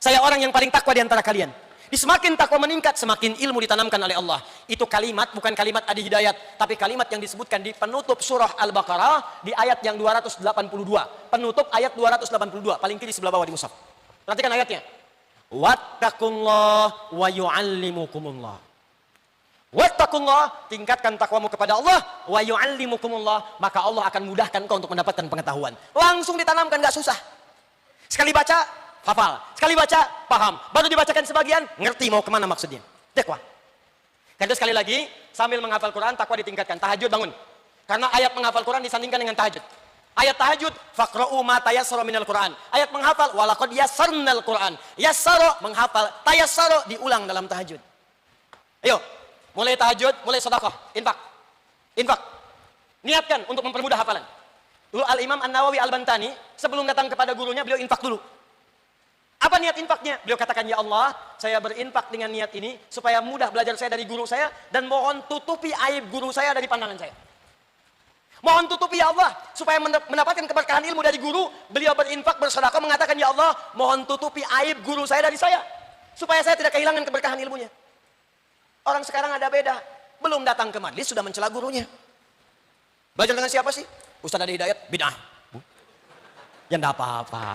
Saya orang yang paling takwa di antara kalian. Di semakin takwa meningkat, semakin ilmu ditanamkan oleh Allah. Itu kalimat, bukan kalimat Adi Hidayat, tapi kalimat yang disebutkan di penutup surah Al-Baqarah di ayat yang 282. Penutup ayat 282, paling kiri sebelah bawah di mushaf. Perhatikan ayatnya. Wattaqullah wa yu'allimukumullah. Wattaqullah, tingkatkan takwamu kepada Allah, wa yu'allimukumullah, maka Allah akan mudahkan kau untuk mendapatkan pengetahuan. Langsung ditanamkan, gak susah. Sekali baca, hafal. Sekali baca, paham. Baru dibacakan sebagian, ngerti mau kemana maksudnya. Takwa. Karena sekali lagi, sambil menghafal Quran, takwa ditingkatkan. Tahajud bangun. Karena ayat menghafal Quran disandingkan dengan tahajud. Ayat tahajud, faqra'u ma tayassara minal Quran. Ayat menghafal, walaqad yassarnal Quran. Yassara menghafal, tayassara diulang dalam tahajud. Ayo, mulai tahajud, mulai sedekah, infak. Infak. Niatkan untuk mempermudah hafalan. Dulu Al-Imam An-Nawawi Al-Bantani, sebelum datang kepada gurunya, beliau infak dulu. Apa niat infaknya? Beliau katakan, ya Allah, saya berinfak dengan niat ini, supaya mudah belajar saya dari guru saya, dan mohon tutupi aib guru saya dari pandangan saya. Mohon tutupi ya Allah, supaya mendapatkan keberkahan ilmu dari guru, beliau berinfak, bersedekah, mengatakan, ya Allah, mohon tutupi aib guru saya dari saya, supaya saya tidak kehilangan keberkahan ilmunya. Orang sekarang ada beda, belum datang ke majlis, sudah mencela gurunya. Belajar dengan siapa sih? Ustaz Adi Hidayat, bid'ah. Ya enggak apa-apa.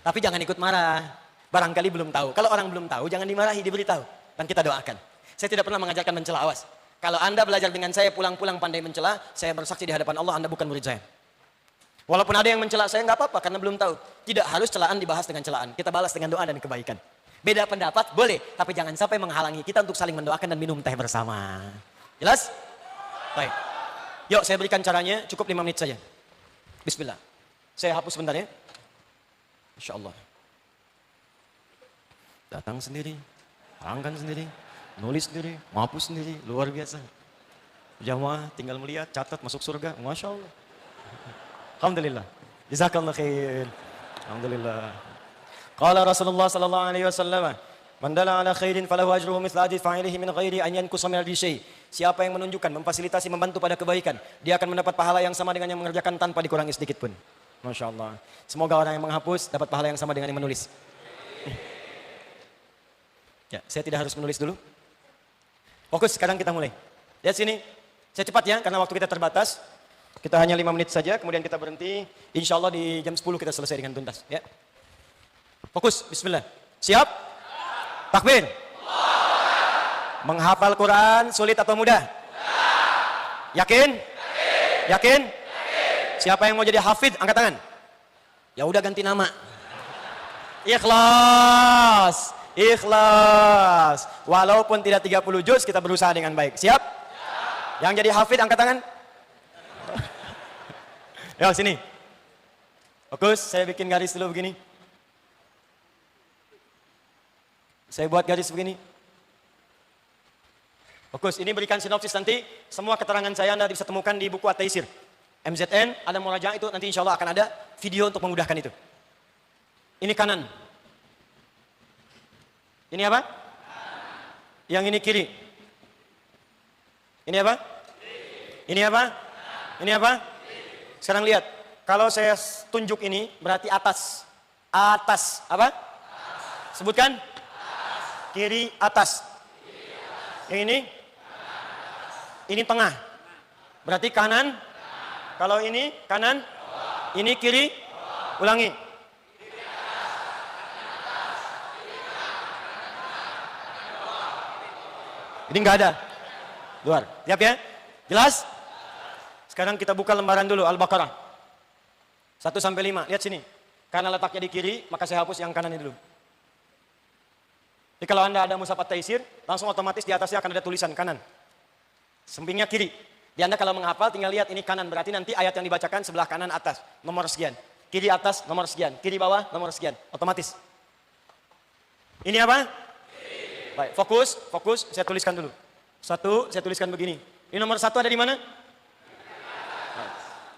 Tapi jangan ikut marah. Barangkali belum tahu. Kalau orang belum tahu, jangan dimarahi, diberitahu. Dan kita doakan. Saya tidak pernah mengajarkan mencela, awas. Kalau Anda belajar dengan saya, pulang-pulang pandai mencela, saya bersaksi di hadapan Allah, Anda bukan murid saya. Walaupun ada yang mencela saya, enggak apa-apa, karena belum tahu. Tidak harus celaan dibahas dengan celaan. Kita balas dengan doa dan kebaikan. Beda pendapat, boleh. Tapi jangan sampai menghalangi kita untuk saling mendoakan dan minum teh bersama. Jelas? Baik. Yuk, saya berikan caranya, cukup 5 menit saja. Bismillah. Saya hapus sebentar ya. Insya Allah. Datang sendiri, terangkan sendiri, nulis sendiri, menghapus sendiri, luar biasa. Jamaah tinggal melihat, catat, masuk surga. Masya Allah. Alhamdulillah. Jazakallah khair. Alhamdulillah. Qala Rasulullah sallallahu alaihi wasallam, man dalla ala khairin falahu ajruhu mithla ajri fa'ilihi min ghairi an yankusa min ajri syai'. Siapa yang menunjukkan, memfasilitasi, membantu pada kebaikan, dia akan mendapat pahala yang sama dengan yang mengerjakan tanpa dikurangi sedikit pun. Masya Allah. Semoga orang yang menghapus dapat pahala yang sama dengan yang menulis. Ya, saya tidak harus menulis dulu. Fokus, sekarang kita mulai. Lihat sini. Saya cepat ya, karena waktu kita terbatas. Kita hanya 5 menit saja, kemudian kita berhenti. Insya Allah di jam 10 kita selesai dengan tuntas. Ya. Fokus, bismillah. Siap? Takbir. Menghafal Quran sulit atau mudah? Yakin? Yakin? Siapa yang mau jadi hafid? Angkat tangan. Ya udah ganti nama. Ikhlas. Ikhlas. Walaupun tidak 30 juz, kita berusaha dengan baik. Siap? Yang jadi hafid angkat tangan. Yo sini. Fokus, saya bikin garis dulu begini. Saya buat garis begini. Fokus, ini berikan sinopsis nanti. Semua keterangan saya Anda bisa temukan di buku At-Taisir. MZN, ada murajaah itu, nanti insya Allah akan ada video untuk memudahkan itu. Ini kanan. Ini apa? Yang ini kiri. Ini apa? Ini apa? Ini apa? Sekarang lihat. Kalau saya tunjuk ini, berarti atas. Atas. Apa? Sebutkan. Kiri, atas. Yang ini? Ini tengah. Berarti kanan. Kalau ini kanan. Ini kiri. Ulangi. Ini enggak ada. Luar. Siap ya? Jelas? Sekarang kita buka lembaran dulu Al-Baqarah. 1 sampai 5. Lihat sini. Karena letaknya di kiri, maka saya hapus yang kanan ini dulu. Jadi kalau Anda ada mushaf At-Taisir, langsung otomatis di atasnya akan ada tulisan kanan. Sampingnya kiri. Di Anda kalau menghafal tinggal lihat ini kanan, berarti nanti ayat yang dibacakan sebelah kanan atas, nomor sekian. Kiri atas, nomor sekian. Kiri bawah, nomor sekian. Otomatis. Ini apa? Baik, fokus, fokus. Saya tuliskan dulu. 1, saya tuliskan begini. Ini nomor 1 ada di mana?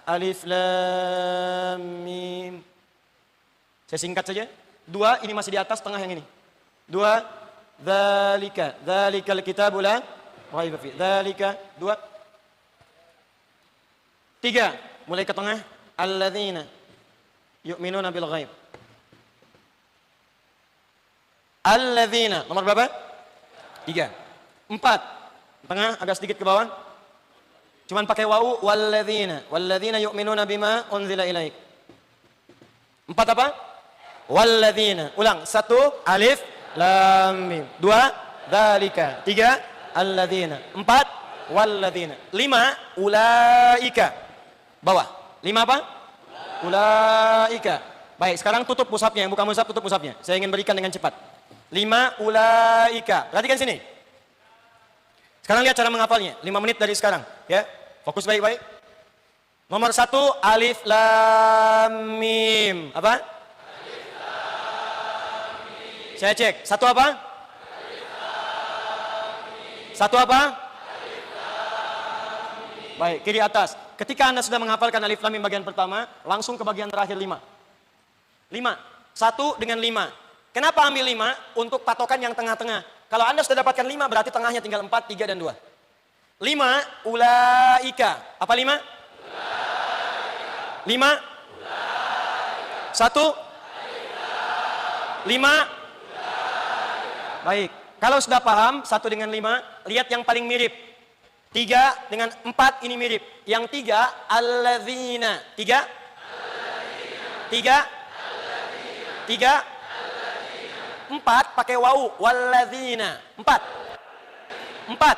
Alif, Lam, Mim. Saya singkat saja. 2, ini masih di atas, tengah yang ini. 2, Dzalika. Dzalikal kitabu la raiba fi. Dzalika. 2. 3. Mulai ke tengah. Alladzina yu'minuna bil ghaib. Alladzina. Nomor berapa? 3. 4. Tengah agak sedikit ke bawah. Cuman pakai wawu. Walladzina. Walladzina yu'minuna bima unzila ilaik. 4 apa? Walladzina. Ulang. 1 alif lam mim. 2 dzalika. 3 alladzina. 4 walladzina. 5 ulaika. Bawah. 5 apa? Ulaika. Baik, sekarang tutup mushafnya. Yang buka mushaf tutup mushafnya. Saya ingin berikan dengan cepat. 5 ulaika. Perhatikan sini. Sekarang lihat cara menghafalnya. 5 menit dari sekarang, ya. Fokus baik-baik. Nomor 1 alif lam mim. Apa? Alif lam mim. Saya cek. 1 apa? Alif lam mim. 1 apa? Alif lam mim. Baik, kiri atas. Ketika Anda sudah menghafalkan alif lam mim bagian pertama, langsung ke bagian terakhir 5. 5. 1 dengan 5. Kenapa ambil 5? Untuk patokan yang tengah-tengah. Kalau Anda sudah dapatkan 5, berarti tengahnya tinggal 4, 3, dan 2. 5, ulaika. Apa 5? Ulaika. 5? Ulaika. 1? 5? Ulaika. Baik. Kalau sudah paham, 1 dengan 5, lihat yang paling mirip. 3 dengan 4 ini mirip. Yang 3, alladzina. 3? Alladzina. 3? Alladzina. 3? 4 pakai wawu. Walladzina. 4. 4.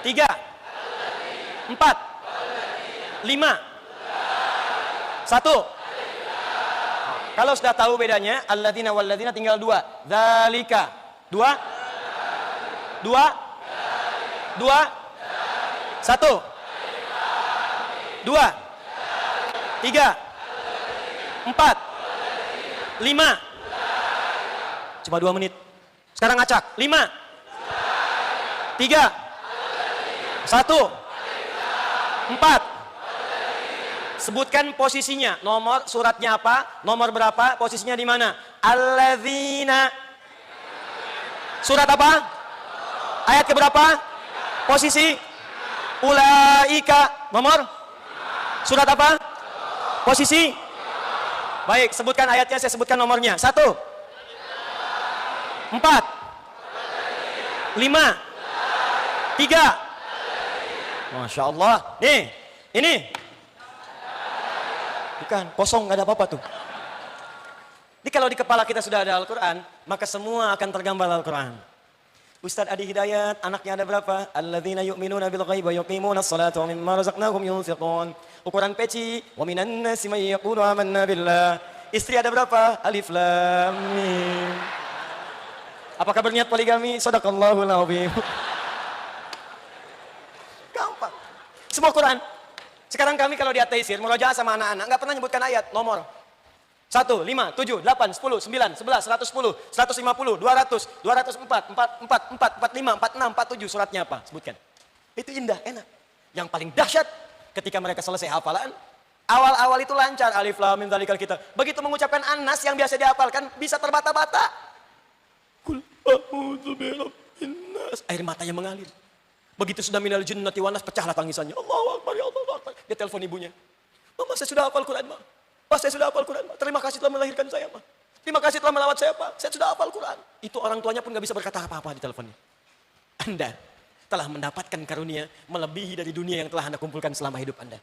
3. 4. 5. 1. Kalau sudah tahu bedanya, alladzina walladzina tinggal 2. Dzalika. 2. 2. 2. 1. 2. 3. 4. 5. Cuma 2 menit. Sekarang acak. 5. 3. 1. 4. Sebutkan posisinya. Nomor suratnya apa? Nomor berapa? Posisinya di mana? Alladzina. Surat apa? Ayat keberapa? Posisi? Ulaika. Nomor? Surat apa? Posisi? Baik, sebutkan ayatnya, saya sebutkan nomornya. 1. 4. 5. 3. Masya Allah. Nih, ini. Bukan, kosong, nggak ada apa-apa tuh. Jadi kalau di kepala kita sudah ada Al-Quran, maka semua akan tergambar Al-Quran. Ustadz Adi Hidayat, anaknya ada berapa? Alladzina yu'minuna bil ghaibi wa yuqimunas salata wa mimma razaqnahum yunfiqun. Ukuran peci, wa minan nasi may yaqulu amanna billah. Istri ada berapa? Alif lam mim. Apakah berniat poligami? Shadaqallahul azim. Gampang. Semua Quran. Sekarang kami kalau di at-taisir, murojaah sama anak-anak, nggak pernah nyebutkan ayat, nomor. 1, 5, 7, 8, 10, 9, 11, 110, 150, 200, 204, 44, 45, 46, 47, suratnya apa? Sebutkan. Itu indah, enak. Yang paling dahsyat, ketika mereka selesai hafalan, awal-awal itu lancar, alif lam mim dzalikal kitab. Begitu mengucapkan An-Nas yang biasa dihafalkan, bisa terbata-bata. Kul a'udzu birabbin nas. Air matanya mengalir. Begitu sudah minal jinnati wan nas, pecahlah tangisannya. Allahu akbar, ya Allahu akbar. Dia telepon ibunya. Mama, saya sudah hafal Quran, Ma. Pak, saya sudah hafal Quran, Ma. Terima kasih telah melahirkan saya, Ma. Terima kasih telah merawat saya, Pak. Saya sudah hafal Quran. Itu orang tuanya pun gak bisa berkata apa-apa di teleponnya. Anda telah mendapatkan karunia melebihi dari dunia yang telah Anda kumpulkan selama hidup Anda.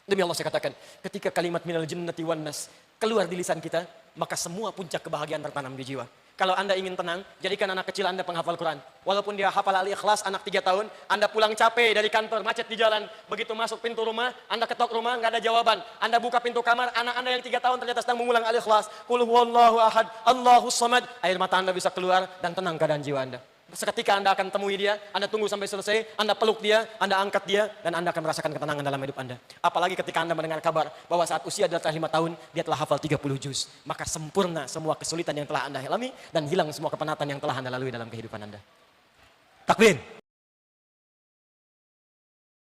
Demi Allah saya katakan, ketika kalimat minal jinnati wan nas keluar di lisan kita, maka semua puncak kebahagiaan tertanam di jiwa. Kalau Anda ingin tenang, jadikan anak kecil Anda penghafal Quran. Walaupun dia hafal Al-Ikhlas, anak 3 tahun, Anda pulang capek dari kantor, macet di jalan. Begitu masuk pintu rumah, Anda ketok rumah, nggak ada jawaban. Anda buka pintu kamar, anak Anda yang 3 tahun ternyata sedang mengulang Al-Ikhlas. Qul huwallahu ahad, Allahus samad. Air mata Anda bisa keluar dan tenang keadaan jiwa Anda. Seketika Anda akan temui dia, Anda tunggu sampai selesai, Anda peluk dia, Anda angkat dia, dan Anda akan merasakan ketenangan dalam hidup Anda. Apalagi ketika Anda mendengar kabar bahwa saat usia di atas 5 tahun, dia telah hafal 30 juz. Maka sempurna semua kesulitan yang telah Anda alami, dan hilang semua kepenatan yang telah Anda lalui dalam kehidupan Anda. Takbir.